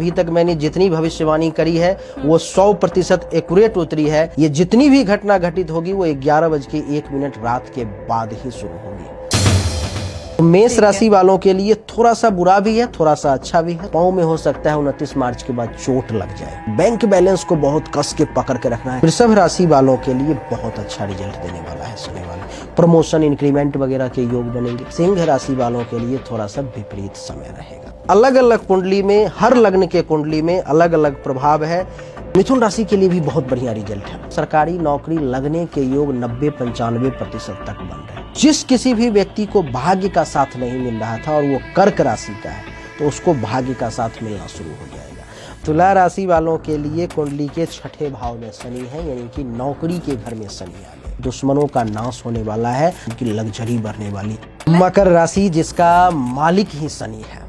अभी तक मैंने जितनी भविष्यवाणी करी है वो 100% एक्यूरेट उतरी है। ये जितनी भी घटना घटित होगी वो 11:01 रात के बाद ही शुरू होगी। मेष राशि वालों के लिए थोड़ा सा बुरा भी है, थोड़ा सा अच्छा भी है। पाँव में हो सकता है 29 मार्च के बाद चोट लग जाए। बैंक बैलेंस को बहुत कस के पकड़ के रखना है। वृषभ राशि वालों के लिए बहुत अच्छा रिजल्ट देने वाला है शनि वाले। प्रमोशन, इंक्रीमेंट वगैरह के योग बनेंगे। सिंह राशि वालों के लिए थोड़ा सा विपरीत समय रहेगा। अलग अलग कुंडली में, हर लग्न के कुंडली में अलग अलग प्रभाव है। मिथुन राशि के लिए भी बहुत बढ़िया रिजल्ट है। सरकारी नौकरी लगने के योग 90-95% तक बन रहे हैं। जिस किसी भी व्यक्ति को भाग्य का साथ नहीं मिल रहा था और वो कर्क राशि का है तो उसको भाग्य का साथ मिलना शुरू हो जाएगा। तुला राशि वालों के लिए कुंडली के 6ठे भाव में शनि है, यानी कि नौकरी के घर में शनि आ गए। दुश्मनों का नाश होने वाला है, उनकी लग्जरी बढ़ने वाली। मकर राशि जिसका मालिक ही शनि है,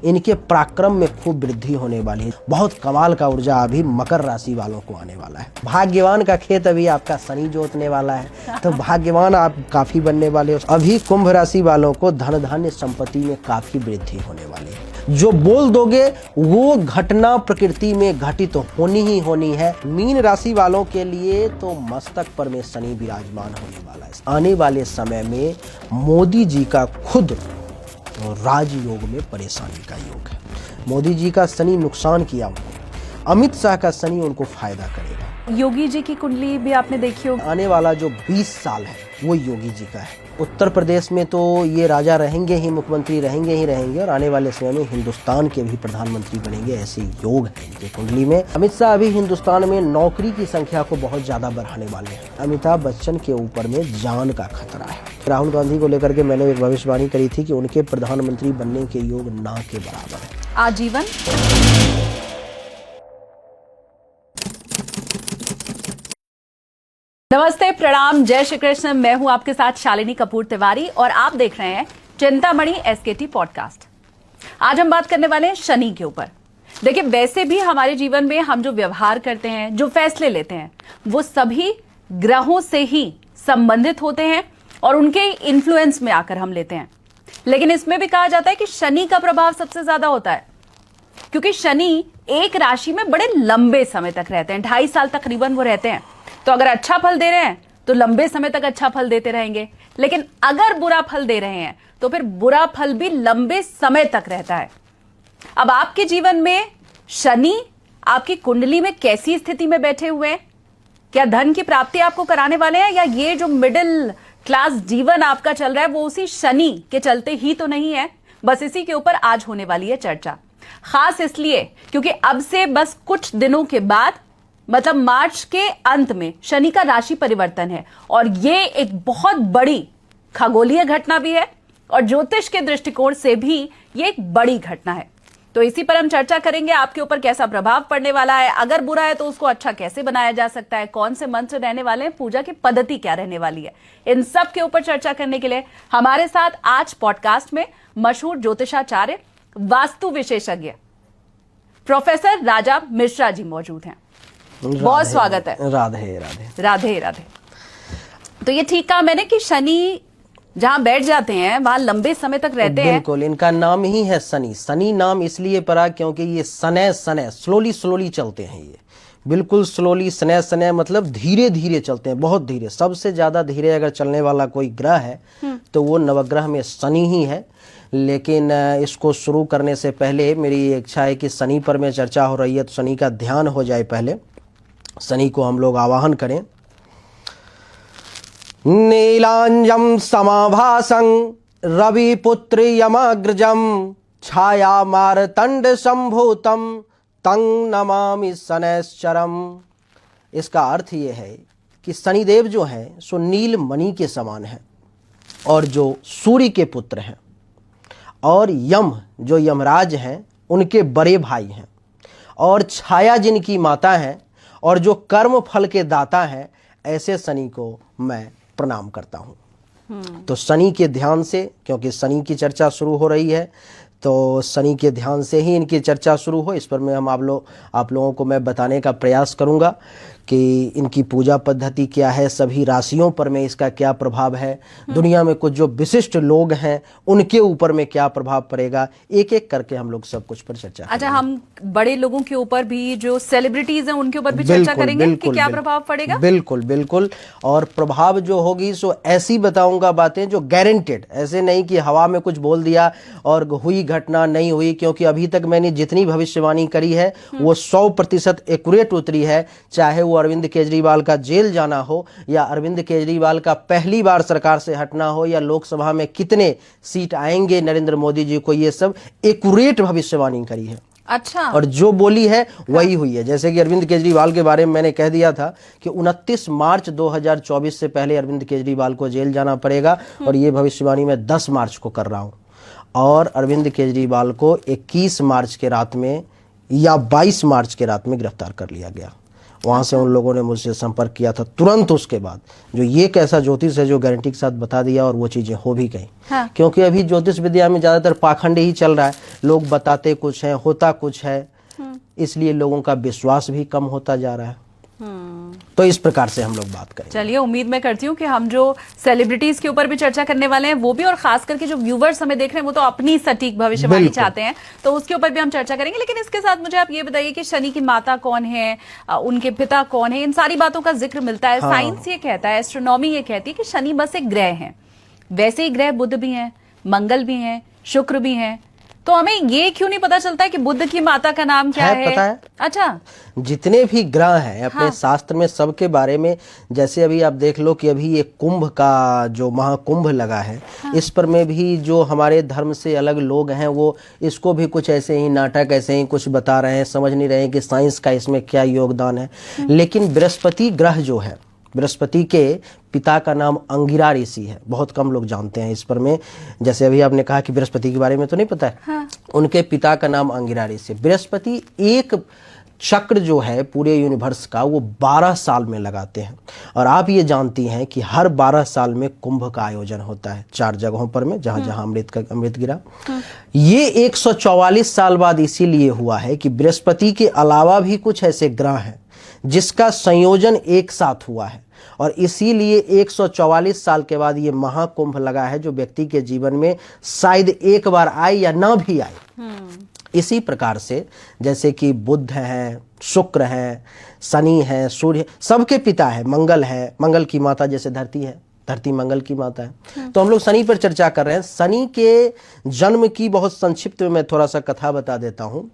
इनके पराक्रम में खूब वृद्धि होने वाली है। बहुत कमाल का ऊर्जा अभी मकर राशि वालों को आने वाला है। भाग्यवान का खेत अभी आपका शनि जोतने वाला है, तो भाग्यवान आप काफी बनने वाले हो। अभी कुंभ राशि वालों को धन धान्य संपत्ति में काफी वृद्धि होने वाली है। जो बोल दोगे वो घटना प्रकृति में घटित होनी ही होनी है। मीन राशि वालों के लिए तो मस्तक पर में शनि विराजमान होने वाला है। आने वाले समय में मोदी जी का खुद राजयोग में परेशानी का योग है। मोदी जी का शनि नुकसान किया उनको, अमित शाह का शनि उनको फायदा करेगा। योगी जी की कुंडली भी आपने देखी होगी। आने वाला जो 20 साल है वो योगी जी का है। उत्तर प्रदेश में तो ये राजा रहेंगे ही, मुख्यमंत्री रहेंगे ही रहेंगे, और आने वाले समय में हिंदुस्तान के भी प्रधानमंत्री बनेंगे, ऐसे योग है इनके कुंडली में। अमित शाह अभी हिंदुस्तान में नौकरी की संख्या को बहुत ज्यादा बढ़ाने वाले हैं। अमिताभ बच्चन के ऊपर में जान का खतरा है। राहुल गांधी को लेकर के मैंने एक भविष्यवाणी करी थी कि उनके प्रधानमंत्री बनने के योग ना के बराबर है। आजीवन नमस्ते, प्रणाम, जय श्री कृष्ण। मैं हूं आपके साथ शालिनी कपूर तिवारी और आप देख रहे हैं चिंतामणि एसकेटी पॉडकास्ट। आज हम बात करने वाले हैं शनि के ऊपर। देखिए, वैसे भी हमारे जीवन में हम जो व्यवहार करते हैं, जो फैसले लेते हैं, वो सभी ग्रहों से ही संबंधित होते हैं और उनके इन्फ्लुएंस में आकर हम लेते हैं। लेकिन इसमें भी कहा जाता है कि शनि का प्रभाव सबसे ज्यादा होता है, क्योंकि शनि एक राशि में बड़े लंबे समय तक रहते हैं। 2.5 साल तकरीबन वो रहते हैं। तो अगर अच्छा फल दे रहे हैं तो लंबे समय तक अच्छा फल देते रहेंगे, लेकिन अगर बुरा फल दे रहे हैं तो फिर बुरा फल भी लंबे समय तक रहता है। अब आपके जीवन में शनि आपकी कुंडली में कैसी स्थिति में बैठे हुए हैं? क्या धन की प्राप्ति आपको कराने वाले हैं, या ये जो मिडिल क्लास जीवन आपका चल रहा है वो उसी शनि के चलते ही तो नहीं है? बस इसी के ऊपर आज होने वाली है चर्चा। खास इसलिए क्योंकि अब से बस कुछ दिनों के बाद, मतलब मार्च के अंत में, शनि का राशि परिवर्तन है और ये एक बहुत बड़ी खगोलीय घटना भी है और ज्योतिष के दृष्टिकोण से भी ये एक बड़ी घटना है। तो इसी पर हम चर्चा करेंगे। आपके ऊपर कैसा प्रभाव पड़ने वाला है, अगर बुरा है तो उसको अच्छा कैसे बनाया जा सकता है, कौन से मंत्र रहने वाले हैं, पूजा की पद्धति क्या रहने वाली है, इन सब के ऊपर चर्चा करने के लिए हमारे साथ आज पॉडकास्ट में मशहूर ज्योतिषाचार्य, वास्तु विशेषज्ञ प्रोफेसर राजा मिश्रा जी मौजूद हैं। बहुत स्वागत है। राधे राधे राधे राधे। तो ये ठीक कहा मैंने कि शनि जहां बैठ जाते हैं वहां लंबे समय तक रहते हैं। बिल्कुल, इनका नाम ही है शनि। शनि नाम इसलिए पड़ा क्योंकि ये सने स्लोली चलते हैं। ये बिल्कुल स्लोली, सने मतलब धीरे धीरे चलते हैं, बहुत धीरे। सबसे ज्यादा धीरे अगर चलने वाला कोई ग्रह है तो वो नवग्रह में शनि ही है। लेकिन इसको शुरू करने से पहले मेरी इच्छा है कि शनि पर में चर्चा हो रही है तो शनि का ध्यान हो जाए। पहले शनि को हम लोग आवाहन करें। नीलांजम समाभासं रविपुत्र यमाग्रजम छाया मारतंड संभूतम तं नमामि शनैश्चरम। इसका अर्थ ये है कि शनिदेव जो है सो नील मणि के समान है और जो सूर्य के पुत्र हैं, और यम जो यमराज हैं उनके बड़े भाई हैं, और छाया जिनकी माता हैं, और जो कर्म फल के दाता हैं, ऐसे शनि को मैं प्रणाम करता हूं। तो शनि के ध्यान से, क्योंकि शनि की चर्चा शुरू हो रही है, तो शनि के ध्यान से ही इनकी चर्चा शुरू हो, इस पर मैं आप लोगों को मैं बताने का प्रयास करूंगा कि इनकी पूजा पद्धति क्या है, सभी राशियों पर में इसका क्या प्रभाव है, दुनिया में कुछ जो विशिष्ट लोग हैं उनके ऊपर में क्या प्रभाव पड़ेगा, एक एक करके हम लोग सब कुछ पर चर्चा अच्छा, करेंगे। हम बड़े लोगों के ऊपर भी, जो सेलिब्रिटीज हैं उनके ऊपर भी चर्चा करेंगे कि क्या प्रभाव पड़ेगा। बिल्कुल बिल्कुल, और प्रभाव जो होगी सो ऐसी बताऊंगा बातें जो गारंटेड, ऐसे नहीं कि हवा में कुछ बोल दिया और हुई घटना नहीं हुई, क्योंकि अभी तक मैंने जितनी भविष्यवाणी करी है वो 100% एक्यूरेट उतरी है। चाहे वो अरविंद केजरीवाल का जेल जाना हो, या अरविंद केजरीवाल का पहली बार सरकार से हटना हो, या लोकसभा में कितने सीट आएंगे नरेंद्र मोदी जी को, ये सब एक्यूरेट भविष्यवाणी करी है। अच्छा, और जो बोली है वही हुई है। जैसे कि अरविंद केजरीवाल के बारे में मैंने कह दिया था कि 29 मार्च 2024 से पहले अरविंद केजरीवाल को जेल जाना पड़ेगा, और ये भविष्यवाणी मैं 10 मार्च को कर रहा हूं। और अरविंद केजरीवाल को 21 मार्च के रात में या 22 मार्च के रात में गिरफ्तार कर लिया गया। वहां से उन लोगों ने मुझसे संपर्क किया था तुरंत उसके बाद, जो ये कैसा ज्योतिष है जो गारंटी के साथ बता दिया, और वो चीजें हो भी गई। हाँ। क्योंकि अभी ज्योतिष विद्या में ज्यादातर पाखंड ही चल रहा है, लोग बताते कुछ है होता कुछ है, इसलिए लोगों का विश्वास भी कम होता जा रहा है। तो इस प्रकार से हम लोग बात करें। चलिए, उम्मीद मैं करती हूँ कि हम जो सेलिब्रिटीज के ऊपर भी चर्चा करने वाले हैं वो भी, और खास करके जो व्यूवर्स हमें देख रहे हैं वो तो अपनी सटीक भविष्यवाणी चाहते हैं, तो उसके ऊपर भी हम चर्चा करेंगे। लेकिन इसके साथ मुझे आप ये बताइए कि शनि की माता कौन है, उनके पिता कौन है, इन सारी बातों का जिक्र मिलता है। साइंस ये कहता है, एस्ट्रोनॉमी ये कहती है कि शनि बस एक ग्रह है। वैसे ही ग्रह बुध भी हैं, मंगल भी हैं, शुक्र भी हैं, तो हमें ये क्यों नहीं पता चलता है कि बुध की माता का नाम क्या है? पता है। अच्छा, जितने भी ग्रह हैं अपने शास्त्र में सबके बारे में, जैसे अभी आप देख लो कि अभी ये कुंभ का जो महाकुंभ लगा है, इस पर में भी जो हमारे धर्म से अलग लोग हैं वो इसको भी कुछ ऐसे ही नाटक, ऐसे ही कुछ बता रहे हैं, समझ नहीं रहे हैं कि साइंस का इसमें क्या योगदान है। लेकिन बृहस्पति ग्रह जो है, बृहस्पति के पिता का नाम अंगिरा ऋषि है, बहुत कम लोग जानते हैं इस पर में। जैसे अभी आपने कहा कि बृहस्पति के बारे में तो नहीं पता है। हाँ। उनके पिता का नाम अंगिरा ऋषि। बृहस्पति एक चक्र जो है पूरे यूनिवर्स का वो 12 साल में लगाते हैं, और आप ये जानती हैं कि हर 12 साल में कुंभ का आयोजन होता है 4 जगहों पर में, जहां जहां अमृत गिरा। ये 144 साल बाद इसीलिए हुआ है कि बृहस्पति के अलावा भी कुछ ऐसे ग्रह हैं जिसका संयोजन एक साथ हुआ है, और इसीलिए 144 साल के बाद ये महाकुंभ लगा है, जो व्यक्ति के जीवन में शायद एक बार आए या ना भी आए। इसी प्रकार से जैसे कि बुध है, शुक्र है, शनि है, सूर्य, सबके पिता है मंगल है, मंगल की माता जैसे धरती है, धरती मंगल की माता है। तो हम लोग शनि पर चर्चा कर रहे हैं। शनि के जन्म की बहुत संक्षिप्त में मैं थोड़ा सा कथा बता देता हूँ।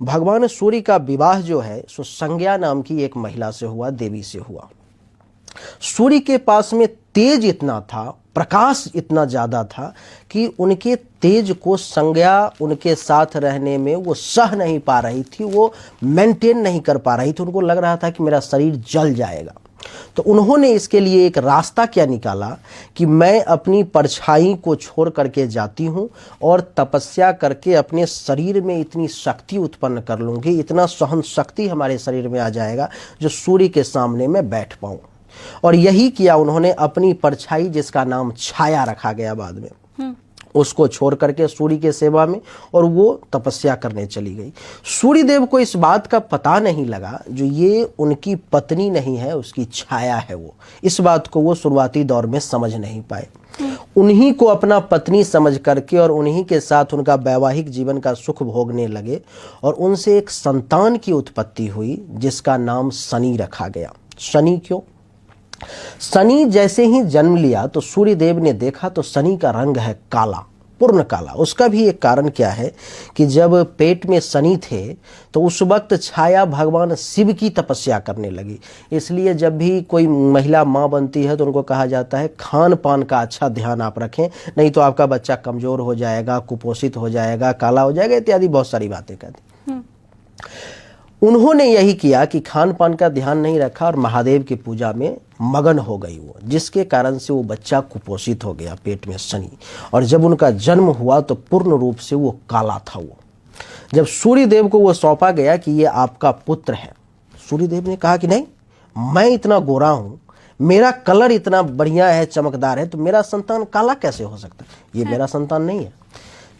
भगवान सूर्य का विवाह जो है सो संज्ञा नाम की एक महिला से हुआ, देवी से हुआ। सूर्य के पास में तेज इतना था, प्रकाश इतना ज्यादा था कि उनके तेज को संज्ञा उनके साथ रहने में वो सह नहीं पा रही थी, वो मेंटेन नहीं कर पा रही थी। उनको लग रहा था कि मेरा शरीर जल जाएगा। तो उन्होंने इसके लिए एक रास्ता क्या निकाला कि मैं अपनी परछाई को छोड़ करके जाती हूँ और तपस्या करके अपने शरीर में इतनी शक्ति उत्पन्न कर लूँगी, इतना सहन शक्ति हमारे शरीर में आ जाएगा जो सूर्य के सामने मैं बैठ पाऊँ। और यही किया उन्होंने। अपनी परछाई, जिसका नाम छाया रखा गया बाद में, उसको छोड़ करके सूर्य के सेवा में, और वो तपस्या करने चली गई। सूर्य देव को इस बात का पता नहीं लगा जो ये उनकी पत्नी नहीं है, उसकी छाया है। वो इस बात को वो शुरुआती दौर में समझ नहीं पाए। उन्हीं को अपना पत्नी समझ करके और उन्हीं के साथ उनका वैवाहिक जीवन का सुख भोगने लगे, और उनसे एक संतान की उत्पत्ति हुई जिसका नाम शनि रखा गया। शनि क्यों? शनि जैसे ही जन्म लिया तो सूर्य देव ने देखा तो शनि का रंग है काला, पूर्ण काला। उसका भी एक कारण क्या है कि जब पेट में शनि थे तो उस वक्त छाया भगवान शिव की तपस्या करने लगी। इसलिए जब भी कोई महिला माँ बनती है तो उनको कहा जाता है खान पान का अच्छा ध्यान आप रखें, नहीं तो आपका बच्चा कमजोर हो जाएगा, कुपोषित हो जाएगा, काला हो जाएगा, इत्यादि बहुत सारी बातें कहती। उन्होंने यही किया कि खान पान का ध्यान नहीं रखा और महादेव की पूजा में मगन हो गई वो, जिसके कारण से वो बच्चा कुपोषित हो गया पेट में शनि। और जब उनका जन्म हुआ तो पूर्ण रूप से वो काला था। वो जब सूर्य देव को वो सौंपा गया कि ये आपका पुत्र है, सूर्य देव ने कहा कि नहीं, मैं इतना गोरा हूं, मेरा कलर इतना बढ़िया है, चमकदार है, तो मेरा संतान काला कैसे हो सकता है? ये मेरा संतान नहीं है।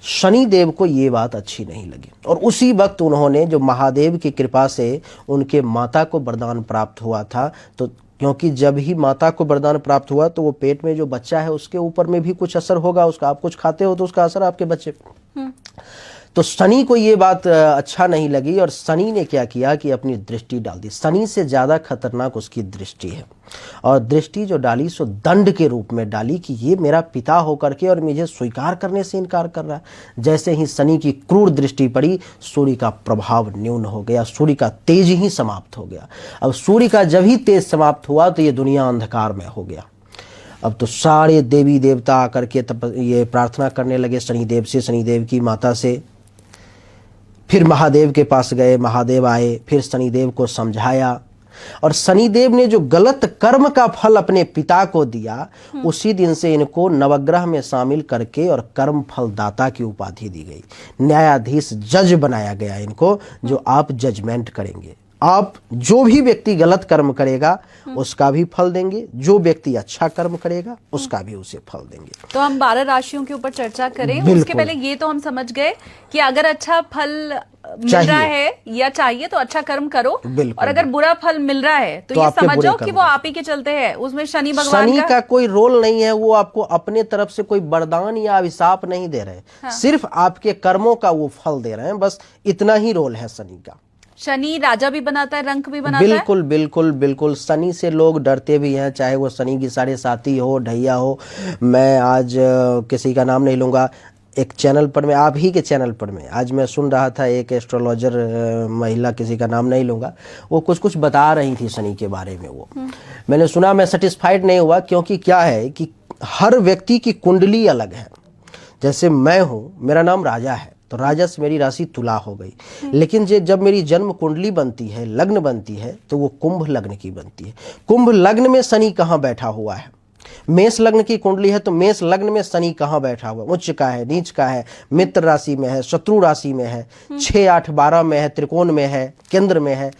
शनि देव को ये बात अच्छी नहीं लगी और उसी वक्त उन्होंने, जो महादेव की कृपा से उनके माता को वरदान प्राप्त हुआ था, तो क्योंकि जब ही माता को वरदान प्राप्त हुआ तो वो पेट में जो बच्चा है उसके ऊपर में भी कुछ असर होगा उसका। आप कुछ खाते हो तो उसका असर आपके बच्चे पे। तो शनि को ये बात अच्छा नहीं लगी और शनि ने क्या किया कि अपनी दृष्टि डाल दी। शनि से ज़्यादा खतरनाक उसकी दृष्टि है और दृष्टि जो डाली सो दंड के रूप में डाली कि ये मेरा पिता होकर के और मुझे स्वीकार करने से इनकार कर रहा है। जैसे ही शनि की क्रूर दृष्टि पड़ी, सूर्य का प्रभाव न्यून हो गया, सूर्य का तेज ही समाप्त हो गया। अब सूर्य का जब ही तेज समाप्त हुआ तो ये दुनिया अंधकार में हो गया। अब तो सारे देवी देवता आकर के ये प्रार्थना करने लगे शनिदेव से, शनिदेव की माता से। फिर महादेव के पास गए, महादेव आए, फिर शनिदेव को समझाया और शनिदेव ने जो गलत कर्म का फल अपने पिता को दिया, उसी दिन से इनको नवग्रह में शामिल करके और कर्म फल दाता की उपाधि दी गई। न्यायाधीश, जज बनाया गया इनको, जो आप जजमेंट करेंगे। आप जो भी व्यक्ति गलत कर्म करेगा उसका भी फल देंगे, जो व्यक्ति अच्छा कर्म करेगा उसका भी उसे फल देंगे। तो हम 12 राशियों के ऊपर चर्चा करें, उसके पहले ये तो हम समझ गए कि अगर अच्छा फल मिल रहा है या चाहिए तो अच्छा कर्म करो, और अगर बुरा फल मिल रहा है तो ये समझ जाओ कि वो आप ही के चलते हैं। उसमें शनि भगवान शनि का कोई रोल नहीं है, वो आपको अपने तरफ से कोई वरदान या अभिशाप नहीं दे रहे। हाँ। सिर्फ आपके कर्मों का वो फल दे रहे हैं, बस इतना ही रोल है शनि का। शनि राजा भी बनाता है, रंक भी बनाता है। बिल्कुल बिल्कुल बिल्कुल। शनि से लोग डरते भी हैं, चाहे वो शनि की साढ़े साथी हो, ढैया हो। मैं आज किसी का नाम नहीं लूँगा, एक चैनल पर में, आप ही के चैनल पर में आज मैं सुन रहा था, एक एस्ट्रोलॉजर महिला, किसी का नाम नहीं लूँगा, वो कुछ बता रही थी शनि के बारे में। वो मैंने सुना, मैं सेटिस्फाइड नहीं हुआ, क्योंकि क्या है कि हर व्यक्ति की कुंडली अलग है। जैसे मैं हूँ, मेरा नाम राजा है, तो राजा से मेरी राशि तुला हो गई, लेकिन जब मेरी जन्म कुंडली बनती है, लग्न बनती है, तो वो कुंभ लग्न की बनती है। कुंभ लग्न में शनि कहाँ बैठा हुआ है? मेष लग्न की कुंडली है तो मेष लग्न में शनि कहाँ बैठा हुआ? उच्च का है, नीच का है, मित्र राशि में है, शत्रु राशि में है, 6, 8, 12 में है, त्रिकोण में है, केंद्र में है,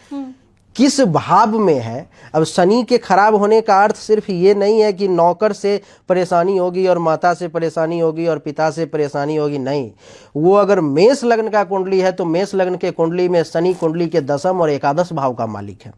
किस भाव में है? अब शनि के खराब होने का अर्थ सिर्फ ये नहीं है कि नौकर से परेशानी होगी और माता से परेशानी होगी और पिता से परेशानी होगी, नहीं। वो अगर मेष लग्न का कुंडली है तो मेष लग्न के कुंडली में शनि कुंडली के 10th और 11th भाव का मालिक है।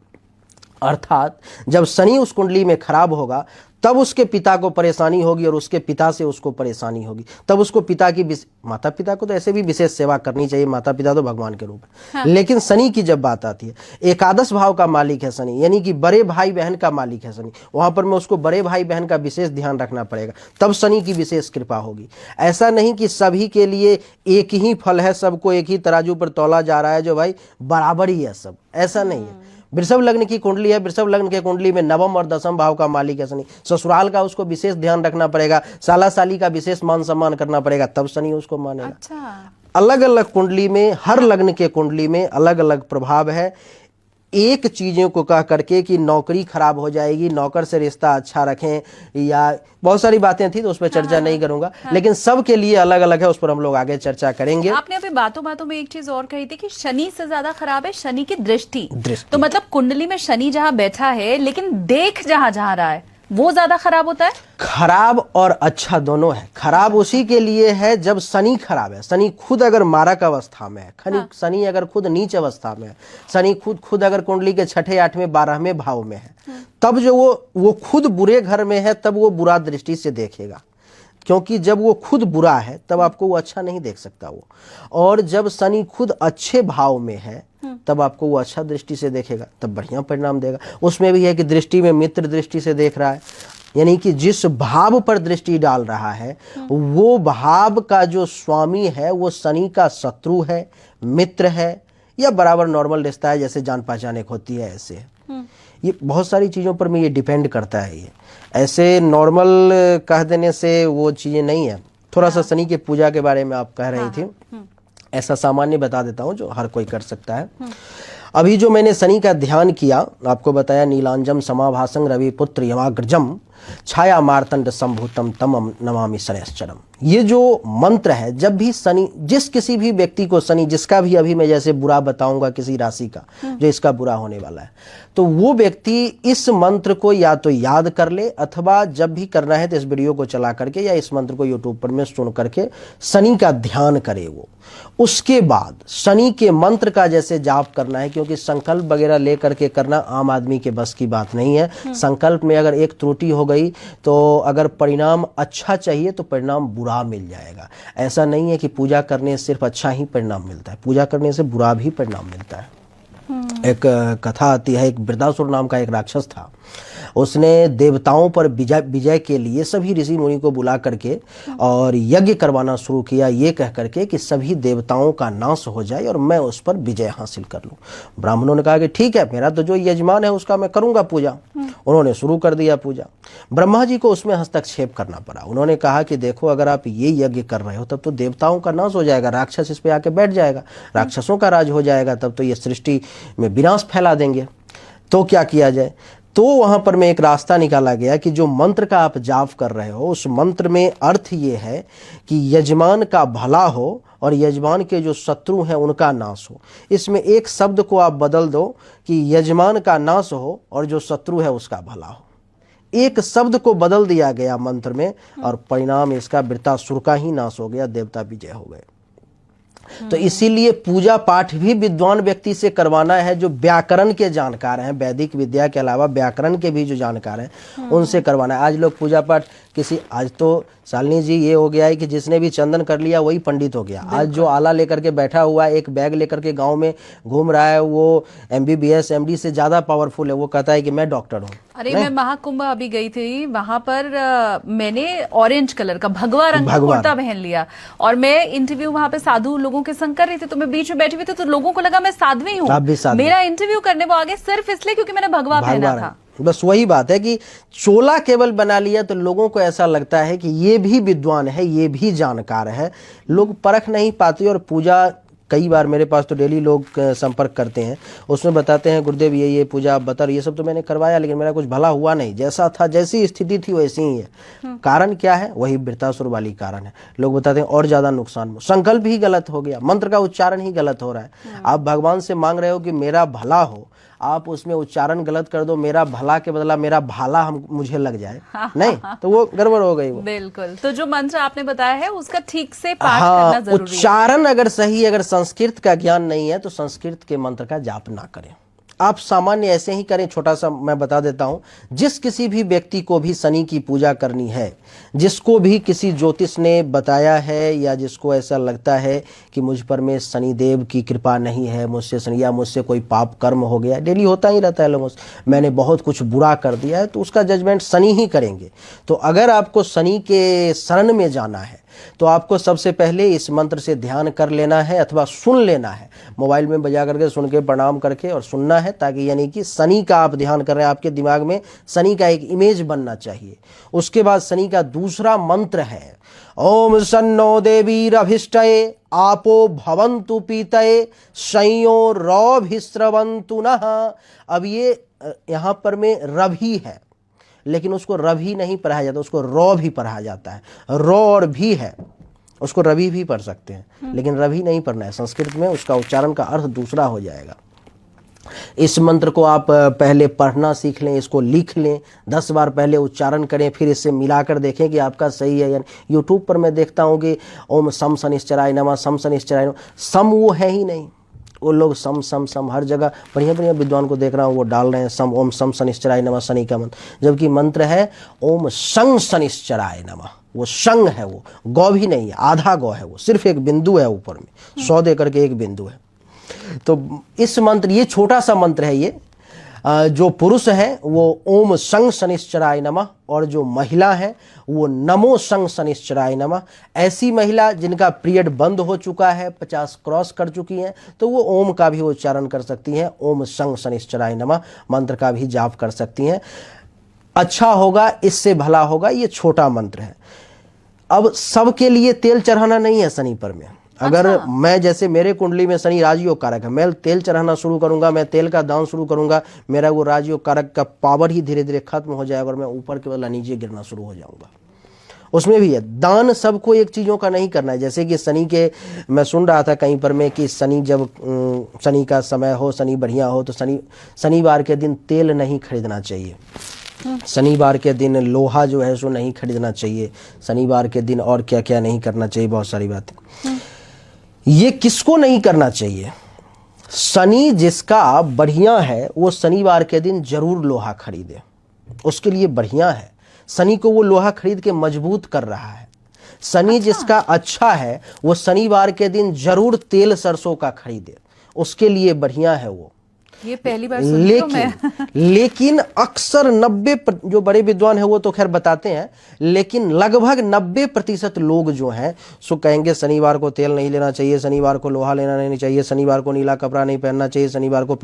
अर्थात जब शनि उस कुंडली में खराब होगा तब उसके पिता को परेशानी होगी और उसके पिता से उसको परेशानी होगी। तब उसको पिता की, माता पिता को तो ऐसे भी विशेष सेवा करनी चाहिए, माता पिता तो भगवान के रूप है। हाँ। लेकिन शनि की जब बात आती है, 11th भाव का मालिक है शनि, यानी कि बड़े भाई बहन का मालिक है शनि, वहां पर में उसको बड़े भाई बहन का विशेष ध्यान रखना पड़ेगा, तब शनि की विशेष कृपा होगी। ऐसा नहीं कि सभी के लिए एक ही फल है, सबको एक ही तराजू पर तौला जा रहा है, जो भाई बराबर ही है सब, ऐसा नहीं है। वृषभ लग्न की कुंडली है, वृषभ लग्न के कुंडली में 9th और 10th भाव का मालिक है शनि, ससुराल का उसको विशेष ध्यान रखना पड़ेगा, साला साली का विशेष मान सम्मान करना पड़ेगा, तब शनि उसको मानेगा। अच्छा। अलग अलग कुंडली में, हर लग्न के कुंडली में अलग अलग प्रभाव है। एक चीज़ों को कह करके कि नौकरी खराब हो जाएगी, नौकर से रिश्ता अच्छा रखें, या बहुत सारी बातें थी तो उस पर चर्चा नहीं करूंगा। लेकिन सब के लिए अलग अलग है, उस पर हम लोग आगे चर्चा करेंगे। आपने अभी बातों बातों में एक चीज और कही थी कि शनि से ज्यादा खराब है शनि की दृष्टि। तो मतलब कुंडली में शनि जहां बैठा है, लेकिन देख जहां जहां रहा है वो ज्यादा खराब होता है। खराब और अच्छा दोनों है। खराब उसी के लिए है जब शनि खराब है, शनि खुद अगर मारक अवस्था में है, शनि अगर खुद नीच अवस्था में है, शनि खुद अगर कुंडली के 6ठे, 8वें, 12वें भाव में है, तब जो वो खुद बुरे घर में है, तब वो बुरा दृष्टि से देखेगा, क्योंकि जब वो खुद बुरा है तब आपको वो अच्छा नहीं देख सकता वो। और जब शनि खुद अच्छे भाव में है तब आपको वो अच्छा दृष्टि से देखेगा, तब बढ़िया परिणाम देगा। उसमें भी है कि दृष्टि में मित्र दृष्टि से देख रहा है, यानी कि जिस भाव पर दृष्टि डाल रहा है वो भाव का जो स्वामी है वो शनि का शत्रु है, मित्र है, या बराबर नॉर्मल रिश्ता है, जैसे जान पहचान एक होती है ऐसे है। ये बहुत सारी चीज़ों पर में ये डिपेंड करता है। ये ऐसे नॉर्मल कह देने से वो चीज़ें नहीं है। थोड़ा सा शनि के पूजा के बारे में आप कह रही थी, ऐसा सामान्य बता देता हूँ जो हर कोई कर सकता है। अभी जो मैंने शनि का ध्यान किया, आपको बताया नीलांजम समाभासं रवि पुत्र यमाग्रजम, छाया मार्तंड संभूतम तमम नमामि शनैश्चरम। ये जो मंत्र है, जब भी शनि, जिस किसी भी व्यक्ति को शनि, जिसका भी अभी मैं जैसे बुरा बताऊंगा किसी राशि का जो इसका बुरा होने वाला है, तो वो व्यक्ति इस मंत्र को या तो याद कर ले, अथवा जब भी करना है तो इस वीडियो को चला करके या इस मंत्र को यूट्यूब पर में सुन करके शनि का ध्यान करे वो। उसके बाद शनि के मंत्र का जैसे जाप करना है, क्योंकि संकल्प वगैरह लेकर के करना आम आदमी के बस की बात नहीं है। संकल्प में अगर एक त्रुटि हो गई तो अगर परिणाम अच्छा चाहिए तो परिणाम बुरा मिल जाएगा। ऐसा नहीं है कि पूजा करने से सिर्फ अच्छा ही परिणाम मिलता है, पूजा करने से बुरा भी परिणाम मिलता है। एक कथा आती है, एक वृद्धासुर नाम का एक राक्षस था। उसने देवताओं पर विजय के लिए सभी ऋषि मुनि को बुला करके और यज्ञ करवाना शुरू किया, ये कह करके कि सभी देवताओं का नाश हो जाए और मैं उस पर विजय हासिल कर लूं। ब्राह्मणों ने कहा कि ठीक है, मेरा तो जो यजमान है उसका मैं करूंगा पूजा। उन्होंने शुरू कर दिया पूजा। ब्रह्मा जी को उसमें हस्तक्षेप करना पड़ा। उन्होंने कहा कि देखो, अगर आप ये यज्ञ कर रहे हो तब तो देवताओं का नाश हो जाएगा, राक्षस इस पे आके बैठ जाएगा, राक्षसों का राज हो जाएगा, तब तो ये सृष्टि में विनाश फैला देंगे। तो क्या किया जाए? तो वहां पर में एक रास्ता निकाला गया कि जो मंत्र का आप जाप कर रहे हो, उस मंत्र में अर्थ ये है कि यजमान का भला हो और यजमान के जो शत्रु हैं उनका नाश हो। इसमें एक शब्द को आप बदल दो कि यजमान का नाश हो और जो शत्रु है उसका भला हो। एक शब्द को बदल दिया गया मंत्र में और परिणाम इसका वृत्तासुर का ही नाश हो गया, देवता विजय हो गए। तो इसीलिए पूजा पाठ भी विद्वान व्यक्ति से करवाना है, जो व्याकरण के जानकार हैं, वैदिक विद्या के अलावा व्याकरण के भी जो जानकार हैं उनसे करवाना है। आज लोग पूजा पाठ आज तो शालिनी जी ये हो गया है कि जिसने भी चंदन कर लिया वही पंडित हो गया। आज जो आला लेकर के बैठा हुआ है, एक बैग लेकर के गांव में घूम रहा है, वो MBBS MD से ज्यादा पावरफुल है। वो कहता है कि मैं डॉक्टर हूँ। अरे मैं महाकुंभ अभी गई थी, वहां पर मैंने ऑरेंज कलर का भगवा रंग का कुर्ता पहन लिया और मैं इंटरव्यू वहां पे साधु लोगों के संग कर रही थी। तो मैं बीच में बैठी हुई थी तो लोगों को लगा मैं साध्वी हूँ। मेरा इंटरव्यू करने वो आगे सिर्फ इसलिए क्योंकि मैंने भगवा पहना था। बस वही बात है कि चोला केवल बना लिया तो लोगों को ऐसा लगता है कि ये भी विद्वान है, ये भी जानकार है। लोग परख नहीं पाते। और पूजा, कई बार मेरे पास तो डेली लोग संपर्क करते हैं, उसमें बताते हैं गुरुदेव ये पूजा आप बता, ये सब तो मैंने करवाया लेकिन मेरा कुछ भला हुआ नहीं, जैसा था जैसी स्थिति थी वैसी ही है। कारण क्या है? वही वृत्तासुर वाली कारण है। लोग बताते हैं और ज्यादा नुकसान, संकल्प ही गलत हो गया, मंत्र का उच्चारण ही गलत हो रहा है। आप भगवान से मांग रहे हो कि मेरा भला हो, आप उसमें उच्चारण गलत कर दो, मेरा भला के बदला मेरा भाला मुझे लग जाए, नहीं तो वो गड़बड़ हो गई। वो बिल्कुल। तो जो मंत्र आपने बताया है उसका ठीक से पाठ करना जरूरी है। उच्चारण अगर सही, अगर संस्कृत का ज्ञान नहीं है तो संस्कृत के मंत्र का जाप ना करें। आप सामान्य ऐसे ही करें। छोटा सा मैं बता देता हूं, जिस किसी भी व्यक्ति को भी शनि की पूजा करनी है, जिसको भी किसी ज्योतिष ने बताया है या जिसको ऐसा लगता है कि मुझ पर में शनिदेव की कृपा नहीं है, मुझसे शनि या मुझसे कोई पाप कर्म हो गया, डेली होता ही रहता है लोगों से, मैंने बहुत कुछ बुरा कर दिया है, तो उसका जजमेंट शनि ही करेंगे। तो अगर आपको शनि के शरण में जाना है तो आपको सबसे पहले इस मंत्र से ध्यान कर लेना है अथवा सुन लेना है, मोबाइल में बजा करके सुन के प्रणाम करके और सुनना है, ताकि यानी कि शनि का आप ध्यान कर रहे हैं, आपके दिमाग में शनि का एक इमेज बनना चाहिए। उसके बाद शनि का दूसरा मंत्र है ओम सन्नो देवीरभिष्टये आपो भवन्तु पीतये संयो रौभिस्रवन्तु नः। अब ये यहाँ पर में रभि है, लेकिन उसको रवि नहीं पढ़ाया जाता, उसको रौ भी पढ़ा जाता है। रौ और भी है, उसको रवि भी पढ़ सकते हैं, लेकिन रवि नहीं पढ़ना है। संस्कृत में उसका उच्चारण का अर्थ दूसरा हो जाएगा। इस मंत्र को आप पहले पढ़ना सीख लें, इसको लिख लें, 10 बार पहले उच्चारण करें, फिर इससे मिलाकर देखें कि आपका सही है या नहीं। यूट्यूब पर मैं देखता हूँ कि ओम सम शनिश्चराय नमः, सम शनिश्चराय नमः, सम वो है ही नहीं। वो लोग सम सम सम हर जगह बढ़िया बढ़िया विद्वान को देख रहा हूँ वो डाल रहे हैं सम, ओम सम शनिश्चराय नमः, शनि का मंत्र, जबकि मंत्र है ओम शं शनिश्चराय नमः। वो शंग है, वो गौ भी नहीं है, आधा गौ है, वो सिर्फ एक बिंदु है ऊपर में, 100 दे करके एक बिंदु है। तो इस मंत्र, ये छोटा सा मंत्र है, ये जो पुरुष है वो ओम शं शनिश्चराय नमः, और जो महिला है वो नमो शं शनिश्चराय नमः। ऐसी महिला जिनका पीरियड बंद हो चुका है, 50 क्रॉस कर चुकी हैं, तो वो ओम का भी उच्चारण कर सकती हैं, ओम शं शनिश्चराय नमः मंत्र का भी जाप कर सकती हैं। अच्छा होगा, इससे भला होगा। ये छोटा मंत्र है। अब सबके लिए तेल चढ़ाना नहीं है शनि पर में। अगर मैं जैसे मेरे कुंडली में शनि राजयोग कारक है, मैं तेल चढ़ाना शुरू करूंगा, मैं तेल का दान शुरू करूंगा, मेरा वो राजयोग कारक का पावर ही धीरे धीरे खत्म हो जाएगा और मैं ऊपर के बदला नीचे गिरना शुरू हो जाऊंगा। उसमें भी है दान, सबको एक चीजों का नहीं करना है। जैसे कि शनि के, मैं सुन रहा था कहीं पर में कि शनि जब शनि का समय हो, शनि बढ़िया हो, तो शनिवार के दिन तेल नहीं खरीदना चाहिए, शनिवार के दिन लोहा जो है सो नहीं खरीदना चाहिए, शनिवार के दिन और क्या क्या नहीं करना चाहिए, बहुत सारी बातें। ये किसको नहीं करना चाहिए? शनि जिसका बढ़िया है वो शनिवार के दिन जरूर लोहा खरीदे, उसके लिए बढ़िया है। शनि को वो लोहा खरीद के मजबूत कर रहा है। शनि जिसका अच्छा है वो शनिवार के दिन जरूर तेल सरसों का खरीदे, उसके लिए बढ़िया है वो। ये पहली बार सुन रही हूं मैं। लेकिन अक्सर 90 जो बड़े विद्वान हैं वो तो खैर बताते हैं, लेकिन लगभग 90% लोग जो हैं सो कहेंगे शनिवार को तेल नहीं लेना चाहिए, शनिवार को लोहा लेना नहीं चाहिए, शनिवार को नीला कपड़ा नहीं पहनना चाहिए, शनिवार को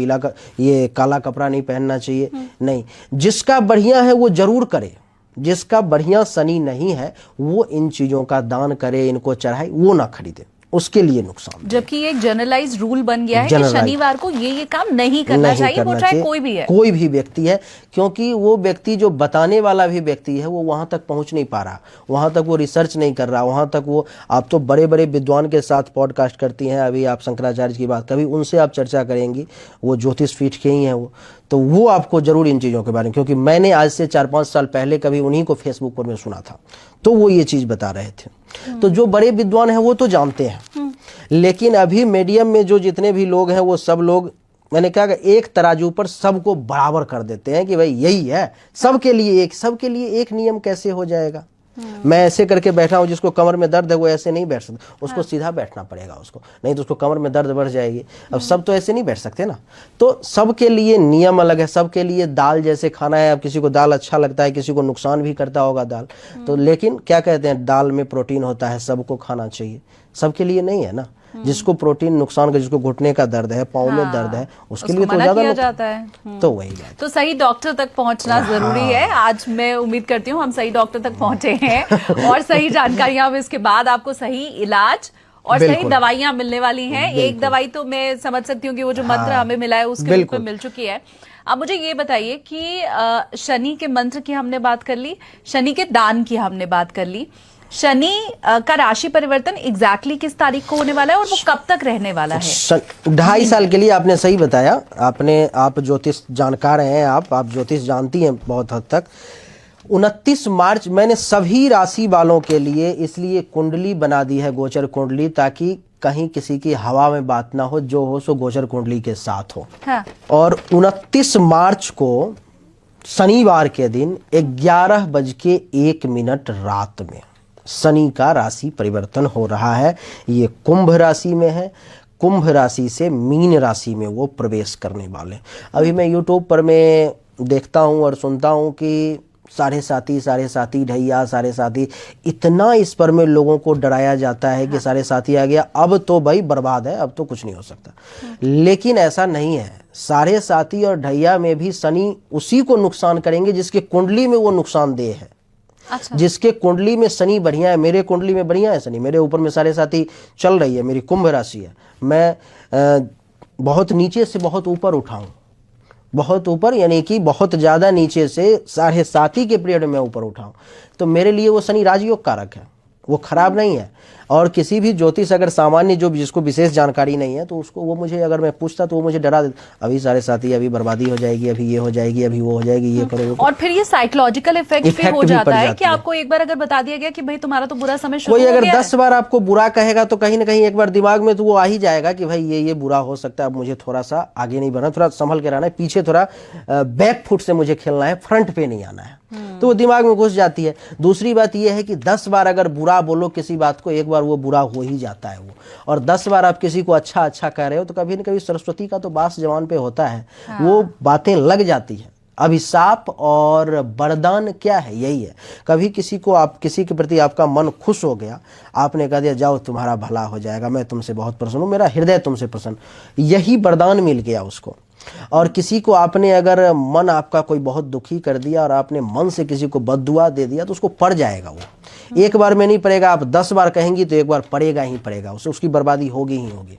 ये काला कपड़ा नहीं पहनना चाहिए। नहीं, जिसका बढ़िया है वो जरूर करे, जिसका बढ़िया शनि नहीं है वो इन चीजों का दान करे, इनको चढ़ाए, वो ना खरीदे, उसके लिए नुकसान। जबकि ये एक जनरलाइज रूल बन गया है कि शनिवार को ये काम नहीं करना चाहिए, वो चाहे कोई भी है, कोई भी व्यक्ति है, क्योंकि वो व्यक्ति जो बताने वाला भी व्यक्ति है वो वहां तक पहुंच नहीं पा रहा, वहां तक वो रिसर्च नहीं कर रहा, वहां तक वो, आप तो बड़े बड़े विद्वान के साथ पॉडकास्ट करती हैं, अभी आप शंकराचार्य की बात, कभी उनसे आप चर्चा करेंगी, वो ज्योतिष पीठ के ही हैं वो, तो वो आपको जरूर इन चीज़ों के बारे में, क्योंकि मैंने आज से 4-5 साल पहले कभी उन्हीं को फेसबुक पर मैं सुना था, तो वो ये चीज़ बता रहे थे। तो जो बड़े विद्वान हैं वो तो जानते हैं, लेकिन अभी मीडियम में जो जितने भी लोग हैं वो सब लोग, मैंने कहा कि एक तराजू पर सबको बराबर कर देते हैं कि भाई यही है, सबके लिए एक नियम कैसे हो जाएगा। मैं ऐसे करके बैठा हूँ, जिसको कमर में दर्द है वो ऐसे नहीं बैठ सकता, उसको सीधा बैठना पड़ेगा उसको, नहीं तो उसको कमर में दर्द बढ़ जाएगी। अब सब तो ऐसे नहीं बैठ सकते ना, तो सबके लिए नियम अलग है, सबके लिए दाल जैसे खाना है, अब किसी को दाल अच्छा लगता है, किसी को नुकसान भी करता होगा दाल, तो लेकिन क्या कहते हैं, दाल में प्रोटीन होता है, सबको खाना चाहिए, सबके लिए नहीं है ना। जिसको प्रोटीन नुकसान का, जिसको घुटने का दर्द है, पाँव में दर्द है, उसके लिए तो ज्यादा जाता है। तो वही बात, तो सही डॉक्टर तक पहुंचना जरूरी है। आज मैं उम्मीद करती हूँ हम सही डॉक्टर तक पहुंचे हैं और सही जानकारियां, अब इसके बाद आपको सही इलाज और सही दवाइयां मिलने वाली हैं। एक दवाई तो मैं समझ सकती हूँ कि वो जो मंत्र हमें मिला है उसके रूप में मिल चुकी है। अब मुझे ये बताइए कि शनि के मंत्र की हमने बात कर ली, शनि के दान की हमने बात कर ली, शनि का राशि परिवर्तन एग्जैक्टली किस तारीख को होने वाला है और वो कब तक रहने वाला है? 2.5 साल के लिए। आपने सही बताया, आप ज्योतिष जानकार हैं, आप ज्योतिष जानती हैं बहुत हद तक। 29 मार्च मैंने सभी राशि वालों के लिए इसलिए कुंडली बना दी है, गोचर कुंडली, ताकि कहीं किसी की हवा में बात ना हो, जो हो सो गोचर कुंडली के साथ हो। हाँ। और 29 मार्च को शनिवार के दिन 11:01 रात में शनि का राशि परिवर्तन हो रहा है। ये कुंभ राशि में है, कुंभ राशि से मीन राशि में वो प्रवेश करने वाले। अभी मैं यूट्यूब पर मैं देखता हूँ और सुनता हूँ कि 7.5 ढैया 7.5, इतना इस पर में लोगों को डराया जाता है कि 7.5 आ गया, अब तो भाई बर्बाद है, अब तो कुछ नहीं हो सकता। लेकिन ऐसा नहीं है, 7.5 और ढैया में भी शनि उसी को नुकसान करेंगे जिसके कुंडली में वो नुकसानदेह है। अच्छा। जिसके कुंडली में शनि बढ़िया है, मेरे कुंडली में बढ़िया है शनि, मेरे ऊपर में 7.5 चल रही है, मेरी कुंभ राशि है, मैं बहुत नीचे से बहुत ऊपर उठाऊं, बहुत ऊपर यानी कि बहुत ज्यादा नीचे से 7.5 के पीरियड में ऊपर उठाऊं, तो मेरे लिए वो शनि राजयोग कारक है, वो खराब नहीं है। और किसी भी ज्योतिष अगर सामान्य जो जिसको विशेष जानकारी नहीं है तो उसको, वो मुझे अगर मैं पूछता तो वो मुझे डरा देता, अभी 7.5, अभी बर्बादी हो जाएगी, अभी ये हो जाएगी, अभी वो हो जाएगी, ये करो। और फिर ये साइकोलॉजिकल इफेक्ट भी हो जाता है कि आपको एक बार अगर बता दिया गया कि भाई तुम्हारा तो बुरा समय शुरू हो गया है। कोई अगर 10 बार आपको बुरा कहेगा तो कहीं ना कहीं एक बार दिमाग में तो वो आ ही जाएगा कि भाई ये बुरा हो सकता है, अब मुझे थोड़ा सा आगे नहीं बढ़ना, थोड़ा संभल के रहना है, पीछे थोड़ा बैक फुट से मुझे खेलना है, फ्रंट पे नहीं आना है, तो वो दिमाग में घुस जाती है। दूसरी बात यह है कि 10 बार अगर बुरा बोलो किसी बात को, एक बार वो बुरा हो ही जाता है वो। और 10 बार आप किसी को अच्छा कह रहे हो तो कभी न कभी सरस्वती का तो वास जवान पे होता है। हाँ। वो बातें लग जाती है। अभिशाप और वरदान क्या है, यही है। कभी किसी के प्रति आपका मन खुश हो गया, आपने कह दिया जाओ तुम्हारा भला हो जाएगा, मैं तुमसे बहुत प्रसन्न हूँ, मेरा हृदय तुमसे प्रसन्न, यही वरदान मिल गया उसको। और किसी को आपने अगर मन आपका कोई बहुत दुखी कर दिया और आपने मन से किसी को बद्दुआ दे दिया तो उसको पड़ जाएगा वो। एक बार में नहीं पड़ेगा, आप 10 बार कहेंगी तो एक बार पड़ेगा ही पड़ेगा, उसकी बर्बादी होगी ही होगी।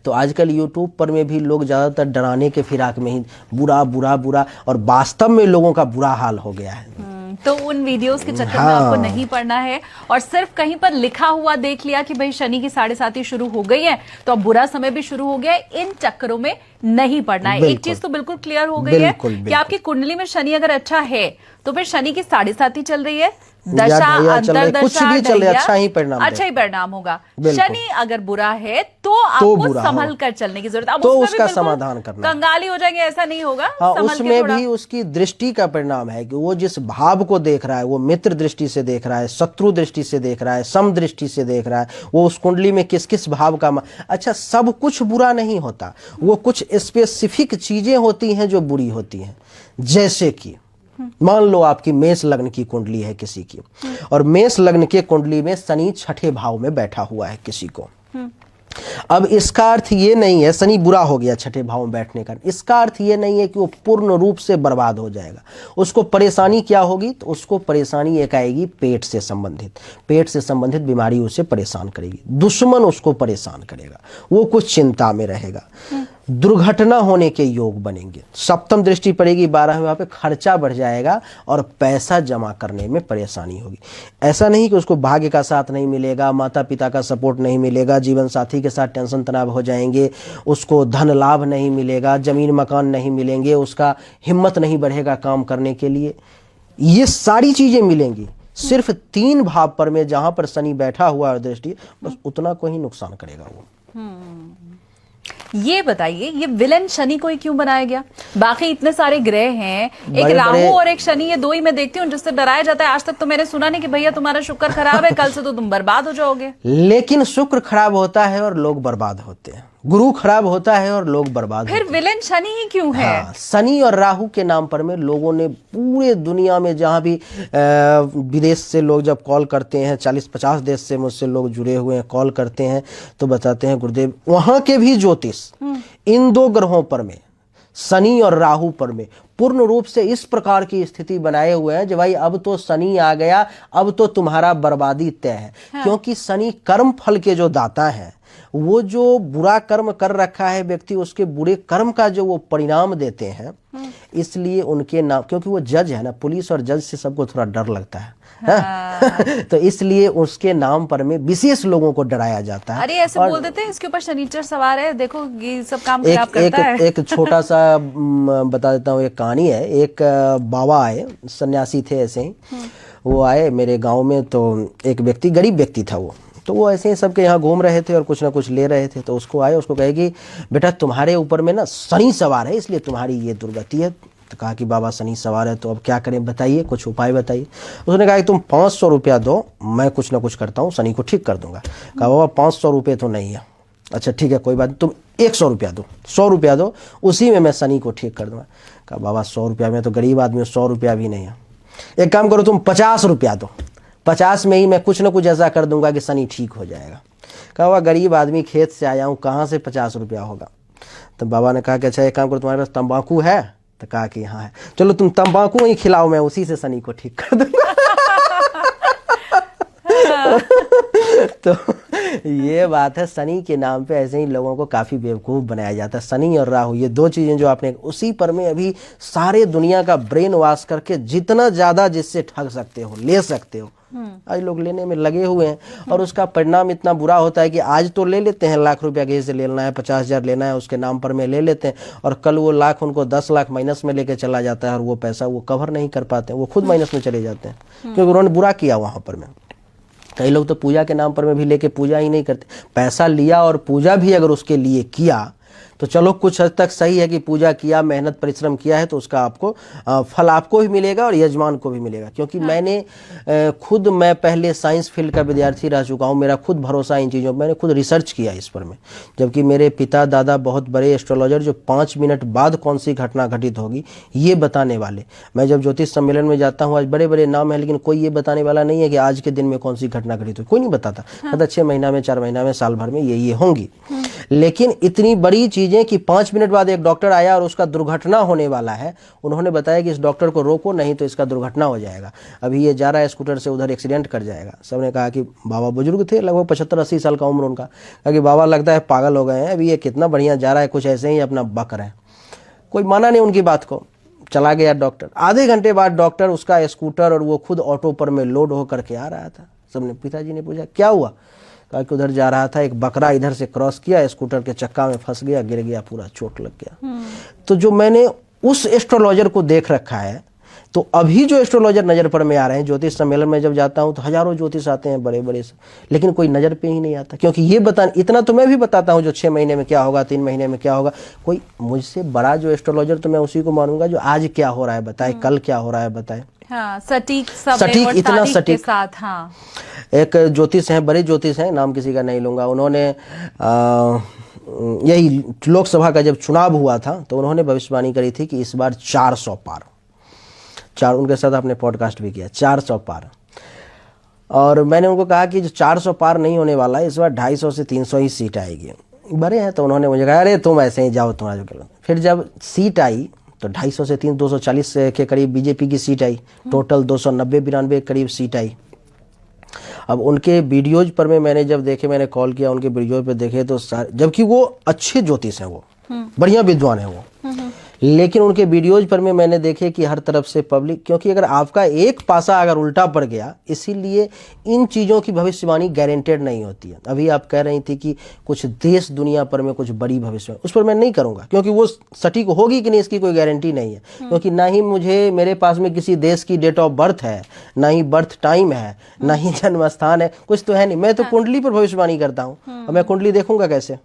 तो आजकल यूट्यूब पर में भी लोग ज़्यादातर डराने के फिराक में ही बुरा बुरा बुरा, और वास्तव में लोगों का बुरा हाल हो गया है। तो उन वीडियोस के चक्कर में आपको नहीं पड़ना है, और सिर्फ कहीं पर लिखा हुआ देख लिया कि भाई शनि की 7.5 शुरू हो गई है तो अब बुरा समय भी शुरू हो गया है, इन चक्करों में नहीं पड़ना है। एक चीज तो बिल्कुल क्लियर हो गई है कि आपकी कुंडली में शनि अगर अच्छा है तो फिर शनि की 7.5 चल रही है, दशा अंतरदशा कुछ भी चले अच्छा ही परिणाम होगा। शनि अगर बुरा है तो आपको संभल कर चलने की जरूरत, तो उसका समाधान करना, कंगाली हो जाएंगे ऐसा नहीं होगा। उसमें भी उसकी दृष्टि का परिणाम है कि वो जिस भाव को देख रहा है, वो मित्र दृष्टि से देख रहा है, शत्रु दृष्टि से देख रहा है, सम दृष्टि से देख रहा है, वो उस कुंडली में किस किस भाव का अच्छा, सब कुछ बुरा नहीं होता, वो कुछ स्पेसिफिक चीजें होती हैं जो बुरी होती हैं। जैसे कि मान लो आपकी मेष लग्न की कुंडली है किसी की, और मेष लग्न के कुंडली में शनि 6ठे भाव में बैठा हुआ है किसी को। अब इसका अर्थ ये नहीं है शनि बुरा हो गया 6ठे भाव में बैठने का, इसका अर्थ ये नहीं है कि वो पूर्ण रूप से बर्बाद हो जाएगा। उसको परेशानी क्या होगी, तो उसको परेशानी एक आएगी पेट से संबंधित बीमारी उसे परेशान करेगी, दुश्मन उसको परेशान करेगा, वो कुछ चिंता में रहेगा, दुर्घटना होने के योग बनेंगे, सप्तम दृष्टि पड़ेगी 12वें भाव पे, खर्चा बढ़ जाएगा और पैसा जमा करने में परेशानी होगी। ऐसा नहीं कि उसको भाग्य का साथ नहीं मिलेगा, माता पिता का सपोर्ट नहीं मिलेगा, जीवन साथी के साथ टेंशन तनाव हो जाएंगे, उसको धन लाभ नहीं मिलेगा, जमीन मकान नहीं मिलेंगे, उसका हिम्मत नहीं बढ़ेगा काम करने के लिए, ये सारी चीजें मिलेंगी। सिर्फ 3 भाव पर में जहां पर शनि बैठा हुआ है दृष्टि, बस उतना को ही नुकसान करेगा वो। ये बताइए, ये विलेन शनि को ही क्यों बनाया गया? बाकी इतने सारे ग्रह हैं, एक राहु और एक शनि, ये 2 ही मैं देखती हूँ जिससे डराया जाता है। आज तक तो मैंने सुना नहीं कि भैया तुम्हारा शुक्र खराब है, कल से तो तुम बर्बाद हो जाओगे। लेकिन शुक्र खराब होता है और लोग बर्बाद होते हैं, गुरु खराब होता है और लोग बर्बाद फिर विलेन शनि ही क्यों है? हाँ, शनि और राहु के नाम पर में लोगों ने पूरे दुनिया में जहां भी विदेश से लोग जब कॉल करते हैं, 40-50 देश से मुझसे लोग जुड़े हुए हैं, कॉल करते हैं तो बताते हैं गुरुदेव वहां के भी ज्योतिष इन 2 ग्रहों पर में, शनि और राहु पर में पूर्ण रूप से इस प्रकार की स्थिति बनाए हुए हैं कि भाई अब तो शनि आ गया, अब तो तुम्हारा बर्बादी तय है। हाँ। क्योंकि शनि कर्म फल के जो दाता है, वो जो बुरा कर्म कर रखा है व्यक्ति, उसके बुरे कर्म का जो वो परिणाम देते हैं, इसलिए उनके नाम, क्योंकि वो जज है ना, पुलिस और जज से सबको थोड़ा डर लगता है। हाँ। तो इसलिए उसके नाम पर में विशेष लोगों को डराया जाता है। अरे ऐसे बोल देते हैं इसके ऊपर शनिचर सवार है, देखो ये सब काम खराब करता है। एक छोटा सा बता देता हूँ, एक कहानी है। एक बाबा आए, सन्यासी थे ऐसे ही, वो आए मेरे गांव में। तो एक व्यक्ति, गरीब व्यक्ति था वो, तो वो ऐसे ही सबके यहाँ घूम रहे थे और कुछ ना कुछ ले रहे थे। तो उसको आए, उसको कहे कि बेटा तुम्हारे ऊपर में ना शनि सवार है, इसलिए तुम्हारी ये दुर्गति है। तो कहा कि बाबा शनि सवार है तो अब क्या करें, बताइए, कुछ उपाय बताइए। उसने कहा कि तुम 500 रुपया दो, मैं कुछ ना कुछ करता हूँ, शनि को ठीक कर दूंगा। कहा बाबा 500 रुपये तो नहीं है। अच्छा ठीक है कोई बात नहीं, तुम 100 रुपया दो, 100 रुपया दो, उसी में मैं शनि को ठीक कर दूंगा। कहा बाबा 100 रुपया में तो गरीब आदमी, 100 रुपया भी नहीं है, एक काम करो तुम 50 रुपया दो, 50 में ही मैं कुछ ना कुछ ऐसा कर दूंगा कि शनि ठीक हो जाएगा। कहा बाबा गरीब आदमी, खेत से आया हूँ, कहाँ से 50 रुपया होगा। तो बाबा ने कहा कि अच्छा एक काम करो, तुम्हारे पास तंबाकू है? तो कहा कि हाँ है। चलो तुम तंबाकू ही खिलाओ, मैं उसी से शनि को ठीक कर दूंगा। तो ये बात है, शनि के नाम पे ऐसे ही लोगों को काफी बेवकूफ बनाया जाता है। शनि और राहु, ये 2 चीजें जो आपने, उसी पर में अभी सारे दुनिया का ब्रेन वॉश करके जितना ज्यादा जिससे ठग सकते हो ले सकते हो, आज लोग लेने में लगे हुए हैं। और उसका परिणाम इतना बुरा होता है कि आज तो ले लेते हैं, लाख रुपया किसी से लेना है, 50,000 लेना है, उसके नाम पर में ले लेते हैं, और कल वो लाख उनको 10 लाख माइनस में लेके चला जाता है, और वो पैसा वो कवर नहीं कर पाते, वो खुद माइनस में चले जाते हैं क्योंकि उन्होंने बुरा किया वहां पर में। कई लोग तो पूजा के नाम पर में भी लेके पूजा ही नहीं करते। पैसा लिया और पूजा भी अगर उसके लिए किया तो चलो कुछ हद तक सही है कि पूजा किया, मेहनत परिश्रम किया है, तो उसका आपको फल आपको भी मिलेगा और यजमान को भी मिलेगा। क्योंकि मैं पहले साइंस फील्ड का विद्यार्थी रह चुका हूँ, मेरा खुद भरोसा इन चीज़ों पर, मैंने खुद रिसर्च किया इस पर में। जबकि मेरे पिता दादा बहुत बड़े एस्ट्रोलॉजर, जो 5 मिनट बाद कौन सी घटना घटित होगी ये बताने वाले। मैं जब ज्योतिष सम्मेलन में जाता हूँ, आज बड़े बड़े नाम है, लेकिन कोई ये बताने वाला नहीं है कि आज के दिन में कौन सी घटना घटित होगी, कोई नहीं बताता। 6 महीना में, 4 महीना में, साल भर में ये होंगी। लेकिन इतनी बड़ी चीज कीजिए कि 5 मिनट बाद एक डॉक्टर आया और उसका दुर्घटना होने वाला है। उन्होंने बताया कि इस डॉक्टर को रोको, नहीं तो इसका दुर्घटना हो जाएगा। अभी ये जा रहा है स्कूटर से, उधर एक्सीडेंट कर जाएगा। सबने कहा कि बाबा बुजुर्ग थे, लगभग 75-80 साल का उम्र उनका, कहा कि बाबा लगता है पागल हो गए हैं, अभी ये कितना बढ़िया जा रहा है, कुछ ऐसे ही अपना बक रहे हैं। कोई माना नहीं उनकी बात को, चला गया डॉक्टर। आधे घंटे बाद डॉक्टर उसका स्कूटर और वो खुद ऑटो पर में लोड होकर के आ रहा था। सबने, पिताजी ने पूछा क्या हुआ? कहा कि उधर जा रहा था, एक बकरा इधर से क्रॉस किया, स्कूटर के चक्का में फंस गया, गिर गया, पूरा चोट लग गया। तो जो मैंने उस एस्ट्रोलॉजर को देख रखा है, तो अभी जो एस्ट्रोलॉजर नज़र पर में आ रहे हैं, ज्योतिष सम्मेलन में जब जाता हूं तो हजारों ज्योतिष आते हैं बड़े बड़े से, लेकिन कोई नज़र पे ही नहीं आता। क्योंकि ये इतना तो मैं भी बताता हूं जो 6 महीने में क्या होगा, 3 महीने में क्या होगा। कोई मुझसे बड़ा जो एस्ट्रोलॉजर, तो मैं उसी को मानूंगा जो आज क्या हो रहा है बताए, कल क्या हो रहा है बताए। हाँ, सटीक समय सटीक, और इतना तारीख के सटीक। साथ। हाँ, एक ज्योतिष हैं, बड़े ज्योतिष हैं, नाम किसी का नहीं लूंगा, उन्होंने यही लोकसभा का जब चुनाव हुआ था तो उन्होंने भविष्यवाणी करी थी कि इस बार 400 पार, उनके साथ आपने पॉडकास्ट भी किया, 400 पार। और मैंने उनको कहा कि जो 400 पार नहीं होने वाला है, इस बार 250 से 300 ही सीट आएगी। बड़े हैं, तो उन्होंने मुझे कहा अरे तुम ऐसे ही जाओ, तुम्हारा जो करो। फिर जब सीट आई तो 250 से 240 के करीब बीजेपी की सीट आई, टोटल 290-92 करीब सीट आई। अब उनके वीडियोज पर मैंने जब देखे, मैंने कॉल किया, उनके वीडियो पे देखे तो जबकि वो अच्छे ज्योतिष हैं, वो बढ़िया विद्वान है वो, लेकिन उनके वीडियोज पर मैंने देखे कि हर तरफ से पब्लिक, क्योंकि अगर आपका एक पासा अगर उल्टा पड़ गया, इसीलिए इन चीज़ों की भविष्यवाणी गारंटेड नहीं होती है। अभी आप कह रही थी कि कुछ देश दुनिया पर में कुछ बड़ी भविष्यवाणी, उस पर मैं नहीं करूंगा, क्योंकि वो सटीक होगी कि नहीं इसकी कोई गारंटी नहीं है। क्योंकि ना ही मेरे पास में किसी देश की डेट ऑफ बर्थ है, ना ही बर्थ टाइम है, ना ही जन्म स्थान है, कुछ तो है नहीं। मैं तो कुंडली पर भविष्यवाणी करता हूँ, और मैं कुंडली देखूंगा कैसे?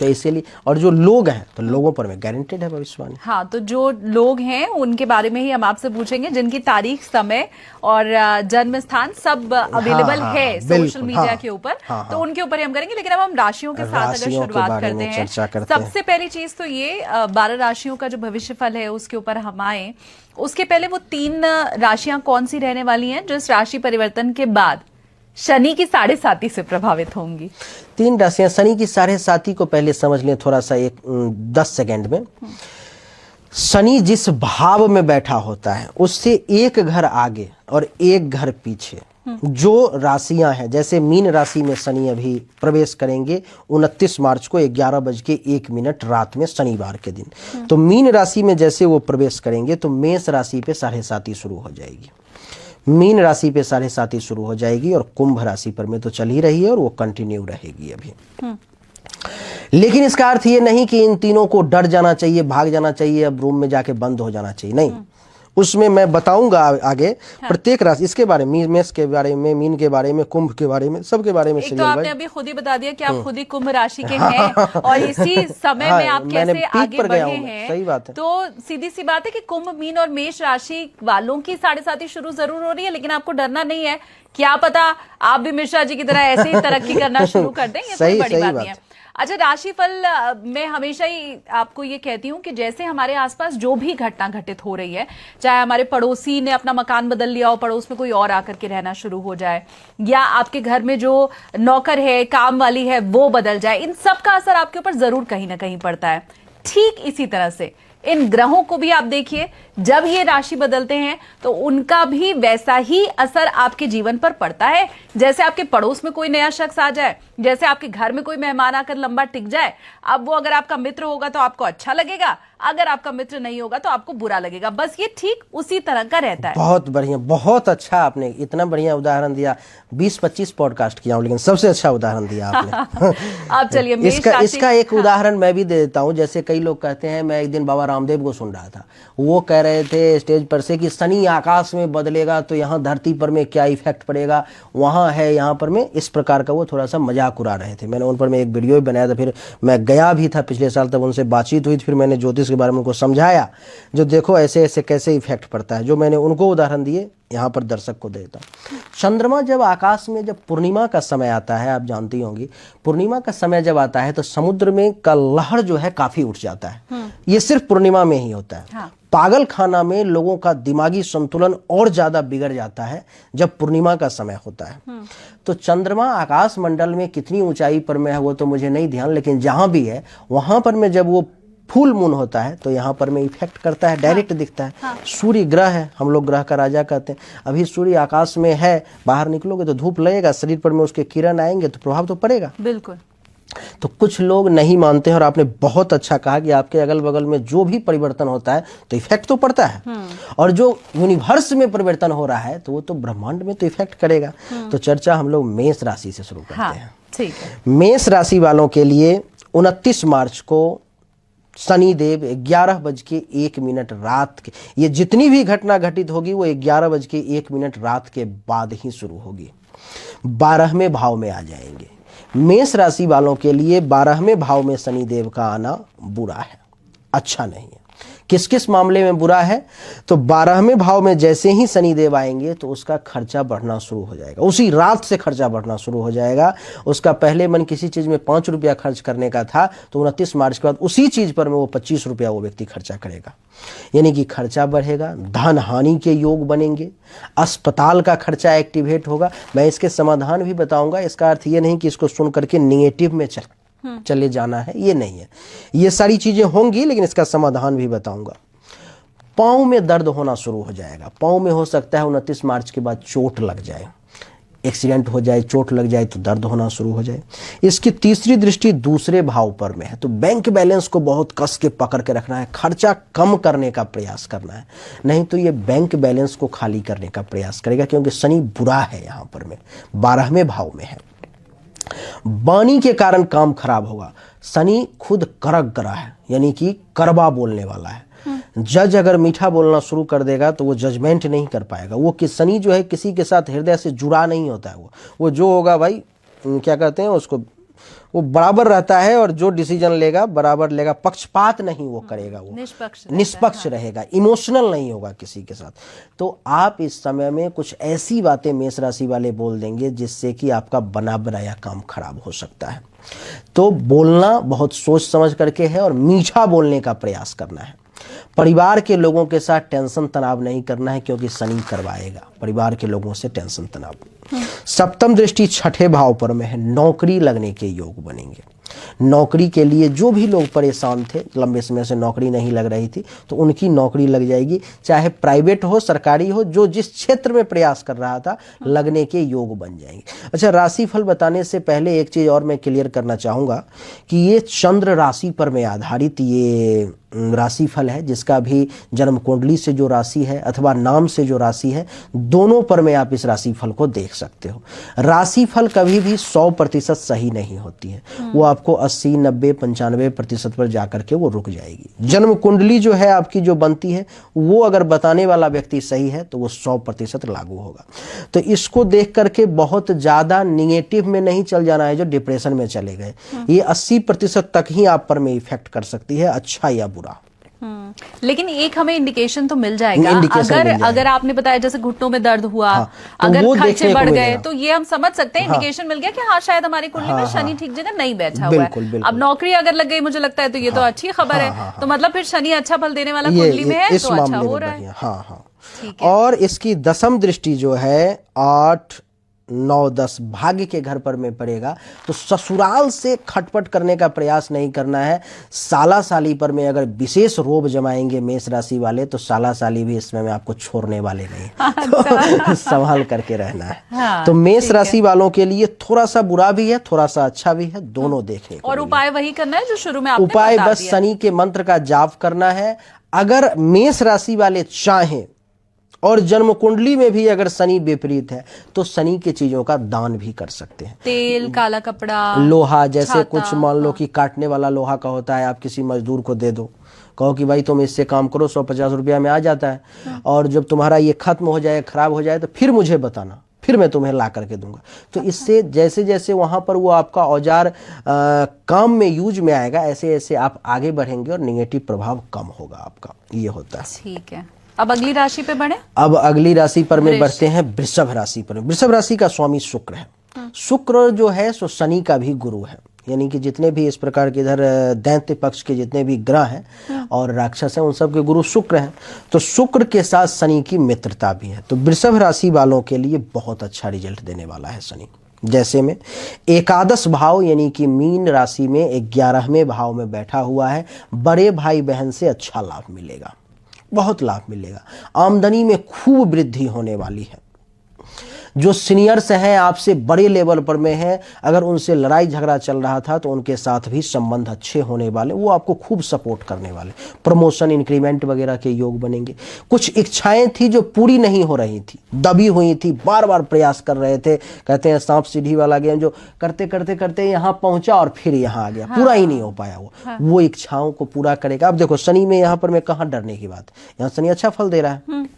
तो इसीलिए, और जो लोग हैं तो लोगों पर में गारंटेड है भविष्यवाणी। हाँ, तो जो लोग हैं उनके बारे में ही हम आपसे पूछेंगे, जिनकी तारीख, समय और जन्म स्थान सब अवेलेबल है सोशल मीडिया के ऊपर, तो उनके ऊपर ही हम करेंगे। लेकिन अब हम राशियों के साथ अगर शुरुआत करते हैं, सबसे पहली चीज तो ये 12 राशियों का जो भविष्यफल है उसके ऊपर हम आए। उसके पहले वो 3 राशियां कौन सी रहने वाली हैं जो इस राशि परिवर्तन के बाद शनि की 7.5 से प्रभावित होंगी? 3 राशियां शनि की 7.5 को पहले समझ लें थोड़ा सा, 10 सेकेंड में। शनि जिस भाव में बैठा होता है उससे एक घर आगे और एक घर पीछे जो राशियां हैं, जैसे मीन राशि में शनि अभी प्रवेश करेंगे 29 मार्च को 11:01 रात में, शनिवार के दिन। तो मीन राशि में जैसे वो प्रवेश करेंगे तो मेष राशि पे 7.5 शुरू हो जाएगी, मीन राशि पे 7.5 शुरू हो जाएगी, और कुंभ राशि पर में तो चल ही रही है और वो कंटिन्यू रहेगी अभी। लेकिन इसका अर्थ ये नहीं कि इन तीनों को डर जाना चाहिए, भाग जाना चाहिए, अब रूम में जाके बंद हो जाना चाहिए, नहीं। उसमें मैं बताऊंगा आगे प्रत्येक राशि, इसके बारे में, मेष के बारे में, मीन के बारे में, कुंभ के बारे में, सबके बारे में। तो आपने अभी खुद ही बता दिया कि आप खुद ही कुंभ राशि के हैं और इसी समय में आप कैसे आगे बढ़े हैं। सही बात है। तो सीधी सी बात है कि कुंभ, मीन और मेष राशि वालों की 7.5 शुरू जरूर हो रही है, लेकिन आपको डरना नहीं है। क्या पता आप भी मिश्रा जी की तरह ऐसे ही तरक्की करना शुरू कर दें, ये कोई बड़ी बात नहीं है। अच्छा, राशिफल मैं हमेशा ही आपको ये कहती हूँ कि जैसे हमारे आसपास जो भी घटना घटित हो रही है, चाहे हमारे पड़ोसी ने अपना मकान बदल लिया हो, पड़ोस में कोई और आकर के रहना शुरू हो जाए, या आपके घर में जो नौकर है, काम वाली है, वो बदल जाए, इन सब का असर आपके ऊपर जरूर कहीं ना कहीं पड़ता है। ठीक इसी तरह से इन ग्रहों को भी आप देखिए, जब ये राशि बदलते हैं तो उनका भी वैसा ही असर आपके जीवन पर पड़ता है। जैसे आपके पड़ोस में कोई नया शख्स आ जाए, जैसे आपके घर में कोई मेहमान आकर लंबा टिक जाए, अब वो अगर आपका मित्र होगा तो आपको अच्छा लगेगा, अगर आपका मित्र नहीं होगा तो आपको बुरा लगेगा। बस ये ठीक उसी तरह का रहता है। बहुत बढ़िया, बहुत अच्छा, आपने इतना बढ़िया उदाहरण दिया। 20-25 पॉडकास्ट किया हूं, लेकिन सबसे अच्छा उदाहरण दिया आपने। आप चलिए इसका एक उदाहरण मैं भी दे देता हूं। जैसे कई लोग कहते हैं, मैं एक दिन बाबा रामदेव को सुन रहा था, वो कह रहे थे स्टेज पर से कि शनि आकाश में बदलेगा तो यहाँ धरती पर में क्या इफेक्ट पड़ेगा, वहाँ है, यहाँ पर में, इस प्रकार का वो थोड़ा सा मजाक उड़ा रहे थे। मैंने उन पर में एक वीडियो भी बनाया था, फिर मैं गया भी था पिछले साल, तब उनसे बातचीत हुई थी, फिर मैंने ज्योतिष के बारे में उनको समझाया, जो देखो ऐसे ऐसे कैसे इफेक्ट पड़ता है। जो मैंने उनको उदाहरण दिए यहाँ पर दर्शक को देता हूँ। चंद्रमा जब आकाश में, जब पूर्णिमा का समय आता है, आप जानती होंगी पूर्णिमा का समय जब आता है तो समुद्र में का लहर जो है काफी उठ जाता है। ये सिर्फ पूर्णिमा में ही होता है। हाँ। पागल खाना में लोगों का दिमागी संतुलन और ज्यादा बिगड़ जाता है जब पूर्णिमा का समय होता है। तो चंद्रमा आकाश मंडल में कितनी ऊंचाई पर में है वो तो मुझे नहीं ध्यान, लेकिन जहां भी है वहां पर में जब वो फुल मून होता है तो यहाँ पर में इफेक्ट करता है, डायरेक्ट दिखता है। हाँ। सूर्य ग्रह है, हम लोग ग्रह का राजा कहते हैं। अभी सूर्य आकाश में है, बाहर निकलोगे तो धूप लगेगा, शरीर पर में उसके किरण आएंगे तो प्रभाव तो पड़ेगा। बिल्कुल। तो कुछ लोग नहीं मानते हैं, और आपने बहुत अच्छा कहा कि आपके अगल बगल में जो भी परिवर्तन होता है तो इफेक्ट तो पड़ता है, और जो यूनिवर्स में परिवर्तन हो रहा है तो वो तो ब्रह्मांड में तो इफेक्ट करेगा। तो चर्चा हम लोग मेष राशि से शुरू करते हैं। ठीक है। मेष राशि वालों के लिए 29 मार्च को शनिदेव 11:01 रात के, ये जितनी भी घटना घटित होगी वो 11:01 रात के बाद ही शुरू होगी। 12वें भाव में आ जाएंगे। मेष राशि वालों के लिए 12वें भाव में शनिदेव का आना बुरा है, अच्छा नहीं है। किस किस मामले में बुरा है? तो 12वें भाव में जैसे ही शनिदेव आएंगे तो उसका खर्चा बढ़ना शुरू हो जाएगा, उसी रात से खर्चा बढ़ना शुरू हो जाएगा। उसका पहले मन किसी चीज में 5 रुपया खर्च करने का था तो 29 मार्च के बाद उसी चीज पर में वो 25 रुपया वो व्यक्ति खर्चा करेगा, यानी कि खर्चा बढ़ेगा, धन हानि के योग बनेंगे, अस्पताल का खर्चा एक्टिवेट होगा। मैं इसके समाधान भी बताऊंगा, इसका अर्थ ये नहीं कि इसको सुन करके निगेटिव में चले जाना है, ये नहीं है। ये सारी चीजें होंगी लेकिन इसका समाधान भी बताऊंगा। पाँव में दर्द होना शुरू हो जाएगा। पाँव में हो सकता है 29 मार्च के बाद चोट लग जाए, एक्सीडेंट हो जाए, चोट लग जाए तो दर्द होना शुरू हो जाए। इसकी तीसरी दृष्टि दूसरे भाव पर में है, तो बैंक बैलेंस को बहुत कस के पकड़ के रखना है, खर्चा कम करने का प्रयास करना है, नहीं तो ये बैंक बैलेंस को खाली करने का प्रयास करेगा, क्योंकि शनि बुरा है यहाँ पर में, 12वें भाव में है। वाणी के कारण काम खराब होगा। शनि खुद करक ग्रह है, यानी कि करवा बोलने वाला है। जज अगर मीठा बोलना शुरू कर देगा तो वो जजमेंट नहीं कर पाएगा। वो कि शनि जो है किसी के साथ हृदय से जुड़ा नहीं होता है। वो जो होगा भाई, क्या कहते हैं उसको, वो बराबर रहता है और जो डिसीजन लेगा बराबर लेगा, पक्षपात नहीं वो करेगा, वो निष्पक्ष रहेगा, इमोशनल नहीं होगा किसी के साथ। तो आप इस समय में कुछ ऐसी बातें मेष राशि वाले बोल देंगे जिससे कि आपका बना बनाया काम खराब हो सकता है। तो बोलना बहुत सोच समझ करके है और मीठा बोलने का प्रयास करना है। परिवार के लोगों के साथ टेंशन तनाव नहीं करना है, क्योंकि शनि करवाएगा परिवार के लोगों से टेंशन तनाव। सप्तम दृष्टि 6ठे भाव पर में है, नौकरी लगने के योग बनेंगे। नौकरी के लिए जो भी लोग परेशान थे, लंबे समय से नौकरी नहीं लग रही थी, तो उनकी नौकरी लग जाएगी, चाहे प्राइवेट हो सरकारी हो, जो जिस क्षेत्र में प्रयास कर रहा था लगने के योग बन जाएंगे। अच्छा, राशिफल बताने से पहले एक चीज और मैं क्लियर करना चाहूंगा कि ये चंद्र राशि पर में आधारित ये राशिफल है, जिसका भी जन्म कुंडली से जो राशि है अथवा नाम से जो राशि है, दोनों पर में आप इस राशिफल को देख सकते हो। राशिफल कभी भी 100% सही नहीं होती है, वो आपको 80, 90, 95% पर जाकर के वो रुक जाएगी। जन्म कुंडली जो है आपकी जो बनती है, वो अगर बताने वाला व्यक्ति सही है तो वो 100% लागू होगा। तो इसको देख करके बहुत ज्यादा निगेटिव में नहीं चल जाना है जो डिप्रेशन में चले गए। ये 80% तक ही आप पर में इफेक्ट कर सकती है, अच्छा या बुरा। लेकिन एक हमें इंडिकेशन तो मिल जाएगा। अगर आपने बताया जैसे घुटनों में दर्द हुआ, हाँ, तो अगर खर्चे बढ़ गए, तो ये हम समझ सकते हैं, इंडिकेशन मिल गया कि हाँ शायद हमारी कुंडली में शनि ठीक जगह नहीं बैठा हुआ है। अब नौकरी अगर लग गई मुझे लगता है तो ये तो अच्छी खबर है। तो मतलब फिर शनि अच्छा फल देने वाला कुंडली में है, तो अच्छा हो रहा है। हाँ। और इसकी 10वीं दृष्टि जो है 8, 9, 10 भाग्य के घर पर में पड़ेगा। तो ससुराल से खटपट करने का प्रयास नहीं करना है। साला साली पर में अगर विशेष रोब जमाएंगे मेष राशि वाले, तो साला साली भी इसमें में आपको छोड़ने वाले नहीं। तो संभाल करके रहना है। हाँ, तो मेष राशि वालों के लिए थोड़ा सा बुरा भी है, थोड़ा सा अच्छा भी है, दोनों देखने को। और उपाय वही करना है जो शुरू में आपने उपाय बस शनि के मंत्र का जाप करना है। अगर मेष राशि वाले चाहें और जन्म कुंडली में भी अगर शनि विपरीत है तो शनि की चीजों का दान भी कर सकते हैं। तेल, काला कपड़ा, लोहा, जैसे कुछ मान लो कि काटने वाला लोहा का होता है, आप किसी मजदूर को दे दो, कहो कि भाई तुम इससे काम करो, 150 रुपया में आ जाता है, और जब तुम्हारा ये खत्म हो जाए, खराब हो जाए, तो फिर मुझे बताना, फिर मैं तुम्हें ला करके दूंगा। तो इससे जैसे जैसे वहां पर वो आपका औजार काम में यूज में आएगा, ऐसे ऐसे आप आगे बढ़ेंगे और निगेटिव प्रभाव कम होगा आपका, ये होता है। ठीक है। अब अगली राशि पे बढ़े। अब अगली राशि पर में बढ़ते हैं वृषभ राशि पर। वृषभ राशि का स्वामी शुक्र है। शुक्र जो है सो शनि का भी गुरु है, यानी कि जितने भी इस प्रकार के इधर दैत्य पक्ष के जितने भी ग्रह हैं और राक्षस हैं उन सब के गुरु शुक्र हैं। तो शुक्र के साथ शनि की मित्रता भी है। तो वृषभ राशि वालों के लिए बहुत अच्छा रिजल्ट देने वाला है शनि। जैसे में एकादश भाव यानी कि मीन राशि में 11वें भाव में बैठा हुआ है। बड़े भाई बहन से अच्छा लाभ मिलेगा, बहुत लाभ मिलेगा। आमदनी में खूब वृद्धि होने वाली है। जो सीनियर्स हैं, आपसे बड़े लेवल पर में हैं, अगर उनसे लड़ाई झगड़ा चल रहा था तो उनके साथ भी संबंध अच्छे होने वाले, वो आपको खूब सपोर्ट करने वाले। प्रमोशन इंक्रीमेंट वगैरह के योग बनेंगे। कुछ इच्छाएं थी जो पूरी नहीं हो रही थी, दबी हुई थी, बार बार प्रयास कर रहे थे। कहते हैं सांप सीढ़ी वाला गेम, जो करते करते करते यहाँ पहुंचा और फिर यहाँ आ गया, पूरा ही नहीं हो पाया। वो इच्छाओं को पूरा करेगा। अब देखो शनि में यहाँ पर मैं कहाँ डरने की बात, यहाँ शनि अच्छा फल दे रहा है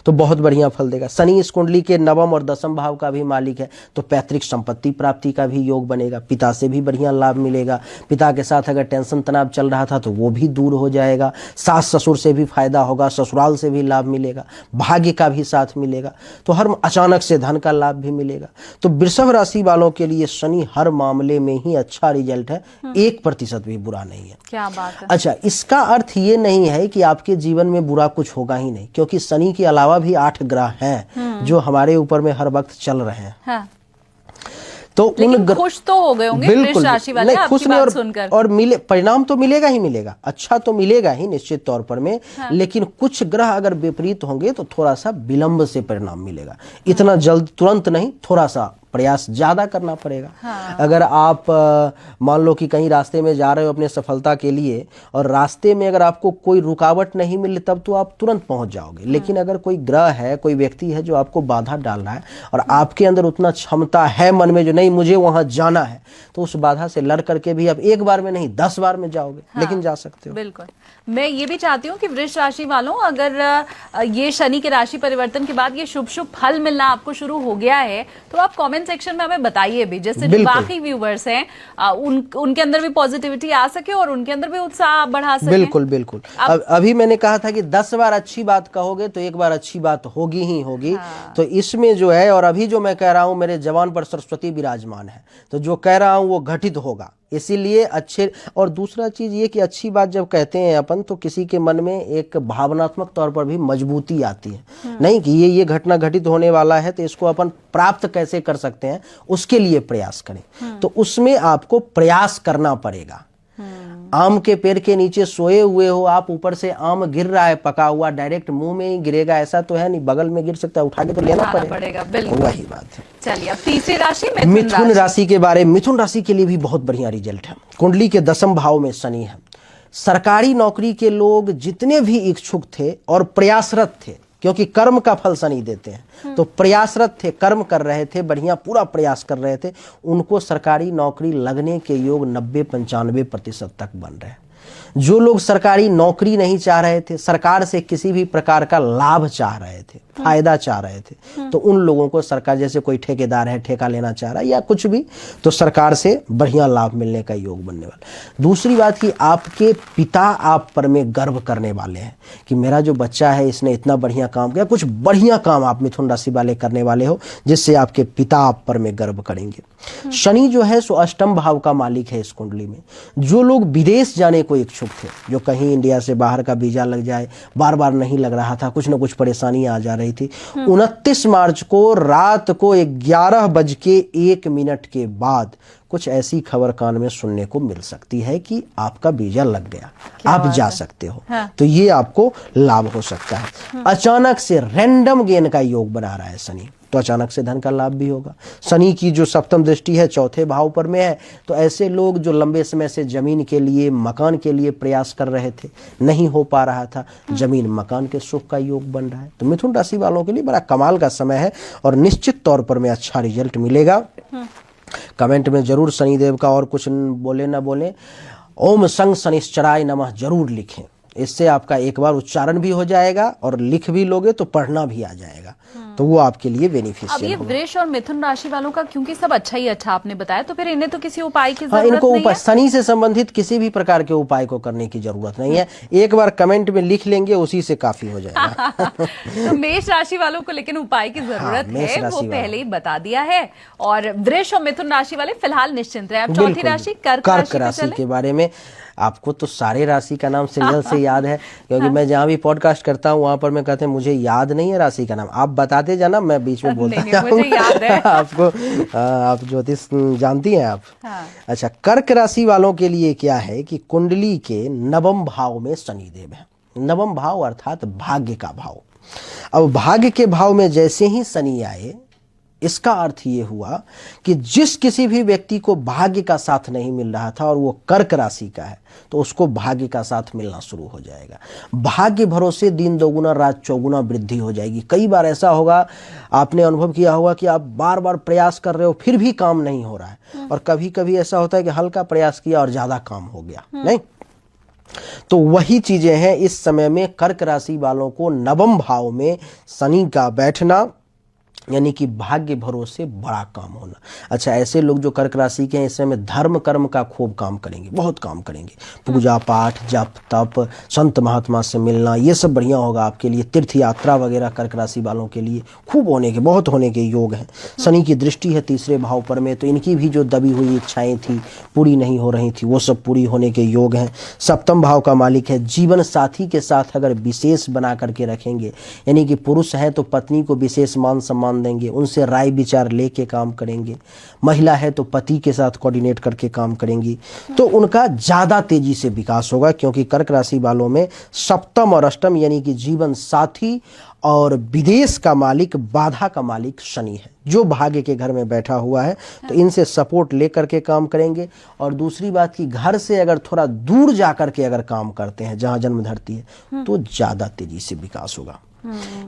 तो बहुत बढ़िया फल देगा। शनि इस कुंडली के 9वें और 10वें भाव का भी मालिक है, तो पैतृक संपत्ति प्राप्ति का भी योग बनेगा। पिता से भी बढ़िया लाभ मिलेगा। पिता के साथ अगर टेंशन तनाव चल रहा था तो वो भी दूर हो जाएगा। सास ससुर से भी फायदा होगा, ससुराल से भी लाभ मिलेगा, भाग्य का भी साथ मिलेगा। तो हर अचानक से धन का लाभ भी मिलेगा। तो वृषभ राशि वालों के लिए शनि हर मामले में ही अच्छा रिजल्ट है, 1% भी बुरा नहीं है। क्या बात है। अच्छा, इसका अर्थ ये नहीं है कि आपके जीवन में बुरा कुछ होगा ही नहीं, क्योंकि शनि के अलावा भी 8 ग्रह हैं जो हमारे ऊपर में हर वक्त चल रहे हैं। हाँ। तो उन खुश तो हो गए होंगे वृष राशि वाले नहीं, खुश आपकी नहीं बात सुनकर। और मिले परिणाम तो मिलेगा ही मिलेगा, अच्छा तो मिलेगा ही निश्चित तौर पर में। हाँ। लेकिन कुछ ग्रह अगर विपरीत होंगे तो थोड़ा सा विलंब से परिणाम मिलेगा, इतना जल्द तुरंत नहीं, थोड़ा सा प्रयास ज्यादा करना पड़ेगा। हाँ। अगर आप मान लो कि कहीं रास्ते में जा रहे हो अपने सफलता के लिए और रास्ते में अगर आपको कोई रुकावट नहीं मिले तब तो आप तुरंत पहुंच जाओगे। लेकिन अगर कोई ग्रह है, कोई व्यक्ति है जो आपको बाधा डाल रहा है और आपके अंदर उतना क्षमता है मन में जो नहीं मुझे वहां जाना है, तो उस बाधा से लड़ करके भी आप एक बार में नहीं 10 बार में जाओगे। हाँ। लेकिन जा सकते हो। बिल्कुल। मैं ये भी चाहती हूँ कि वृष राशि वालों, अगर ये शनि के राशि परिवर्तन के बाद ये शुभ शुभ फल मिलना आपको शुरू हो गया है तो आप कमेंट सेक्शन में हमें बताइए भी, जिससे जो बाकी व्यूवर्स हैं उनके अंदर भी पॉजिटिविटी आ सके और उनके अंदर भी उत्साह बढ़ा सके। बिल्कुल बिल्कुल। अभी मैंने कहा था कि 10 बार अच्छी बात कहोगे तो एक बार अच्छी बात होगी ही होगी। हाँ। तो इसमें जो है, और अभी जो मैं कह रहा हूं मेरे जवान पर सरस्वती विराजमान है, तो जो कह रहा हूं वो घटित होगा। इसीलिए अच्छे, और दूसरा चीज ये कि अच्छी बात जब कहते हैं अपन तो किसी के मन में एक भावनात्मक तौर पर भी मजबूती आती है। नहीं कि ये घटना घटित होने वाला है तो इसको अपन प्राप्त कैसे कर सकते हैं, उसके लिए प्रयास करें। तो उसमें आपको प्रयास करना पड़ेगा। आम के पेड़ के नीचे सोए हुए हो आप, ऊपर से आम गिर रहा है पका हुआ, डायरेक्ट मुंह में ही गिरेगा ऐसा तो है नहीं, बगल में गिर सकता है, उठा के तो लेना पड़ेगा। बिल्कुल वही बात है। चलिए अब तीसरी राशि मिथुन राशि के बारे में। मिथुन राशि के लिए भी बहुत बढ़िया रिजल्ट है। कुंडली के 10वें भाव में शनि है। सरकारी नौकरी के लोग जितने भी इच्छुक थे और प्रयासरत थे, क्योंकि कर्म का फल शनि देते हैं, तो प्रयासरत थे, कर्म कर रहे थे, बढ़िया पूरा प्रयास कर रहे थे, उनको सरकारी नौकरी लगने के योग 90-95% तक बन रहे हैं। जो लोग सरकारी नौकरी नहीं चाह रहे थे, सरकार से किसी भी प्रकार का लाभ चाह रहे थे, फायदा चाह रहे थे, तो उन लोगों को सरकार, जैसे कोई ठेकेदार है ठेका लेना चाह रहा है या कुछ भी, तो सरकार से बढ़िया लाभ मिलने का योग बनने वाला। दूसरी बात कि आपके पिता आप पर में गर्व करने वाले हैं कि मेरा जो बच्चा है इसने इतना बढ़िया काम किया। कुछ बढ़िया काम आप मिथुन राशि वाले करने वाले हो जिससे आपके पिता आप पर में गर्व करेंगे। शनि जो है सो 8वें भाव का मालिक है इस कुंडली में। जो लोग विदेश जाने को इच्छुक थे, जो कहीं इंडिया से बाहर का वीजा लग जाए, बार बार नहीं लग रहा था, कुछ ना कुछ परेशानी आ जा रही थी, 29 मार्च को रात को 11:01 के बाद कुछ ऐसी खबर कान में सुनने को मिल सकती है कि आपका वीजा लग गया, आप जा सकते हो। हाँ। तो ये आपको लाभ हो सकता है। अचानक से रैंडम गेन का योग बना रहा है शनि, तो अचानक से धन का लाभ भी होगा। शनि की जो 7वीं दृष्टि है 4थे भाव पर में है, तो ऐसे लोग जो लंबे समय से जमीन के लिए, मकान के लिए प्रयास कर रहे थे, नहीं हो पा रहा था, जमीन मकान के सुख का योग बन रहा है। तो मिथुन राशि वालों के लिए बड़ा कमाल का समय है और निश्चित तौर पर में अच्छा रिजल्ट मिलेगा। कमेंट में जरूर शनिदेव का और कुछ बोले ना बोले, ओम संग शनिश्चराय नमः जरूर लिखें। इससे आपका एक बार उच्चारण भी हो जाएगा और लिख भी लोगे तो पढ़ना भी आ जाएगा, तो वो आपके लिए अब बेनिफिशियल ये होगा। वृष और मिथुन राशि वालों का क्योंकि सब अच्छा ही अच्छा आपने बताया, तो फिर इन्हें तो किसी उपाय की हाँ, जरूरत इनको नहीं उपाय, है। शनि से संबंधित किसी भी प्रकार के उपाय को करने की जरूरत नहीं है, एक बार कमेंट में लिख लेंगे उसी से काफी हो जाएगा। तो मेष राशि वालों को लेकिन उपाय की जरूरत मेष है, वो राशि वालों। पहले ही बता दिया है। और वृष और मिथुन राशि वाले फिलहाल निश्चिंत रहे। अब चौथी बिल्कुल, राशि कर्क कर्क राशि पे राशि चले। के बारे में आपको तो सारे राशि का नाम सीरियल से याद है, क्योंकि मैं जहाँ भी पॉडकास्ट करता हूँ वहां पर मैं कहते हैं मुझे याद नहीं है राशि का नाम, आप बताते जाना, मैं बीच में बोलता नहीं, मुझे याद है। आपको आप ज्योतिष जानती हैं आप। हाँ। अच्छा, कर्क राशि वालों के लिए क्या है कि कुंडली के नवम भाव में शनिदेव है। नवम भाव अर्थात भाग्य का भाव। अब भाग्य के भाव में जैसे ही शनि आए, इसका अर्थ ये हुआ कि जिस किसी भी व्यक्ति को भाग्य का साथ नहीं मिल रहा था और वो कर्क राशि का है, तो उसको भाग्य का साथ मिलना शुरू हो जाएगा। भाग्य भरोसे दिन दोगुना रात चौगुना वृद्धि हो जाएगी। कई बार ऐसा होगा, आपने अनुभव किया होगा कि आप बार बार प्रयास कर रहे हो फिर भी काम नहीं हो रहा है, और कभी कभी ऐसा होता है कि हल्का प्रयास किया और ज्यादा काम हो गया। नहीं, तो वही चीजें हैं इस समय में कर्क राशि वालों को नवम भाव में शनि का बैठना, यानी कि भाग्य भरोसे बड़ा काम होना। अच्छा, ऐसे लोग जो कर्क राशि के हैं इस समय धर्म कर्म का खूब काम करेंगे, बहुत काम करेंगे। पूजा पाठ, जप तप, संत महात्मा से मिलना, ये सब बढ़िया होगा आपके लिए। तीर्थ यात्रा वगैरह कर्क राशि वालों के लिए खूब होने के, बहुत होने के योग हैं। शनि की दृष्टि है तीसरे भाव पर में, तो इनकी भी जो दबी हुई इच्छाएं थी, पूरी नहीं हो रही थी, वो सब पूरी होने के योग हैं। सप्तम भाव का मालिक है। जीवन साथी के साथ अगर विशेष बना करके रखेंगे, यानी कि पुरुष है तो पत्नी को विशेष मान सम्मान देंगे, उनसे राय विचार लेके काम करेंगे। महिला है तो पति के साथ कोऑर्डिनेट करके काम करेंगी, तो उनका ज्यादा तेजी से विकास होगा, क्योंकि कर्क राशि वालों में सप्तम और अष्टम यानी कि जीवन साथी और विदेश का मालिक, बाधा का मालिक शनि है, जो भाग्य के घर में बैठा हुआ है। तो इनसे सपोर्ट लेकर के काम करेंगे। और दूसरी बात कि घर से अगर थोड़ा दूर जाकर के अगर काम करते हैं, जहां जन्म धरती है, तो ज्यादा तेजी से विकास होगा।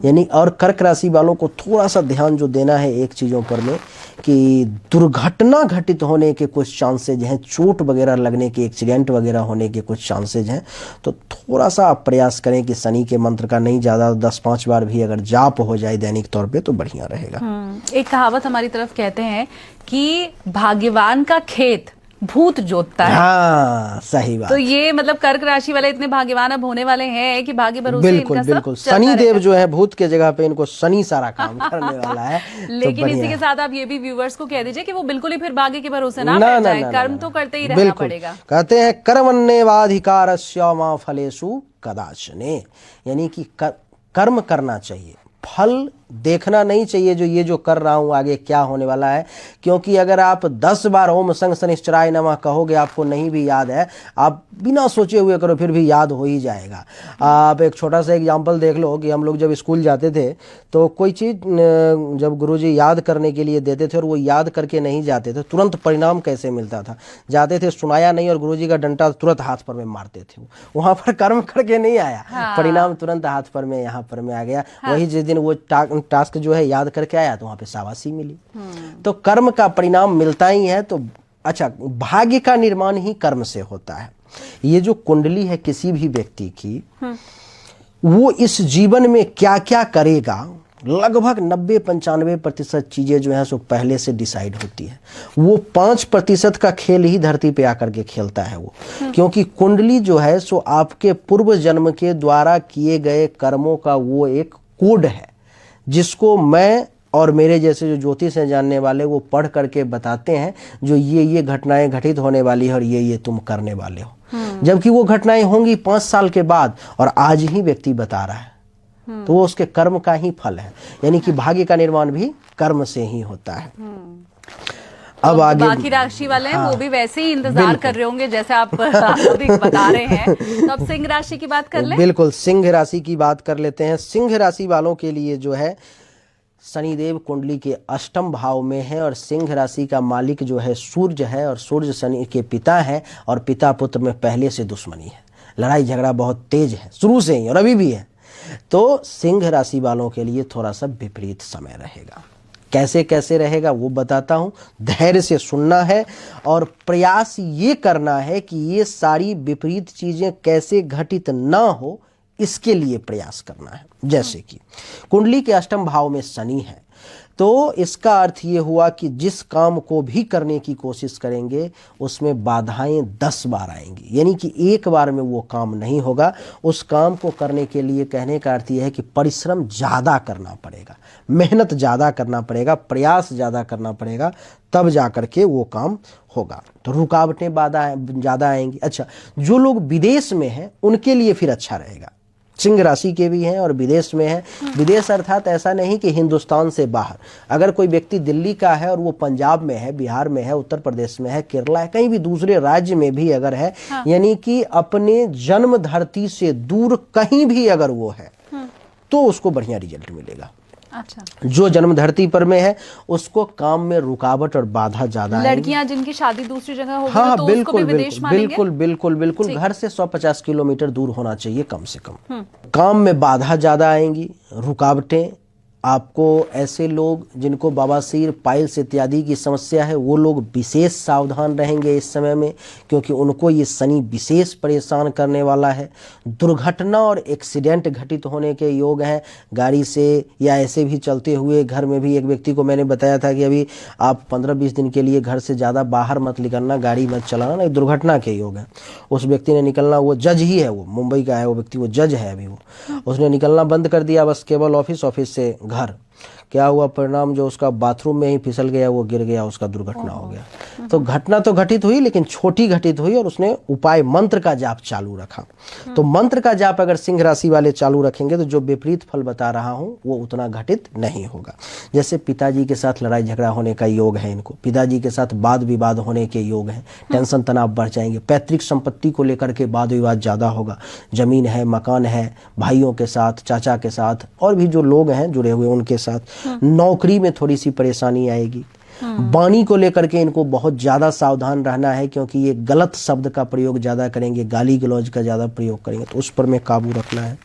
यानी, और कर्क राशि वालों को थोड़ा सा ध्यान जो देना है एक चीजों पर में, कि दुर्घटना घटित होने के कुछ चांसेज हैं, चोट वगैरह लगने के, एक्सीडेंट वगैरह होने के कुछ चांसेज हैं। तो थोड़ा सा आप प्रयास करें कि शनि के मंत्र का नहीं ज्यादा 10-5 बार भी अगर जाप हो जाए दैनिक तौर पे तो बढ़िया रहेगा। एक कहावत हमारी तरफ कहते हैं कि भाग्यवान का खेत भूत जोतता है। हाँ, सही बात। तो ये मतलब कर्क राशि वाले इतने भाग्यवान अब होने वाले हैं कि भाग्य भरोसे बिल्कुल इनका बिल्कुल, सब चलता शनि देव रहेगा। जो है भूत के जगह पे इनको शनि सारा काम करने वाला है। लेकिन तो इसी के साथ आप ये भी व्यूवर्स को कह दीजिए कि वो बिल्कुल ही फिर भाग्य के भरोसे ना बैठ जाए, कर्म तो करते ही रहना बिल्कुल पड़ेगा। कहते हैं कर्मण्येवाधिकारस्य मा फलेषु कदाचने, यानी कि कर्म करना चाहिए, फल देखना नहीं चाहिए जो ये जो कर रहा हूं आगे क्या होने वाला है। क्योंकि अगर आप 10 बार ओम संग शनिश्चराय नमः कहोगे, आपको नहीं भी याद है, आप बिना सोचे हुए करो फिर भी याद हो ही जाएगा। आप एक छोटा सा एग्जांपल देख लो कि हम लोग जब स्कूल जाते थे तो कोई चीज़ जब गुरुजी याद करने के लिए देते थे और वो याद करके नहीं जाते थे, तुरंत परिणाम कैसे मिलता था? जाते थे, सुनाया नहीं और गुरुजी का डंडा तुरंत हाथ पर में मारते थे। वहां पर कर्म करके नहीं आया, परिणाम तुरंत हाथ पर में, यहाँ पर में आ गया। वही जिस दिन वो टास्क जो है याद करके आया तो वहां पे शाबाशी मिली। तो कर्म का परिणाम मिलता ही है। तो अच्छा, भाग्य का निर्माण ही कर्म से होता है। ये जो कुंडली है किसी भी व्यक्ति की, वो इस जीवन में क्या क्या करेगा, लगभग 90-95% चीजें जो है सो पहले से डिसाइड होती है। वो 5% का खेल ही धरती पे आकर के खेलता है वो, क्योंकि कुंडली जो है सो आपके पूर्व जन्म के द्वारा किए गए कर्मों का वो एक कोड है, जिसको मैं और मेरे जैसे जो ज्योतिष हैं जानने वाले वो पढ़ करके बताते हैं, जो ये घटनाएं घटित होने वाली है और ये तुम करने वाले हो। जबकि वो घटनाएं होंगी 5 साल के बाद और आज ही व्यक्ति बता रहा है, तो वो उसके कर्म का ही फल है। यानी कि भाग्य का निर्माण भी कर्म से ही होता है। अब आगे बाकी राशि वाले हैं, वो भी वैसे ही इंतजार कर रहे होंगे जैसे आप अभी बता रहे हैं। तो अब सिंह राशि की बात कर लें। बिल्कुल, सिंह राशि की बात कर लेते हैं। सिंह राशि वालों के लिए जो है शनिदेव कुंडली के अष्टम भाव में है और सिंह राशि का मालिक जो है सूर्य है और सूर्य शनि के पिता है और पिता पुत्र में पहले से दुश्मनी है, लड़ाई झगड़ा बहुत तेज है शुरू से ही और अभी भी है। तो सिंह राशि वालों के लिए थोड़ा सा विपरीत समय रहेगा। कैसे कैसे रहेगा वो बताता हूँ। धैर्य से सुनना है और प्रयास ये करना है कि ये सारी विपरीत चीजें कैसे घटित ना हो, इसके लिए प्रयास करना है। जैसे कि कुंडली के अष्टम भाव में शनि है, तो इसका अर्थ ये हुआ कि जिस काम को भी करने की कोशिश करेंगे उसमें बाधाएं 10 बार आएंगी, यानी कि एक बार में वो काम नहीं होगा। उस काम को करने के लिए कहने का अर्थ ये है कि परिश्रम ज़्यादा करना पड़ेगा, मेहनत ज़्यादा करना पड़ेगा, प्रयास ज़्यादा करना पड़ेगा, तब जा कर के वो काम होगा। तो रुकावटें बाधा ज़्यादा आएंगी। अच्छा, जो लोग विदेश में हैं उनके लिए फिर अच्छा रहेगा। सिंह राशि के भी हैं और विदेश में हैं। विदेश अर्थात ऐसा नहीं कि हिंदुस्तान से बाहर। अगर कोई व्यक्ति दिल्ली का है और वो पंजाब में है, बिहार में है, उत्तर प्रदेश में है, केरला है, कहीं भी दूसरे राज्य में भी अगर है, यानी कि अपने जन्म धरती से दूर कहीं भी अगर वो है, तो उसको बढ़िया रिजल्ट मिलेगा। अच्छा, जो जन्म धरती पर में है उसको काम में रुकावट और बाधा ज्यादा है। लड़कियां जिनकी शादी दूसरी जगह होगी हाँ, तो बिल्कुल, उसको भी विदेश मानेंगे? बिल्कुल बिल्कुल बिल्कुल घर से 150 किलोमीटर दूर होना चाहिए कम से कम। काम में बाधा ज्यादा आएंगी, रुकावटें। आपको ऐसे लोग जिनको बवासीर, पाइल्स इत्यादि की समस्या है, वो लोग विशेष सावधान रहेंगे इस समय में, क्योंकि उनको ये शनि विशेष परेशान करने वाला है। दुर्घटना और एक्सीडेंट घटित होने के योग हैं, गाड़ी से या ऐसे भी चलते हुए। घर में भी एक व्यक्ति को मैंने बताया था कि अभी आप 15-20 दिन के लिए घर से ज़्यादा बाहर मत निकलना, गाड़ी मत चलाना, नहीं दुर्घटना के योग हैं। उस व्यक्ति ने निकलना, वो जज ही है, वो मुंबई का है वो व्यक्ति, वो जज है अभी, वो उसने निकलना बंद कर दिया, बस केवल ऑफिस से घर। क्या हुआ परिणाम, जो उसका बाथरूम में ही फिसल गया, वो गिर गया, उसका दुर्घटना हो गया। तो घटना तो घटित हुई, लेकिन छोटी घटित हुई, और उसने उपाय मंत्र का जाप चालू रखा। तो मंत्र का जाप अगर सिंह राशि वाले चालू रखेंगे तो जो विपरीत फल बता रहा हूं वो उतना घटित नहीं होगा। जैसे पिताजी के साथ लड़ाई झगड़ा होने का योग है इनको, पिताजी के साथ वाद विवाद होने के योग है, टेंशन तनाव बढ़ जाएंगे, पैतृक संपत्ति को लेकर के वाद विवाद ज्यादा होगा, जमीन है, मकान है, भाइयों के साथ, चाचा के साथ, और भी जो लोग हैं जुड़े हुए उनके साथ, नौकरी में थोड़ी सी परेशानी आएगी। वाणी को लेकर के इनको बहुत ज्यादा सावधान रहना है, क्योंकि ये गलत शब्द का प्रयोग ज्यादा करेंगे, गाली गलौज का ज्यादा प्रयोग करेंगे, तो उस पर में काबू रखना है।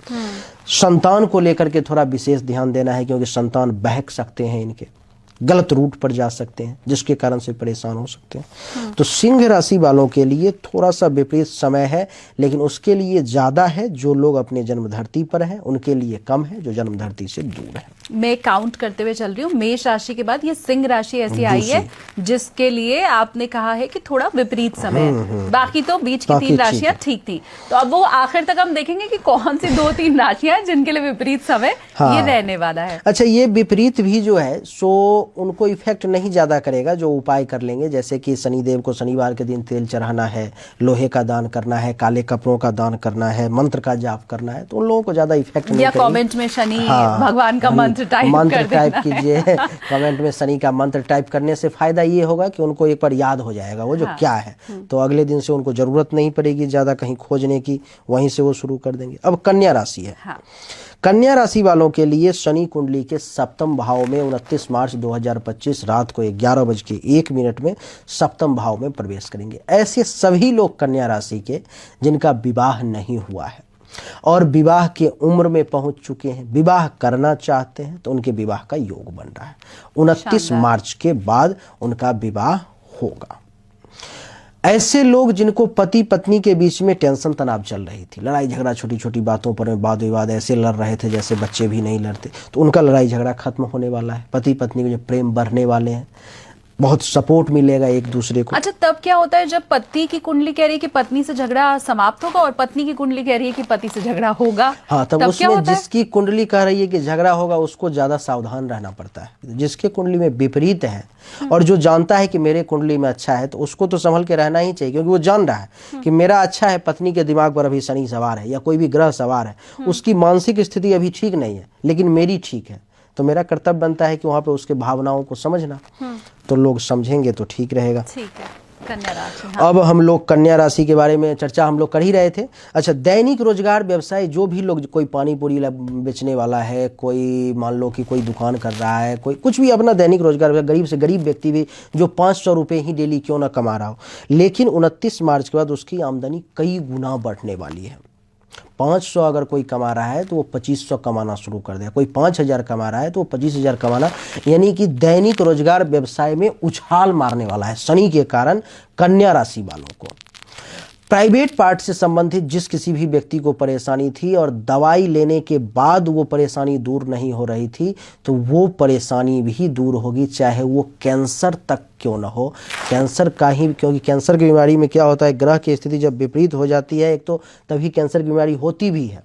संतान को लेकर के थोड़ा विशेष ध्यान देना है, क्योंकि संतान बहक सकते हैं, इनके गलत रूट पर जा सकते हैं, जिसके कारण से परेशान हो सकते हैं। तो सिंह राशि वालों के लिए थोड़ा सा विपरीत समय है, लेकिन उसके लिए ज्यादा है जो लोग अपने जन्म धरती पर हैं, उनके लिए कम है जो जन्म धरती से दूर है। मैं काउंट करते हुए चल रही हूँ, मेष राशि के बाद ये सिंह राशि ऐसी आई है जिसके लिए आपने कहा है कि थोड़ा विपरीत समय है। बाकी तो बीच की 3 राशियां ठीक थी। तो अब वो आखिर तक हम देखेंगे कि कौन सी 2-3 राशियां हैं जिनके लिए विपरीत समय ये रहने वाला है। अच्छा, ये विपरीत भी जो है सो उनको इफेक्ट नहीं ज्यादा करेगा, जो उपाय कर लेंगे। जैसे कि शनिदेव को शनिवार के दिन तेल चढ़ाना है, लोहे का दान करना है, काले कपड़ों का दान करना है, मंत्र का जाप करना है, तो उन लोगों को ज्यादा इफेक्ट नहीं करेगा। कमेंट में शनि भगवान का मंत्र टाइप कीजिए। कमेंट में शनि का मंत्र टाइप करने से फायदा ये होगा कि उनको एक बार याद हो जाएगा वो जो क्या है, तो अगले दिन से उनको जरूरत नहीं पड़ेगी ज्यादा कहीं खोजने की, वहीं से वो शुरू कर देंगे। अब कन्या राशि है। कन्या राशि वालों के लिए शनि कुंडली के सप्तम भाव में 29 मार्च 2025 रात को 11:01 में सप्तम भाव में प्रवेश करेंगे। ऐसे सभी लोग कन्या राशि के जिनका विवाह नहीं हुआ है और विवाह के उम्र में पहुंच चुके हैं, विवाह करना चाहते हैं, तो उनके विवाह का योग बन रहा है। 29 मार्च के बाद उनका विवाह होगा। ऐसे लोग जिनको पति पत्नी के बीच में टेंशन तनाव चल रही थी, लड़ाई झगड़ा छोटी छोटी बातों पर वाद विवाद ऐसे लड़ रहे थे जैसे बच्चे भी नहीं लड़ते, तो उनका लड़ाई झगड़ा खत्म होने वाला है। पति पत्नी में प्रेम बढ़ने वाले हैं, बहुत सपोर्ट मिलेगा एक दूसरे को। अच्छा, तब क्या होता है जब पति की कुंडली कह रही है कि पत्नी से झगड़ा समाप्त होगा और पत्नी की कुंडली कह रही है कि पति से झगड़ा होगा? हाँ, तब उसमें जिसकी कुंडली कह रही है कि झगड़ा होगा उसको ज्यादा सावधान रहना पड़ता है। जिसके कुंडली में विपरीत है और जो जानता है कि मेरे कुंडली में अच्छा है, तो उसको तो संभल के रहना ही चाहिए, क्योंकि वो जान रहा है कि मेरा अच्छा है, पत्नी के दिमाग पर अभी शनि सवार है या कोई भी ग्रह सवार है, उसकी मानसिक स्थिति अभी ठीक नहीं है, लेकिन मेरी ठीक है, तो मेरा कर्तव्य बनता है कि वहां पे उसके भावनाओं को समझना। तो लोग समझेंगे तो ठीक रहेगा। ठीक है। कन्या राशि। हाँ। अब हम लोग कन्या राशि के बारे में चर्चा हम लोग कर ही रहे थे। अच्छा, दैनिक रोजगार व्यवसाय, जो भी लोग, कोई पानी पूरी बेचने वाला है, कोई मान लो कि कोई दुकान कर रहा है, कोई कुछ भी अपना दैनिक रोजगार, गरीब से गरीब व्यक्ति भी जो 500 रुपये ही डेली क्यों ना कमा रहा हो, लेकिन 29 मार्च के बाद उसकी आमदनी कई गुना बढ़ने वाली है। 500 अगर कोई कमा रहा है तो वो 2500 कमाना शुरू कर देगा, कोई 5000 कमा रहा है तो वो 25000 कमाना, यानी कि दैनिक रोजगार व्यवसाय में उछाल मारने वाला है शनि के कारण कन्या राशि वालों को। प्राइवेट पार्ट से संबंधित जिस किसी भी व्यक्ति को परेशानी थी और दवाई लेने के बाद वो परेशानी दूर नहीं हो रही थी, तो वो परेशानी भी दूर होगी, चाहे वो कैंसर तक क्यों ना हो। कैंसर का ही, क्योंकि कैंसर की बीमारी में क्या होता है, ग्रह की स्थिति जब विपरीत हो जाती है एक तो तभी कैंसर की बीमारी होती भी है,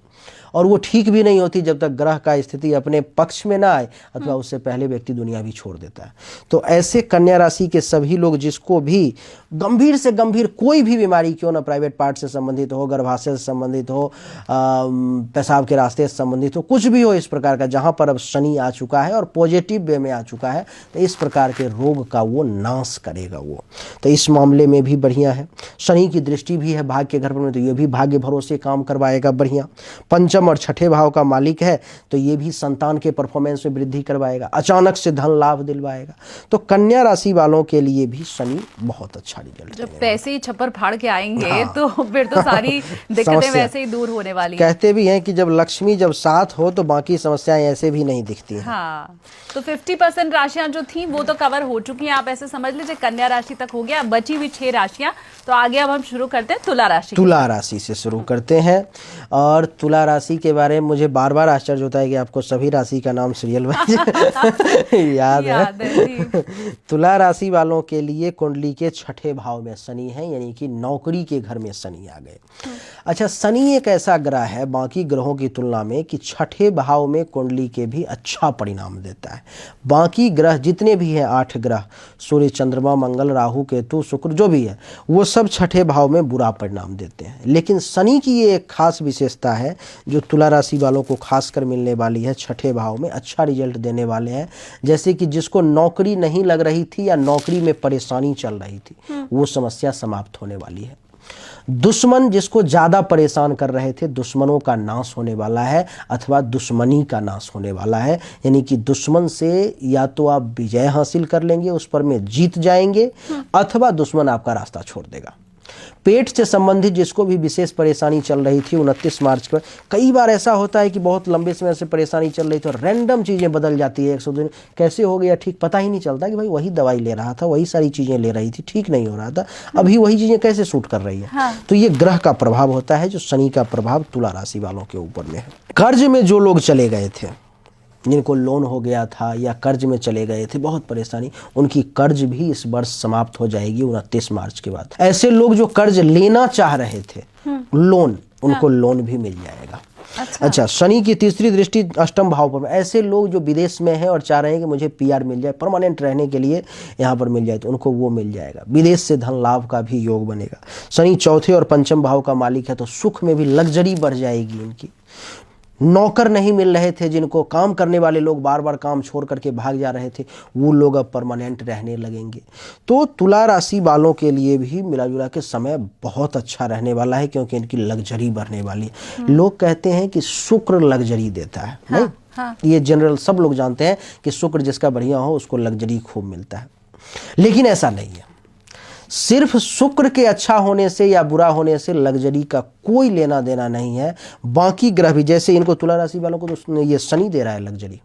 और वो ठीक भी नहीं होती जब तक ग्रह का स्थिति अपने पक्ष में ना आए, अथवा उससे पहले व्यक्ति दुनिया भी छोड़ देता है। तो ऐसे कन्या राशि के सभी लोग जिसको भी गंभीर से गंभीर कोई भी बीमारी क्यों ना, प्राइवेट पार्ट से संबंधित हो, गर्भाशय से संबंधित हो, पेशाब के रास्ते से संबंधित हो, कुछ भी हो इस प्रकार का, जहाँ पर अब शनि आ चुका है और पॉजिटिव वे में आ चुका है, तो इस प्रकार के रोग का वो नाश करेगा वो। तो इस मामले में भी बढ़िया है। शनि की दृष्टि भी है भाग्य के घर पर में, तो ये भी भाग्य भरोसे काम करवाएगा बढ़िया। पंचम और छठे भाव का मालिक है, तो ये भी संतान के परफॉर्मेंस में वृद्धि करवाएगा, अचानक से धन लाभ दिलवाएगा। तो कन्या राशि वालों के लिए भी शनि बहुत अच्छा रिजल्ट। जब पैसे ही छप्पर फाड़ के आएंगे तो फिर तो सारी दिक्कतें वैसे ही दूर होने वाली हैं। कहते भी हैं कि जब लक्ष्मी जब साथ हो तो बाकी समस्याएं ऐसे भी नहीं दिखती हैं। हाँ, तो 50% राशियां जो थी वो तो कवर हो चुकी हैं, आप ऐसे समझ लीजिए कन्या राशि तक हो गया, बची हुई 6 राशियां। तो आगे अब हम शुरू करते हैं तुला राशि। तुला राशि से शुरू करते हैं, और तुला राशि के बारे में मुझे बार बार आश्चर्य होता है कि आपको सभी राशि का नाम सीरियल वाइज याद है। तुला राशि वालों के लिए कुंडली के छठे भाव में शनि है, यानी कि नौकरी के घर में शनि आ गए। अच्छा, शनि एक ऐसा ग्रह है बाकी ग्रहों की तुलना में कि छठे भाव में कुंडली के भी अच्छा परिणाम देता है। बाकी ग्रह जितने भी हैं 8 ग्रह, सूर्य, चंद्रमा, मंगल, राहु, केतु, शुक्र, जो भी है वो सब छठे भाव में बुरा परिणाम देते हैं। लेकिन शनि की ये एक खास विशेषता है जो तुला राशि वालों को खासकर मिलने वाली है, छठे भाव में अच्छा रिजल्ट देने वाले हैं। जैसे कि जिसको नौकरी नहीं लग रही थी या नौकरी में परेशानी चल रही थी, वो समस्या समाप्त होने वाली है। दुश्मन जिसको ज्यादा परेशान कर रहे थे, दुश्मनों का नाश होने वाला है, अथवा दुश्मनी का नाश होने वाला है। यानी कि दुश्मन से या तो आप विजय हासिल कर लेंगे, उस पर में जीत जाएंगे, अथवा दुश्मन आपका रास्ता छोड़ देगा। पेट से संबंधित जिसको भी विशेष परेशानी चल रही थी 29 मार्च पर, कई बार ऐसा होता है कि बहुत लंबे समय से परेशानी चल रही थी और रैंडम चीज़ें बदल जाती है, 100 दिन कैसे हो गया ठीक पता ही नहीं चलता कि भाई वही दवाई ले रहा था, वही सारी चीज़ें ले रही थी, ठीक नहीं हो रहा था, अभी वही चीज़ें कैसे सूट कर रही है। हाँ। तो ये ग्रह का प्रभाव होता है, जो शनि का प्रभाव तुला राशि वालों के ऊपर में है। कर्ज में जो लोग चले गए थे, जिनको लोन हो गया था या कर्ज में चले गए थे, बहुत परेशानी, उनकी कर्ज भी इस वर्ष समाप्त हो जाएगी 29 मार्च के बाद। ऐसे लोग जो कर्ज लेना चाह रहे थे लोन, उनको लोन भी मिल जाएगा। अच्छा, शनि की तीसरी दृष्टि अष्टम भाव पर, ऐसे लोग जो विदेश में हैं और चाह रहे हैं कि मुझे पीआर मिल जाए, परमानेंट रहने के लिए यहाँ पर मिल जाए, तो उनको वो मिल जाएगा। विदेश से धन लाभ का भी योग बनेगा। शनि चौथे और पंचम भाव का मालिक है, तो सुख में भी लग्जरी बढ़ जाएगी इनकी। नौकर नहीं मिल रहे थे, जिनको काम करने वाले लोग बार बार काम छोड़ करके भाग जा रहे थे, वो लोग अब परमानेंट रहने लगेंगे। तो तुला राशि वालों के लिए भी मिला जुला के समय बहुत अच्छा रहने वाला है, क्योंकि इनकी लग्जरी बढ़ने वाली है। लोग कहते हैं कि शुक्र लग्जरी देता है। हाँ, नहीं? हाँ। ये जनरल सब लोग जानते हैं कि शुक्र जिसका बढ़िया हो उसको लग्जरी खूब मिलता है, लेकिन ऐसा नहीं है। सिर्फ शुक्र के अच्छा होने से या बुरा होने से लग्जरी का कोई लेना देना नहीं है। बाकी ग्रह भी, जैसे इनको तुला राशि वालों को तो ये शनि दे रहा है लग्जरी,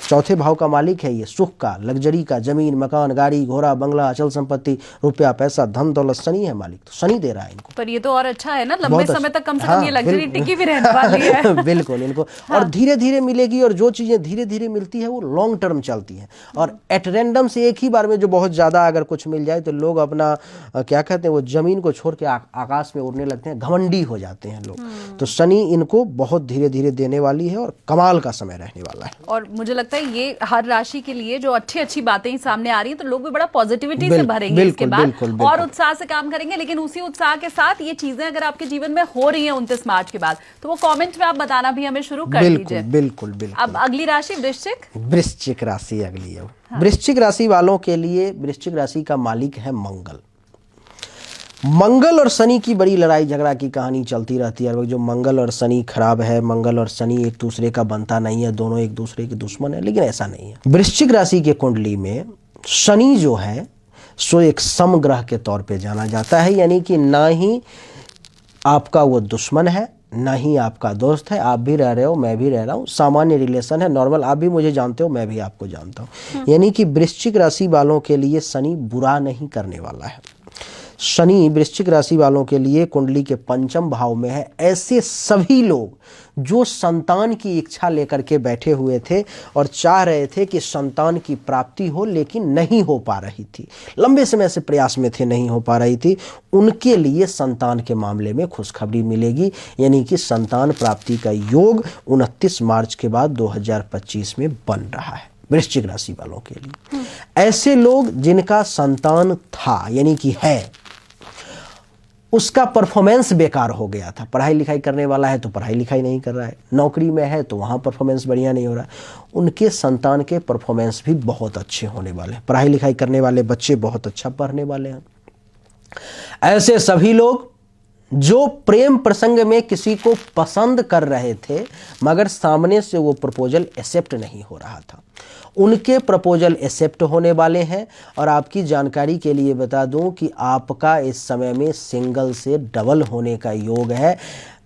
चौथे भाव का मालिक है, ये सुख का, लग्जरी का, जमीन, मकान, गाड़ी, घोड़ा, बंगला, अचल संपत्ति, रुपया, पैसा, धन दौलत, शनि है मालिक, तो शनि दे रहा है इनको। पर ये तो और अच्छा है ना, लंबे समय तक कम से कम ये लग्जरी टिकी भी रहने वाली है। बिल्कुल इनको। हाँ। और धीरे धीरे मिलेगी, और जो चीजें धीरे धीरे मिलती है वो लॉन्ग टर्म चलती हैं। और एट रैंडम से एक ही बार में जो बहुत ज्यादा अगर कुछ मिल जाए तो लोग अपना क्या कहते हैं, वो जमीन को छोड़ के आकाश में उड़ने लगते हैं, घमंडी हो जाते हैं लोग। तो शनि इनको बहुत धीरे धीरे देने वाली है और कमाल का समय रहने वाला है। और मुझे लगता है ये हर राशि के लिए जो अच्छी अच्छी बातें सामने आ रही हैं, तो लोग भी बड़ा पॉजिटिविटी से भरेंगे इसके बाद और उत्साह से काम करेंगे। लेकिन उसी उत्साह के साथ ये चीजें अगर आपके जीवन में हो रही हैं 29 मार्च के बाद, तो वो कमेंट में आप बताना भी हमें शुरू कर दीजिए। बिल्कुल बिल्कुल। अब अगली राशि वृश्चिक। वृश्चिक राशि अगली है। वृश्चिक राशि वालों के लिए वृश्चिक राशि का मालिक है मंगल। मंगल और शनि की बड़ी लड़ाई झगड़ा की कहानी चलती रहती है। जो मंगल और शनि खराब है, मंगल और शनि एक दूसरे का बनता नहीं है, दोनों एक दूसरे के दुश्मन है, लेकिन ऐसा नहीं है। वृश्चिक राशि के कुंडली में शनि जो है सो एक समग्रह के तौर पे जाना जाता है, यानी कि ना ही आपका वो दुश्मन है ना ही आपका दोस्त है, आप भी रह रहे हो मैं भी रह रहा हूँ, सामान्य रिलेशन है, नॉर्मल, आप भी मुझे जानते हो मैं भी आपको जानता हूँ। यानी कि वृश्चिक राशि वालों के लिए शनि बुरा नहीं करने वाला है। शनि वृश्चिक राशि वालों के लिए कुंडली के पंचम भाव में है। ऐसे सभी लोग जो संतान की इच्छा लेकर के बैठे हुए थे और चाह रहे थे कि संतान की प्राप्ति हो लेकिन नहीं हो पा रही थी, लंबे समय से प्रयास में थे, नहीं हो पा रही थी, उनके लिए संतान के मामले में खुशखबरी मिलेगी। यानी कि संतान प्राप्ति का योग 29 मार्च के बाद 2025 में बन रहा है वृश्चिक राशि वालों के लिए। ऐसे लोग जिनका संतान था यानी कि है, उसका परफॉर्मेंस बेकार हो गया था, पढ़ाई लिखाई करने वाला है तो पढ़ाई लिखाई नहीं कर रहा है, नौकरी में है तो वहाँ परफॉर्मेंस बढ़िया नहीं हो रहा है, उनके संतान के परफॉर्मेंस भी बहुत अच्छे होने वाले हैं। पढ़ाई लिखाई करने वाले बच्चे बहुत अच्छा पढ़ने वाले हैं। ऐसे सभी लोग जो प्रेम प्रसंग में किसी को पसंद कर रहे थे मगर सामने से वो प्रपोजल एक्सेप्ट नहीं हो रहा था, उनके प्रपोजल एक्सेप्ट होने वाले हैं। और आपकी जानकारी के लिए बता दूं कि आपका इस समय में सिंगल से डबल होने का योग है।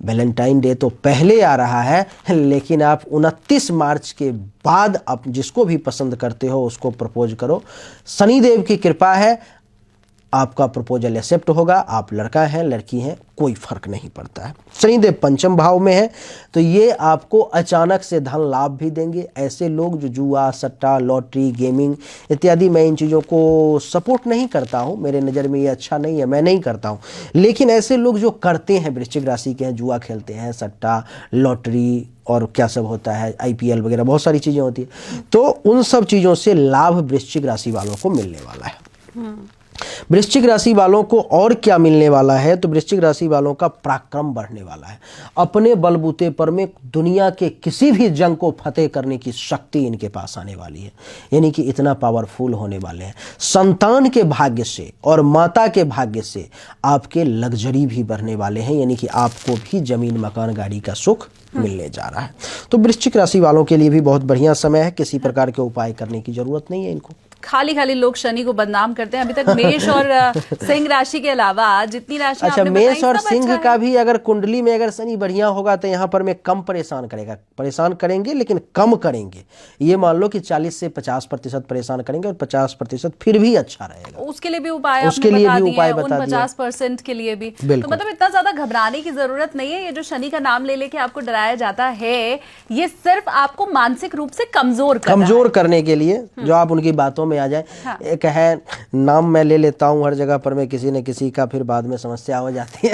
वैलेंटाइन डे तो पहले आ रहा है, लेकिन आप 29 मार्च के बाद आप जिसको भी पसंद करते हो उसको प्रपोज करो। शनिदेव की कृपा है, आपका प्रपोजल एक्सेप्ट होगा। आप लड़का हैं लड़की हैं कोई फर्क नहीं पड़ता है। शनिदेव पंचम भाव में है तो ये आपको अचानक से धन लाभ भी देंगे। ऐसे लोग जो जुआ, सट्टा, लॉटरी, गेमिंग इत्यादि, मैं इन चीज़ों को सपोर्ट नहीं करता हूँ, मेरे नज़र में ये अच्छा नहीं है, मैं नहीं करता हूँ। लेकिन ऐसे लोग जो करते हैं, वृश्चिक राशि के हैं, जुआ खेलते हैं, सट्टा, लॉटरी और क्या सब होता है, IPL वगैरह बहुत सारी चीज़ें होती है, तो उन सब चीज़ों से लाभ वृश्चिक राशि वालों को मिलने वाला है। वृश्चिक राशि वालों को और क्या मिलने वाला है तो वृश्चिक राशि वालों का पराक्रम बढ़ने वाला है। अपने बलबूते पर में दुनिया के किसी भी जंग को फतेह करने की शक्ति इनके पास आने वाली है। यानी कि इतना पावरफुल होने वाले हैं। संतान के भाग्य से और माता के भाग्य से आपके लग्जरी भी बढ़ने वाले हैं। यानी कि आपको भी जमीन, मकान, गाड़ी का सुख मिलने जा रहा है। तो वृश्चिक राशि वालों के लिए भी बहुत बढ़िया समय है। किसी प्रकार के उपाय करने की जरूरत नहीं है इनको। खाली खाली लोग शनि को बदनाम करते हैं। अभी तक मेष और सिंह राशि के अलावा जितनी राशि अच्छा, आपने मेष और बताई, सिंह का भी अगर कुंडली में अगर शनि बढ़िया होगा तो यहाँ पर मैं कम परेशान करेगा, परेशान करेंगे लेकिन कम करेंगे। ये मान लो कि 40 से 50% परेशान करेंगे और 50% फिर भी अच्छा रहेगा। उसके लिए भी उपाय उसके लिए भी उपाय बता दिए, 50% के लिए भी। तो बिल्कुल। मतलब इतना ज्यादा घबराने की जरूरत नहीं है। ये जो शनि का नाम ले लेके आपको डराया जाता है, ये सिर्फ आपको मानसिक रूप से कमजोर करने के लिए, जो आप उनकी बातों में आ जाए। हाँ। एक है नाम मैं ले लेता हूँ हर जगह पर मैं किसी न किसी का, फिर बाद में समस्या हो जाती है।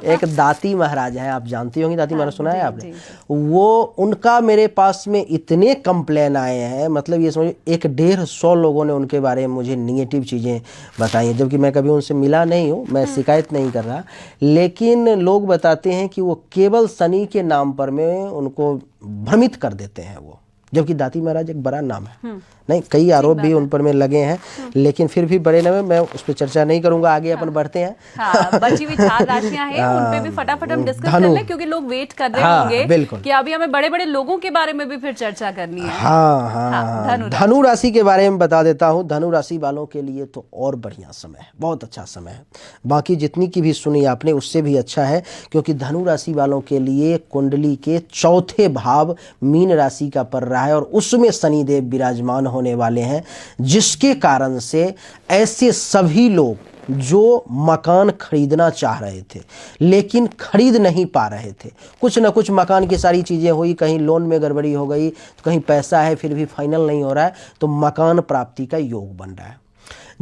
एक दाती महाराज है, आप जानती होंगी दाती महाराज, सुना है आपने? वो उनका मेरे पास में इतने कंप्लेन आए हैं, मतलब ये समझो 150 लोगों ने उनके बारे में मुझे निगेटिव चीज़ें बताई हैं, जबकि मैं कभी उनसे मिला नहीं हूँ, मैं शिकायत नहीं कर रहा। लेकिन लोग बताते हैं कि वो केवल शनि के नाम पर में उनको भ्रमित कर देते हैं वो, जबकि दाती महाराज एक बड़ा नाम है। नहीं, कई आरोप भी उन पर में लगे हैं, लेकिन फिर भी बड़े नाम, मैं उस पर चर्चा नहीं करूंगा। आगे अपन बढ़ते हैं। हाँ, बची हुई 4 राशियां हैं, उन पे भी फटाफट हम डिस्कस कर लें, क्योंकि लोग वेट कर रहे होंगे बिल्कुल कि अभी हमें बड़े बड़े लोगों के बारे में भी फिर चर्चा करनी है। हाँ, धनु राशि के बारे में बता देता हूँ। धनु राशि वालों के लिए तो और बढ़िया समय है, बहुत अच्छा समय है। बाकी जितनी की भी सुनी आपने उससे भी अच्छा है, क्योंकि धनु राशि वालों के लिए कुंडली के चौथे भाव मीन राशि का पड़ रहा है और उसमें शनिदेव विराजमान होने वाले हैं, जिसके कारण से ऐसे सभी लोग जो मकान खरीदना चाह रहे थे लेकिन खरीद नहीं पा रहे थे, कुछ ना कुछ मकान की सारी चीज़ें हुई, कहीं लोन में गड़बड़ी हो गई, तो कहीं पैसा है फिर भी फाइनल नहीं हो रहा है, तो मकान प्राप्ति का योग बन रहा है।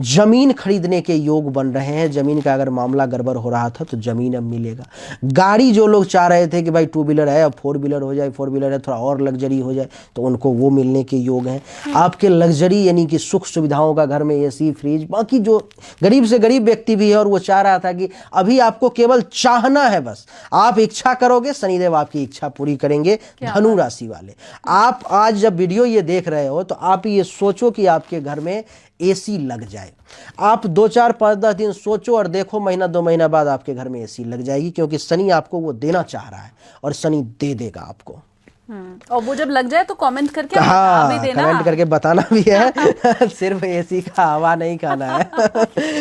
जमीन खरीदने के योग बन रहे हैं। जमीन का अगर मामला गड़बड़ हो रहा था तो जमीन अब मिलेगा। गाड़ी जो लोग चाह रहे थे कि भाई 2 व्हीलर है अब 4 व्हीलर हो जाए, 4 व्हीलर है थोड़ा और लग्जरी हो जाए, तो उनको वो मिलने के योग हैं। आपके लग्जरी यानी कि सुख सुविधाओं का, घर में AC, फ्रिज, बाकी जो गरीब से गरीब व्यक्ति भी है और वो चाह रहा था कि अभी आपको केवल चाहना है, बस आप इच्छा करोगे, शनिदेव आपकी इच्छा पूरी करेंगे। धनु राशि वाले, आप आज जब वीडियो ये देख रहे हो तो आप ये सोचो कि आपके घर में AC लग जाए। आप 2, 4, 5, 10 दिन सोचो और देखो, महीना 2 महीना बाद आपके घर में AC लग जाएगी, क्योंकि शनि आपको वो देना चाह रहा है और शनि दे देगा आपको। और वो जब लग जाए तो कमेंट करके बता भी देना, कमेंट करके बताना भी है। सिर्फ AC का हवा नहीं खाना है।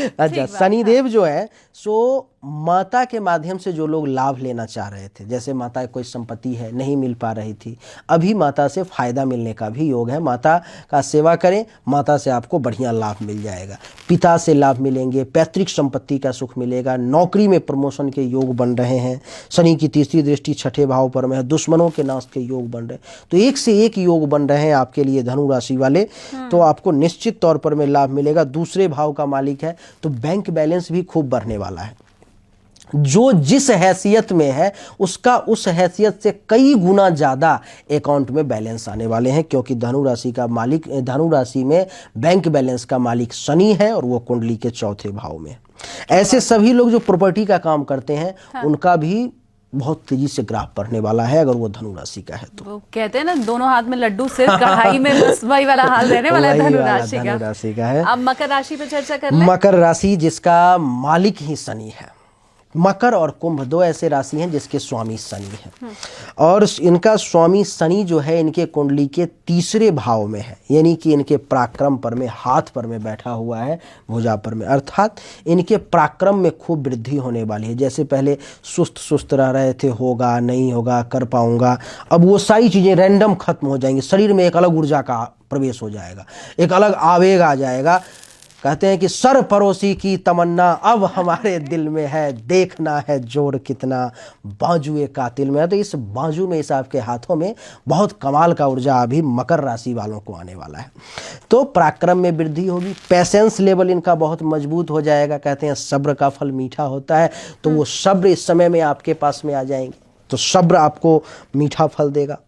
अच्छा, शनिदेव जो है सो माता के माध्यम से जो लोग लाभ लेना चाह रहे थे, जैसे माता की कोई संपत्ति है नहीं मिल पा रही थी, अभी माता से फायदा मिलने का भी योग है। माता का सेवा करें, माता से आपको बढ़िया लाभ मिल जाएगा। पिता से लाभ मिलेंगे, पैतृक संपत्ति का सुख मिलेगा, नौकरी में प्रमोशन के योग बन रहे हैं। शनि की तीसरी दृष्टि छठे भाव पर में है, दुश्मनों के नाश के योग बन रहे हैं। तो एक से एक योग बन रहे हैं आपके लिए धनु राशि वाले। तो आपको निश्चित तौर पर में लाभ मिलेगा। दूसरे भाव का मालिक है तो बैंक बैलेंस भी खूब बढ़ने वाला है। जो जिस हैसियत में है उसका उस हैसियत से कई गुना ज़्यादा अकाउंट में बैलेंस आने वाले हैं, क्योंकि धनु राशि का मालिक, धनु राशि में बैंक बैलेंस का मालिक शनि है और वो कुंडली के चौथे भाव में। ऐसे सभी लोग जो प्रॉपर्टी का काम करते हैं उनका भी बहुत तेजी से ग्राफ बढ़ने वाला है, अगर वो धनु राशि का है तो। वो कहते हैं ना, दोनों हाथ में लड्डू सिर्फ कढ़ाई में, बस वही वाला हाल रहने वाला है धनु राशि का है। अब मकर राशि पे चर्चा कर लें। मकर राशि जिसका मालिक ही शनि है। मकर और कुंभ दो ऐसे राशि हैं जिसके स्वामी शनि हैं, और इनका स्वामी शनि जो है इनके कुंडली के तीसरे भाव में है, यानी कि इनके पराक्रम पर में, हाथ पर में बैठा हुआ है, भुजा पर में। अर्थात इनके पराक्रम में खूब वृद्धि होने वाली है। जैसे पहले सुस्त सुस्त रह रहे थे, होगा नहीं होगा, कर पाऊंगा, अब वो सारी चीज़ें रैंडम खत्म हो जाएंगी। शरीर में एक अलग ऊर्जा का प्रवेश हो जाएगा, एक अलग आवेग आ जाएगा। कहते हैं कि सर परोसी की तमन्ना अब हमारे दिल में है, देखना है जोर कितना बाजुए कातिल में है। तो इस बाजू में, इस आपके हाथों में बहुत कमाल का ऊर्जा अभी मकर राशि वालों को आने वाला है। तो पराक्रम में वृद्धि होगी, पैसेंस लेवल इनका बहुत मजबूत हो जाएगा। कहते हैं सब्र का फल मीठा होता है, तो वो सब्र इस समय में आपके पास में आ जाएंगे, तो सब्र आपको मीठा फल देगा।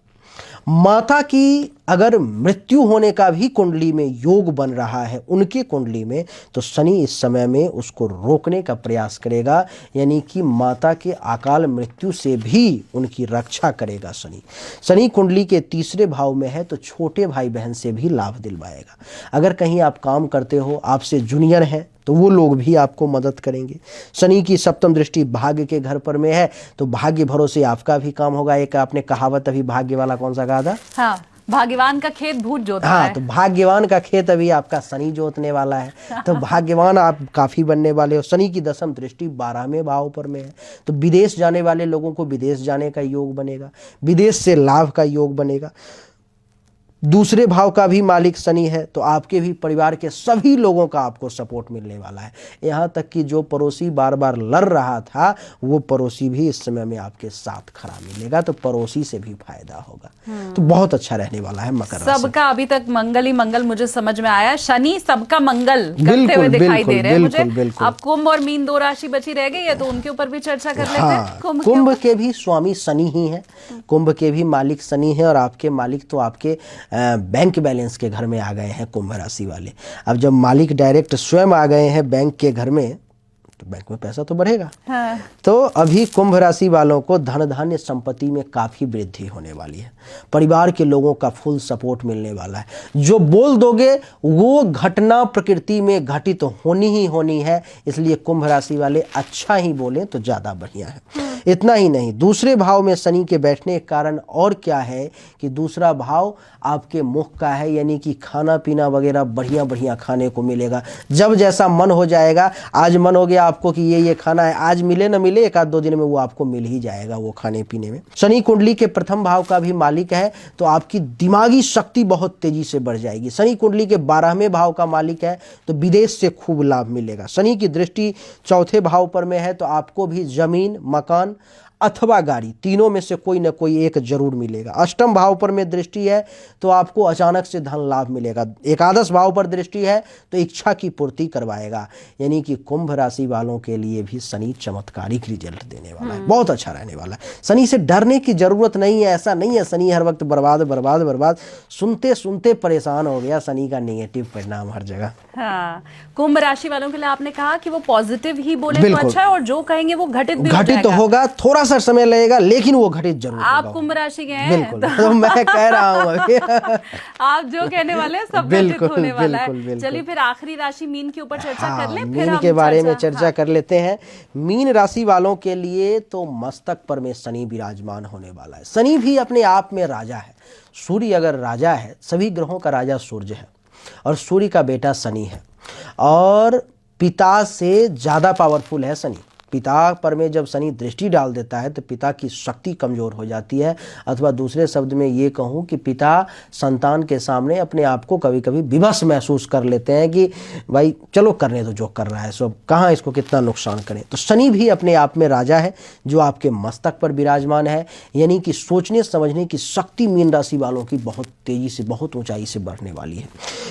माता की अगर मृत्यु होने का भी कुंडली में योग बन रहा है उनके कुंडली में, तो शनि इस समय में उसको रोकने का प्रयास करेगा, यानी कि माता के अकाल मृत्यु से भी उनकी रक्षा करेगा शनि। शनि कुंडली के तीसरे भाव में है तो छोटे भाई बहन से भी लाभ दिलवाएगा। अगर कहीं आप काम करते हो, आपसे जूनियर हैं, तो वो लोग भी आपको मदद करेंगे। शनि की सप्तम दृष्टि भाग्य के घर पर में है, तो भाग्य भरोसे आपका भी काम होगा। एक आपने कहावत अभी भाग्य वाला कौन सा कहा था? हाँ, भाग्यवान का खेत भूत जोतता हाँ, है। तो भाग्यवान का खेत अभी आपका शनि जोतने वाला है, तो भाग्यवान आप काफी बनने वाले हो। शनि की दसम दृष्टि 12वें भाव पर में है, तो विदेश जाने वाले लोगों को विदेश जाने का योग बनेगा, विदेश से लाभ का योग बनेगा। दूसरे भाव का भी मालिक शनि है, तो आपके भी परिवार के सभी लोगों का आपको सपोर्ट मिलने वाला है। यहाँ तक कि जो पड़ोसी बार बार लड़ रहा था, वो पड़ोसी भी इस समय में आपके साथ खड़ा मिलेगा, तो पड़ोसी से भी फायदा होगा। तो बहुत अच्छा रहने वाला है मकर राशि। सबका अभी तक मंगल ही मंगल मुझे समझ में आया। शनि सबका मंगल करते बिल्कुल, हुए दिखाई बिल्कुल, दे रहे हैं मुझे। बिल्कुल। अब कुंभ और मीन दो राशि बची रह गई है, तो उनके ऊपर भी चर्चा कर लेते हैं। कुंभ के भी स्वामी शनि ही है, कुंभ के भी मालिक शनि है, और आपके मालिक तो आपके बैंक बैलेंस के घर में आ गए हैं कुंभ राशि वाले। अब जब मालिक डायरेक्ट स्वयं आ गए हैं बैंक के घर में, तो बैंक में पैसा तो बढ़ेगा। हाँ। तो अभी कुंभ राशि वालों को धन धान्य संपत्ति में काफी वृद्धि होने वाली है। परिवार के लोगों का फुल सपोर्ट मिलने वाला है। जो बोल दोगे वो घटना प्रकृति में घटित होनी ही होनी है, इसलिए कुंभ राशि वाले अच्छा ही बोलें तो ज्यादा बढ़िया है। इतना ही नहीं, दूसरे भाव में शनि के बैठने के कारण और क्या है कि दूसरा भाव आपके मुख का है, यानी कि खाना पीना वगैरह बढ़िया बढ़िया खाने को मिलेगा। जब जैसा मन हो जाएगा, आज मन हो गया आपको कि ये खाना है, आज मिले न मिले, एक आध दो दिन में वो आपको मिल ही जाएगा वो खाने पीने में। शनि कुंडली के प्रथम भाव का भी मालिक है, तो आपकी दिमागी शक्ति बहुत तेजी से बढ़ जाएगी। शनि कुंडली के 12वें भाव का मालिक है, तो विदेश से खूब लाभ मिलेगा। शनि की दृष्टि चौथे भाव पर में है, तो आपको भी जमीन, मकान अथवा गाड़ी, तीनों में से कोई न कोई एक जरूर मिलेगा। अष्टम भाव पर में दृष्टि है, तो आपको अचानक से धन लाभ मिलेगा। एकादश भाव पर दृष्टि है, तो इच्छा की पूर्ति करवाएगा। यानी कि कुंभ राशि वालों के लिए भी शनि चमत्कारिक रिजल्ट देने वाला है, बहुत अच्छा रहने वाला है। शनि से डरने की जरूरत नहीं है, ऐसा नहीं है शनि हर वक्त बर्बाद बर्बाद बर्बाद। सुनते सुनते परेशान हो गया शनि का नेगेटिव परिणाम हर जगह। हाँ, कुंभ राशि वालों के लिए आपने कहा कि वो पॉजिटिव ही बोले तो अच्छा है, और जो कहेंगे वो घटित भी घटित होगा, थोड़ा सा समय लगेगा, लेकिन वो घटित जरूर होगा। आप कुंभ राशि के हैं, बिल्कुल, तो मैं कह रहा हूँ अभी आप जो कहने वाले हैं सब घटित होने वाला है। चलिए फिर आखिरी राशि मीन के ऊपर चर्चा कर लें, फिर मीन के बारे में चर्चा कर लेते हैं। मीन राशि वालों के लिए तो मस्तक पर में शनि विराजमान होने वाला है। शनि भी अपने आप में राजा है। सूर्य अगर राजा है, सभी ग्रहों का राजा सूर्य है, और सूर्य का बेटा शनि है, और पिता से ज्यादा पावरफुल है शनि। पिता पर में जब शनि दृष्टि डाल देता है तो पिता की शक्ति कमजोर हो जाती है, अथवा दूसरे शब्द में ये कहूँ कि पिता संतान के सामने अपने आप को कभी कभी विवश महसूस कर लेते हैं कि भाई चलो करने दो जो कर रहा है, सो कहाँ इसको कितना नुकसान करें। तो शनि भी अपने आप में राजा है जो आपके मस्तक पर विराजमान है, यानी कि सोचने समझने की शक्ति मीन राशि वालों की बहुत तेजी से, बहुत ऊंचाई से बढ़ने वाली है।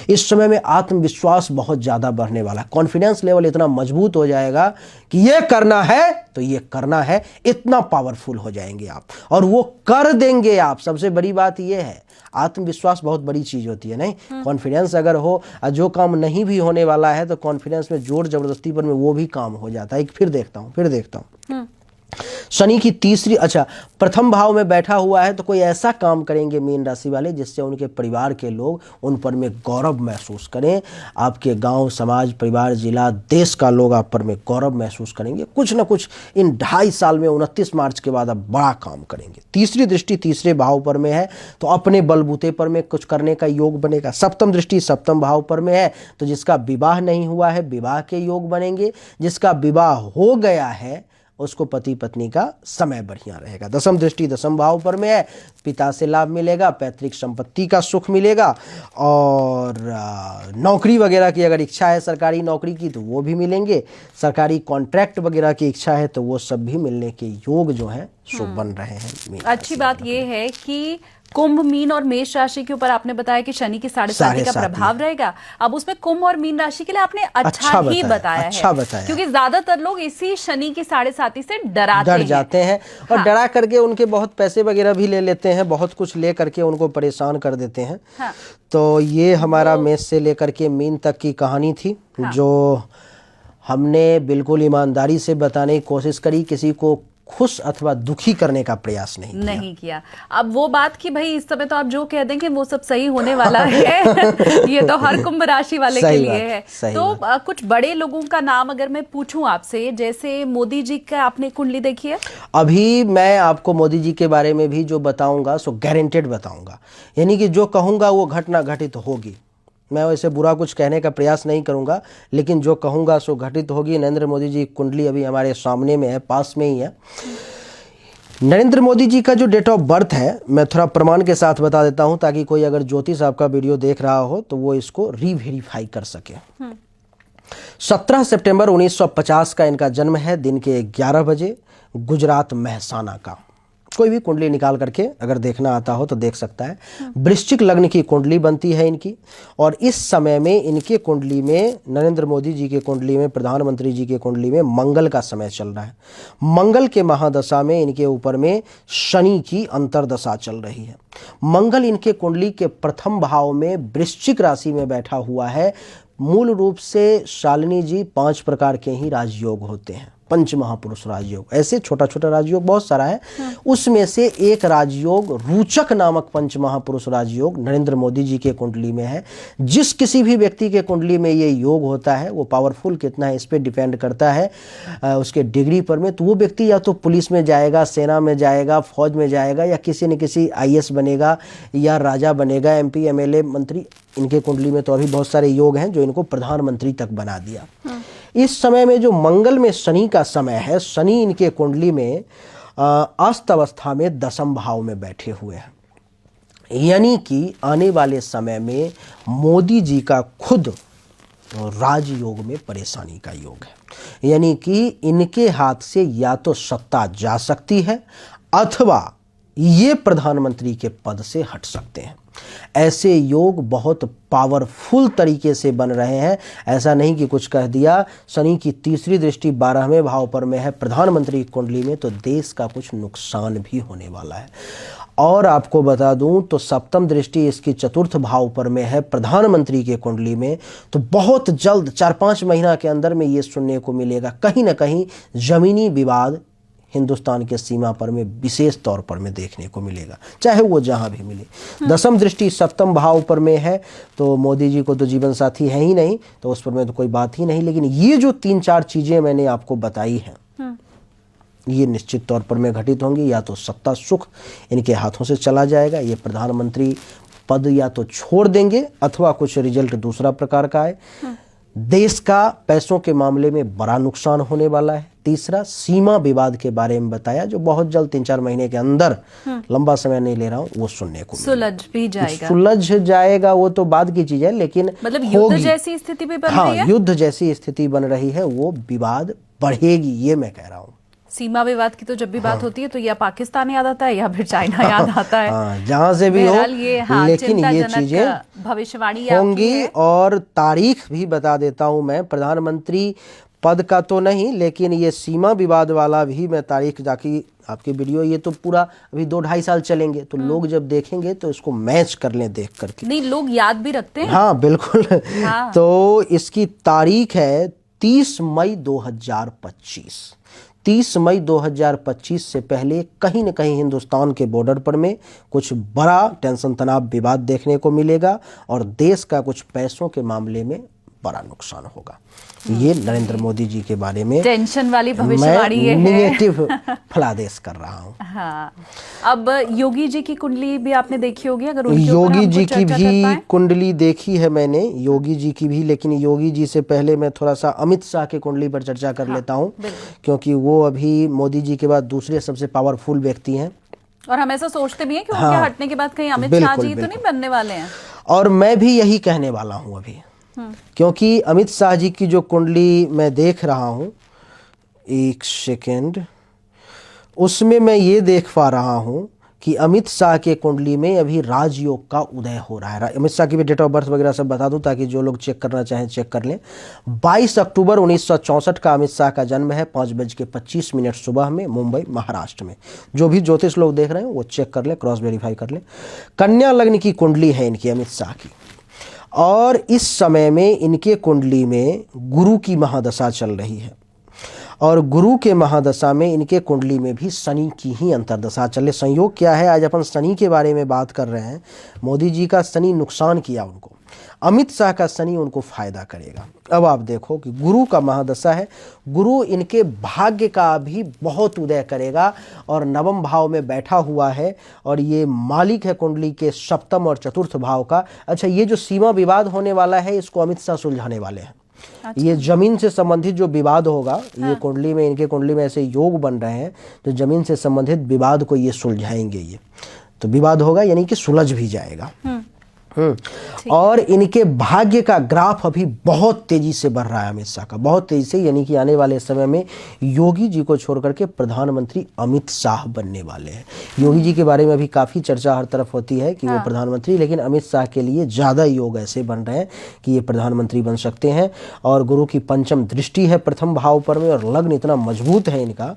इस समय में आत्मविश्वास बहुत ज़्यादा बढ़ने वाला है, कॉन्फिडेंस लेवल इतना मजबूत हो जाएगा कि ये करना है तो ये करना है, इतना पावरफुल हो जाएंगे आप और वो कर देंगे आप। सबसे बड़ी बात ये है, आत्मविश्वास बहुत बड़ी चीज होती है, नहीं कॉन्फिडेंस अगर हो, जो काम नहीं भी होने वाला है तो कॉन्फिडेंस में जोर जबरदस्ती पर में वो भी काम हो जाता है। फिर देखता हूं शनि की तीसरी, प्रथम भाव में बैठा हुआ है तो कोई ऐसा काम करेंगे मीन राशि वाले जिससे उनके परिवार के लोग उन पर में गौरव महसूस करें। आपके गांव, समाज, परिवार, जिला, देश का लोग आप पर में गौरव महसूस करेंगे। कुछ ना कुछ इन 2.5 साल में 29 मार्च के बाद आप बड़ा काम करेंगे। तीसरी दृष्टि तीसरे भाव पर में है तो अपने बलबूते पर में कुछ करने का योग बनेगा। सप्तम दृष्टि सप्तम भाव पर में है तो जिसका विवाह नहीं हुआ है विवाह के योग बनेंगे, जिसका विवाह हो गया है उसको पति पत्नी का समय बढ़िया रहेगा। दसम दृष्टि दसम भाव पर में है, पिता से लाभ मिलेगा, पैतृक संपत्ति का सुख मिलेगा और नौकरी वगैरह की अगर इच्छा है सरकारी नौकरी की तो वो भी मिलेंगे, सरकारी कॉन्ट्रैक्ट वगैरह की इच्छा है तो वो सब भी मिलने के योग जो हैं सो बन रहे हैं। अच्छी बात ये है कि कुंभ, मीन और मेष राशि के ऊपर आपने बताया कि शनि की 7.5 का प्रभाव रहेगा। अब उसमें कुंभ और मीन राशि के लिए आपने अच्छा ही बताया है, क्योंकि ज्यादातर लोग इसी शनि की 7.5 से डर जाते हैं और डरा करके उनके बहुत पैसे वगैरह भी ले लेते हैं, बहुत कुछ ले करके उनको परेशान कर देते हैं। तो ये हमारा मेष से लेकर के मीन तक की कहानी थी जो हमने बिल्कुल ईमानदारी से बताने की कोशिश करी, किसी को खुश अथवा दुखी करने का प्रयास नहीं किया। अब वो बात कि भाई इस समय तो आप जो कह देंगे वो सब सही होने वाला है ये तो हर कुंभ राशि वाले के लिए है। तो कुछ बड़े लोगों का नाम अगर मैं पूछूं आपसे, जैसे मोदी जी का आपने कुंडली देखी है? अभी मैं आपको मोदी जी के बारे में भी जो बताऊंगा सो गारंटेड बताऊंगा, यानी कि जो कहूंगा वो घटना घटित होगी। मैं वैसे बुरा कुछ कहने का प्रयास नहीं करूंगा, लेकिन जो कहूंगा सो घटित होगी। नरेंद्र मोदी जी की कुंडली अभी हमारे सामने में है, पास में ही है। नरेंद्र मोदी जी का जो डेट ऑफ बर्थ है मैं थोड़ा प्रमाण के साथ बता देता हूं ताकि कोई अगर ज्योतिष आपका वीडियो देख रहा हो तो वो इसको रीवेरीफाई कर सके। 17 सितंबर 1950 का इनका जन्म है, दिन के 11 बजे, गुजरात महसाना का। कोई भी कुंडली निकाल करके अगर देखना आता हो तो देख सकता है। वृश्चिक लग्न की कुंडली बनती है इनकी और इस समय में इनके कुंडली में, नरेंद्र मोदी जी के कुंडली में, प्रधानमंत्री जी के कुंडली में मंगल का समय चल रहा है। मंगल के महादशा में इनके ऊपर में शनि की अंतरदशा चल रही है। मंगल इनके कुंडली के प्रथम भाव में वृश्चिक राशि में बैठा हुआ है। मूल रूप से शालिनी जी 5 प्रकार के ही राजयोग होते हैं, पंच महापुरुष राजयोग। ऐसे छोटा छोटा राजयोग बहुत सारा है, उसमें से एक राजयोग रोचक नामक पंच महापुरुष राजयोग नरेंद्र मोदी जी के कुंडली में है। जिस किसी भी व्यक्ति के कुंडली में ये योग होता है वो पावरफुल कितना है इस पे डिपेंड करता है उसके डिग्री पर में। तो वो व्यक्ति या तो पुलिस में जाएगा, सेना में जाएगा, फौज में जाएगा, या किसी न किसी IAS बनेगा या राजा बनेगा, MP MLA मंत्री। इनके कुंडली में तो अभी बहुत सारे योग हैं जो इनको प्रधानमंत्री तक बना दिया। इस समय में जो मंगल में शनि का समय है, शनि इनके कुंडली में अस्त अवस्था में दशम भाव में बैठे हुए हैं, यानी कि आने वाले समय में मोदी जी का खुद राजयोग में परेशानी का योग है। यानी कि इनके हाथ से या तो सत्ता जा सकती है अथवा ये प्रधानमंत्री के पद से हट सकते हैं। ऐसे योग बहुत पावरफुल तरीके से बन रहे हैं। ऐसा नहीं कि कुछ कह दिया। शनि की तीसरी दृष्टि 12वें भाव पर में है प्रधानमंत्री की कुंडली में, तो देश का कुछ नुकसान भी होने वाला है। और आपको बता दूं तो सप्तम दृष्टि इसकी चतुर्थ भाव पर में है प्रधानमंत्री के कुंडली में। तो बहुत जल्द 4-5 महीना के अंदर में ये सुनने को मिलेगा, कहीं ना कहीं जमीनी विवाद हिंदुस्तान के सीमा पर में विशेष तौर पर में देखने को मिलेगा, चाहे वो जहां भी मिले। दसम दृष्टि सप्तम भाव पर में है, तो मोदी जी को तो जीवन साथी है ही नहीं, तो उस पर में तो कोई बात ही नहीं। लेकिन ये जो 3-4 चीजें मैंने आपको बताई हैं ये निश्चित तौर पर में घटित होंगी। या तो सत्ता सुख इनके हाथों से चला जाएगा, ये प्रधानमंत्री पद या तो छोड़ देंगे अथवा कुछ रिजल्ट दूसरा प्रकार का है। देश का पैसों के मामले में बड़ा नुकसान होने वाला है। तीसरा सीमा विवाद के बारे में बताया, जो बहुत जल्द 3-4 महीने के अंदर, लंबा समय नहीं ले रहा हूँ, वो सुनने को सुलझ भी जाएगा। सुलझ जाएगा वो तो बाद की चीज है, लेकिन मतलब युद्ध जैसी स्थिति भी बन रही है। युद्ध जैसी स्थिति बन रही है, वो विवाद बढ़ेगी, ये मैं कह रहा हूँ। सीमा विवाद की तो जब भी बात होती है तो या पाकिस्तान याद आता है या फिर चाइना याद आता है। जहां से भी हो, लेकिन ये चीजें भविष्यवाणी होंगी। और तारीख भी बता देता हूं मैं, प्रधानमंत्री पद का तो नहीं, लेकिन ये सीमा विवाद वाला भी मैं तारीख, जाके आपके वीडियो ये तो पूरा अभी 2-2.5 साल चलेंगे, तो लोग जब देखेंगे तो इसको मैच कर लें देख करके। नहीं, लोग याद भी रखते हैं। हाँ बिल्कुल। तो इसकी तारीख है 30 मई 2025। 30 मई 2025 से पहले कहीं न कहीं हिंदुस्तान के बॉर्डर पर में कुछ बड़ा टेंशन तनाव विवाद देखने को मिलेगा और देश का कुछ पैसों के मामले में बड़ा नुकसान होगा। ये नरेंद्र मोदी जी के बारे में टेंशन वाली भविष्यवाणी ये है। नेगेटिव फलादेश कर रहा हूँ। हाँ। अब योगी जी की कुंडली भी आपने देखी होगी, अगर उनके योगी जी की भी कुंडली देखी है मैंने, योगी जी की भी, लेकिन योगी जी से पहले मैं थोड़ा सा अमित शाह की कुंडली पर चर्चा कर लेता हूँ, क्योंकि वो अभी मोदी जी के बाद दूसरे सबसे पावरफुल व्यक्ति हैं। और हम ऐसा सोचते भी हैं कि उनके हटने के बाद कहीं अमित शाह जी तो नहीं बनने वाले हैं। और मैं भी यही कहने वाला हूँ अभी, क्योंकि अमित शाह जी की जो कुंडली मैं देख रहा हूं, एक सेकेंड, उसमें मैं ये देख पा रहा हूं कि अमित शाह के कुंडली में अभी राजयोग का उदय हो रहा है। अमित शाह की भी डेट ऑफ बर्थ वगैरह सब बता दूं ताकि जो लोग चेक करना चाहें चेक कर लें। 22 अक्टूबर 1964 का अमित शाह का जन्म है, 5:25 सुबह में, मुंबई महाराष्ट्र में। जो भी ज्योतिष लोग देख रहे हैं वो चेक कर लें, क्रॉस वेरीफाई कर लें। कन्या लग्न की कुंडली है इनकी, अमित शाह की, और इस समय में इनके कुंडली में गुरु की महादशा चल रही है, और गुरु के महादशा में इनके कुंडली में भी शनि की ही अंतर्दशा चले। संयोग क्या है, आज अपन शनि के बारे में बात कर रहे हैं। मोदी जी का शनि नुकसान किया उनको, अमित शाह का शनि उनको फायदा करेगा। अब आप देखो कि गुरु का महादशा है, गुरु इनके भाग्य का भी बहुत उदय करेगा और नवम भाव में बैठा हुआ है, और ये मालिक है कुंडली के सप्तम और चतुर्थ भाव का। अच्छा, ये जो सीमा विवाद होने वाला है इसको अमित शाह सुलझाने वाले हैं। अच्छा। ये जमीन से संबंधित जो विवाद होगा, ये कुंडली में, इनके कुंडली में ऐसे योग बन रहे हैं तो जमीन से संबंधित विवाद को ये सुलझाएंगे। ये तो विवाद होगा यानी कि सुलझ भी जाएगा। और इनके भाग्य का ग्राफ अभी बहुत तेजी से बढ़ रहा है अमित शाह का, बहुत तेजी से, यानी कि आने वाले समय में योगी जी को छोड़ करके प्रधानमंत्री अमित शाह बनने वाले हैं। योगी जी के बारे में अभी काफी चर्चा हर तरफ होती है कि वो प्रधानमंत्री, लेकिन अमित शाह के लिए ज्यादा योग ऐसे बन रहे हैं कि ये प्रधानमंत्री बन सकते हैं। और गुरु की पंचम दृष्टि है प्रथम भाव पर में, और लग्न इतना मजबूत है इनका,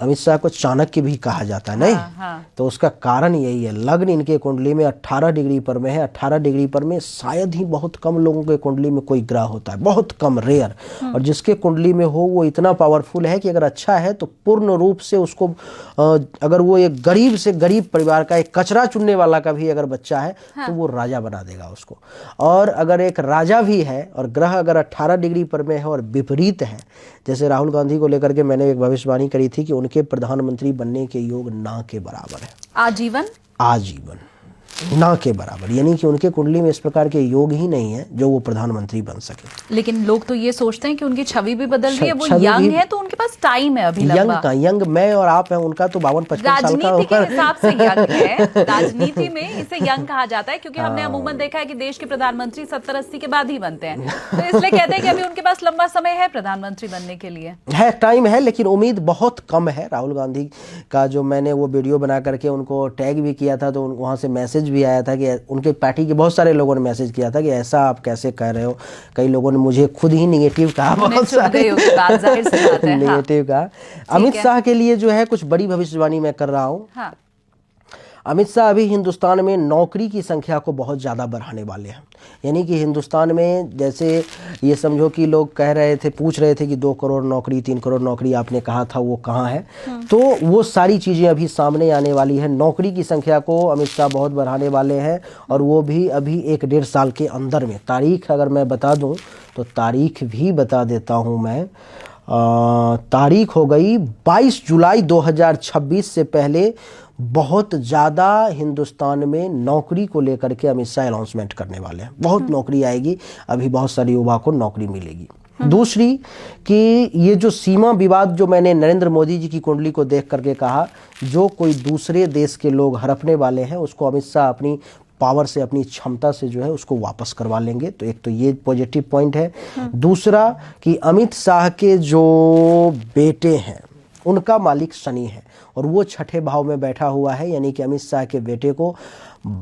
अमित शाह को चाणक्य भी कहा जाता है, नहीं? तो उसका कारण यही है, लग्न इनके कुंडली में 18 डिग्री पर में है। 18 डिग्री पर में शायद ही बहुत कम लोगों के कुंडली में कोई ग्रह होता है, बहुत कम, रेयर। और जिसके कुंडली में हो वो इतना पावरफुल है कि अगर अच्छा है तो पूर्ण रूप से उसको, अगर वो एक गरीब से गरीब परिवार का, एक कचरा चुनने वाला का भी अगर बच्चा है तो वो राजा बना देगा उसको। और अगर एक राजा भी है और ग्रह अगर 18 डिग्री पर में है और विपरीत है, जैसे राहुल गांधी को लेकर के मैंने एक भविष्यवाणी करी थी कि उनके प्रधानमंत्री बनने के योग ना के बराबर है, आजीवन आजीवन ना के बराबर, यानी कि उनके कुंडली में इस प्रकार के योग ही नहीं है जो वो प्रधानमंत्री बन सके। लेकिन लोग तो ये सोचते हैं कि उनकी छवि भी बदल रही है, वो यंग है तो उनके पास टाइम है अभी लंबा। यंग का, यंग मैं और आप हैं, उनका तो 52-55 साल का राजनीति के हिसाब से यंग है। राजनीति में इसे यंग कहा जाता है क्योंकि हमने अमूमन देखा है कि देश के प्रधानमंत्री 70-80 के बाद ही बनते हैं, तो इसलिए कहते हैं कि अभी उनके पास लंबा समय है प्रधानमंत्री बनने के लिए, है टाइम है, लेकिन उम्मीद बहुत कम है। राहुल गांधी का जो मैंने वो वीडियो बना करके उनको टैग भी किया था, तो वहां से मैसेज भी आया था कि उनके पार्टी के बहुत सारे लोगों ने मैसेज किया था कि ऐसा आप कैसे कह रहे हो। कई लोगों ने मुझे खुद ही निगेटिव कहा, बहुत सारे निगेटिव कहा। अमित शाह के लिए जो है कुछ बड़ी भविष्यवाणी मैं कर रहा हूँ। हाँ। अमित शाह अभी हिंदुस्तान में नौकरी की संख्या को बहुत ज़्यादा बढ़ाने वाले हैं, यानी कि हिंदुस्तान में, जैसे ये समझो कि लोग कह रहे थे, पूछ रहे थे कि 2 करोड़ नौकरी, 3 करोड़ नौकरी आपने कहा था, वो कहाँ है? तो वो सारी चीज़ें अभी सामने आने वाली है। नौकरी की संख्या को अमित शाह बहुत बढ़ाने वाले हैं, और वो भी अभी 1-1.5 साल के अंदर में। तारीख अगर मैं बता दूँ तो तारीख भी बता देता हूँ मैं। तारीख हो गई 22 जुलाई 2026 से पहले बहुत ज़्यादा हिंदुस्तान में नौकरी को लेकर के अमित शाह अनाउंसमेंट करने वाले हैं। बहुत नौकरी आएगी, अभी बहुत सारे युवा को नौकरी मिलेगी। दूसरी कि ये जो सीमा विवाद जो मैंने नरेंद्र मोदी जी की कुंडली को देख करके कहा, जो कोई दूसरे देश के लोग हड़पने वाले हैं उसको अमित शाह अपनी पावर से, अपनी क्षमता से जो है उसको वापस करवा लेंगे। तो एक तो ये पॉजिटिव पॉइंट है। दूसरा कि अमित शाह के जो बेटे हैं उनका मालिक शनि है और वो छठे भाव में बैठा हुआ है, यानी कि अमित शाह के बेटे को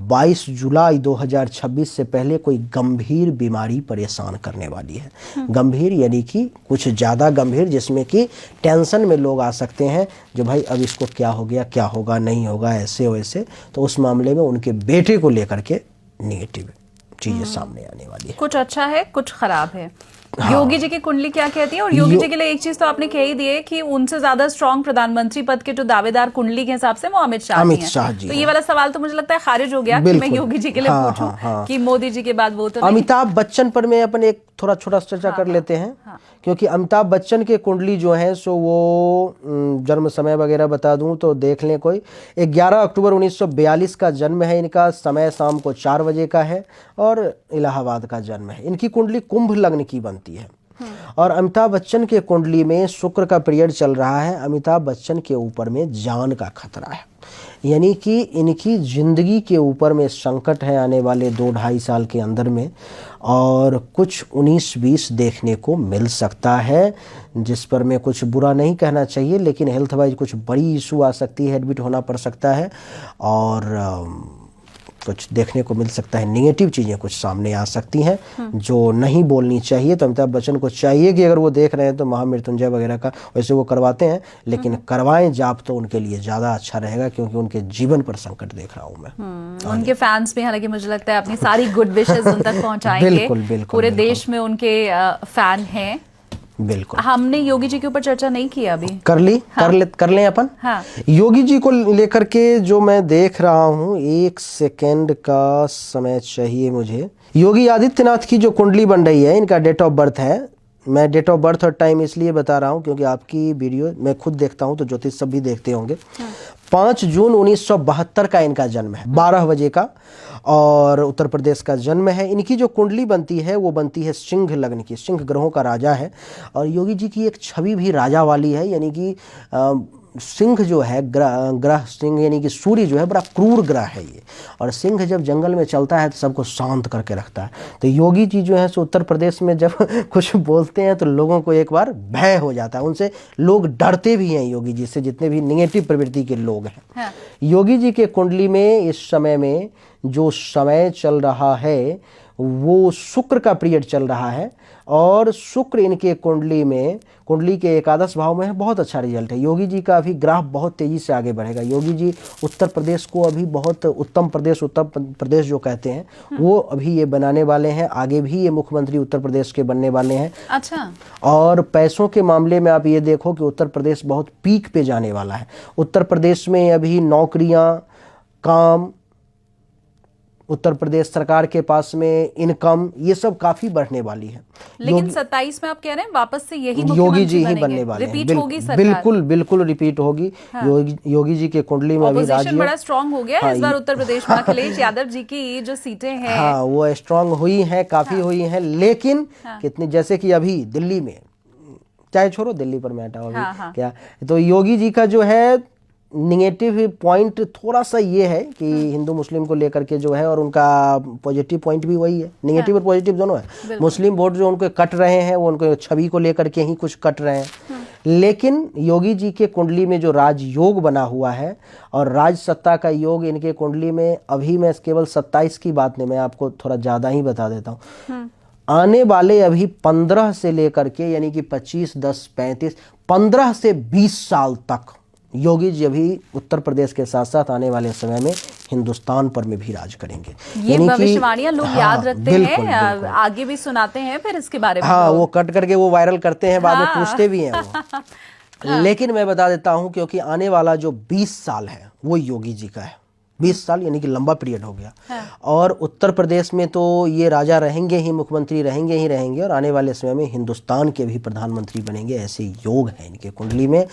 22 जुलाई 2026 से पहले कोई गंभीर बीमारी परेशान करने वाली है। गंभीर यानी कि कुछ ज़्यादा गंभीर, जिसमें कि टेंशन में लोग आ सकते हैं जो भाई अब इसको क्या हो गया, क्या होगा, नहीं होगा, ऐसे वैसे। तो उस मामले में उनके बेटे को लेकर के नेगेटिव चीज़ें सामने आने वाली है। कुछ अच्छा है, कुछ खराब है। योगी जी की कुंडली क्या कहती है? और योगी जी के लिए एक चीज तो आपने कह ही दी है कि उनसे ज्यादा स्ट्रांग प्रधानमंत्री पद के जो दावेदार कुंडली के हिसाब से वो अमित शाह जी। तो ये वाला सवाल तो मुझे लगता है खारिज हो गया कि मैं योगी जी के लिए पूछूं कि मोदी जी के बाद वो तो अमिताभ बच्चन पर मैं अपन एक थोड़ा छोटा चर्चा कर लेते हैं। क्योंकि अमिताभ बच्चन के कुंडली जो है सो वो जन्म समय वगैरह बता दूं तो देख लें। कोई 11 अक्टूबर 1942 का जन्म है इनका, समय शाम को 4 बजे का है और इलाहाबाद का जन्म है। इनकी कुंडली कुंभ लग्न की बनती है और अमिताभ बच्चन के कुंडली में शुक्र का पीरियड चल रहा है। अमिताभ बच्चन के ऊपर में जान का खतरा है, यानी कि इनकी जिंदगी के ऊपर में संकट है आने वाले 2-2.5 साल के अंदर में, और कुछ 19-20 देखने को मिल सकता है, जिस पर मैं कुछ बुरा नहीं कहना चाहिए, लेकिन हेल्थ वाइज कुछ बड़ी इशू आ सकती है, एडमिट होना पड़ सकता है और कुछ देखने को मिल सकता है। नेगेटिव चीज़ें कुछ सामने आ सकती हैं जो नहीं बोलनी चाहिए। तो अमिताभ बच्चन को चाहिए कि अगर वो देख रहे हैं तो महामृत्युंजय वगैरह का वैसे वो करवाते हैं, लेकिन करवाएं जाप तो उनके लिए ज़्यादा अच्छा रहेगा, क्योंकि उनके जीवन पर संकट देख रहा हूँ मैं। उनके फैंस भी, हालांकि मुझे लगता है अपनी सारी गुड विशेस उन तक पहुंचाएंगे। बिल्कुल, पूरे देश में उनके फैन हैं। बिल्कुल। हमने योगी जी के ऊपर चर्चा नहीं की अभी। कर ली। हाँ। कर लें अपन। हाँ। योगी जी को लेकर के जो मैं देख रहा हूँ, 1 सेकेंड का समय चाहिए मुझे। योगी आदित्यनाथ की जो कुंडली बन रही है, इनका डेट ऑफ बर्थ है। मैं डेट ऑफ बर्थ और टाइम इसलिए बता रहा हूँ क्योंकि आपकी वीडियो मैं खुद देखता हूँ तो ज्योतिष सब भी देखते होंगे। 5 जून 1972 का इनका जन्म है, 12 बजे का, और उत्तर प्रदेश का जन्म है। इनकी जो कुंडली बनती है वो बनती है सिंह लग्न की, सिंह ग्रहों का राजा है। और योगी जी की एक छवि भी राजा वाली है, यानी कि सिंह जो है ग्रह सिंह, यानी कि सूर्य जो है बड़ा क्रूर ग्रह है ये, और सिंह जब जंगल में चलता है तो सबको शांत करके रखता है। तो योगी जी जो है सो उत्तर प्रदेश में जब कुछ बोलते हैं तो लोगों को एक बार भय हो जाता है, उनसे लोग डरते भी हैं योगी जी से, जितने भी निगेटिव प्रवृत्ति के लोग हैं। हाँ। योगी जी के कुंडली में इस समय में जो समय चल रहा है वो शुक्र का पीरियड चल रहा है, और शुक्र इनके कुंडली के एकादश भाव में है। बहुत अच्छा रिजल्ट है। योगी जी का अभी ग्राफ बहुत तेजी से आगे बढ़ेगा। योगी जी उत्तर प्रदेश को अभी बहुत उत्तर प्रदेश जो कहते हैं वो अभी ये बनाने वाले हैं। आगे भी ये मुख्यमंत्री उत्तर प्रदेश के बनने वाले हैं। अच्छा। और पैसों के मामले में आप ये देखो कि उत्तर प्रदेश बहुत पीक पे जाने वाला है। उत्तर प्रदेश में अभी नौकरियां, काम, उत्तर प्रदेश सरकार के पास में इनकम, ये सब काफी बढ़ने वाली है। लेकिन 27 में आप कह रहे हैं वापस से यही योगी जी ही बनने वाले हैं। रिपीट होगी सरकार। बिल्कुल रिपीट होगी। हाँ। योगी जी के कुंडली में अभी राज्य बड़ा स्ट्रांग हो गया है। हाँ, इस बार उत्तर प्रदेश में अखिलेश यादव जी की जो सीटें हैं, हाँ, वो स्ट्रांग हुई हैं, काफी हुई हैं, लेकिन कितनी, जैसे कि अभी दिल्ली में, चाहे छोड़ो दिल्ली पर मैं हटाऊंगी क्या, तो योगी जी का जो है निगेटिव पॉइंट थोड़ा सा ये है कि हिंदू मुस्लिम को लेकर के जो है, और उनका पॉजिटिव पॉइंट भी वही है। निगेटिव और पॉजिटिव दोनों है। मुस्लिम वोट जो उनको कट रहे हैं वो उनको छवि को लेकर के ही कुछ कट रहे हैं। लेकिन योगी जी के कुंडली में जो राजयोग बना हुआ है और राज सत्ता का योग इनके कुंडली में, अभी मैं केवल 27 की बात नहीं, मैं आपको थोड़ा ज़्यादा ही बता देता हूँ। आने वाले अभी 15 से लेकर के, यानी कि 25, 10, 35, 15 से 20 साल तक योगी जी अभी उत्तर प्रदेश के साथ साथ आने वाले समय में हिंदुस्तान पर में भी राज करेंगे। ये भविष्यवाणियां लोग याद रखते हैं, आगे भी सुनाते हैं, फिर इसके बारे में वो कट करके वो वायरल करते हैं, बाद में पूछते भी हैं वो। लेकिन मैं बता देता हूं, क्योंकि आने वाला जो 20 साल है वो योगी जी का है। 20 साल यानी कि लंबा पीरियड हो गया। हाँ। और उत्तर प्रदेश में तो ये राजा रहेंगे ही, मुख्यमंत्री रहेंगे ही रहेंगे, और आने वाले समय में हिंदुस्तान के भी प्रधानमंत्री बनेंगे, ऐसे योग हैं इनके कुंडली में।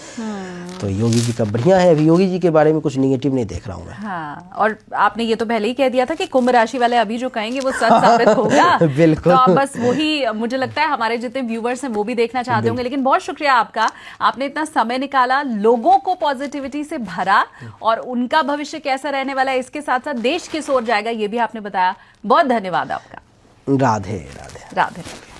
तो योगी जी का बढ़िया है। अभी योगी जी के बारे में कुछ निगेटिव नहीं देख रहा हूँ मैं। हाँ, और आपने ये तो पहले ही कह दिया था कि कुंभ राशि वाले अभी जो कहेंगे वो सच साबित होगा। बिल्कुल। तो आप बस वही, मुझे लगता है हमारे जितने व्यूवर्स हैं वो भी देखना चाहते होंगे। लेकिन बहुत शुक्रिया आपका, आपने इतना समय निकाला, लोगों को पॉजिटिविटी से भरा, और उनका भविष्य कैसा रहने वाला है, इसके साथ साथ देश किस ओर जाएगा, ये भी आपने बताया। बहुत धन्यवाद आपका। राधे राधे। राधे।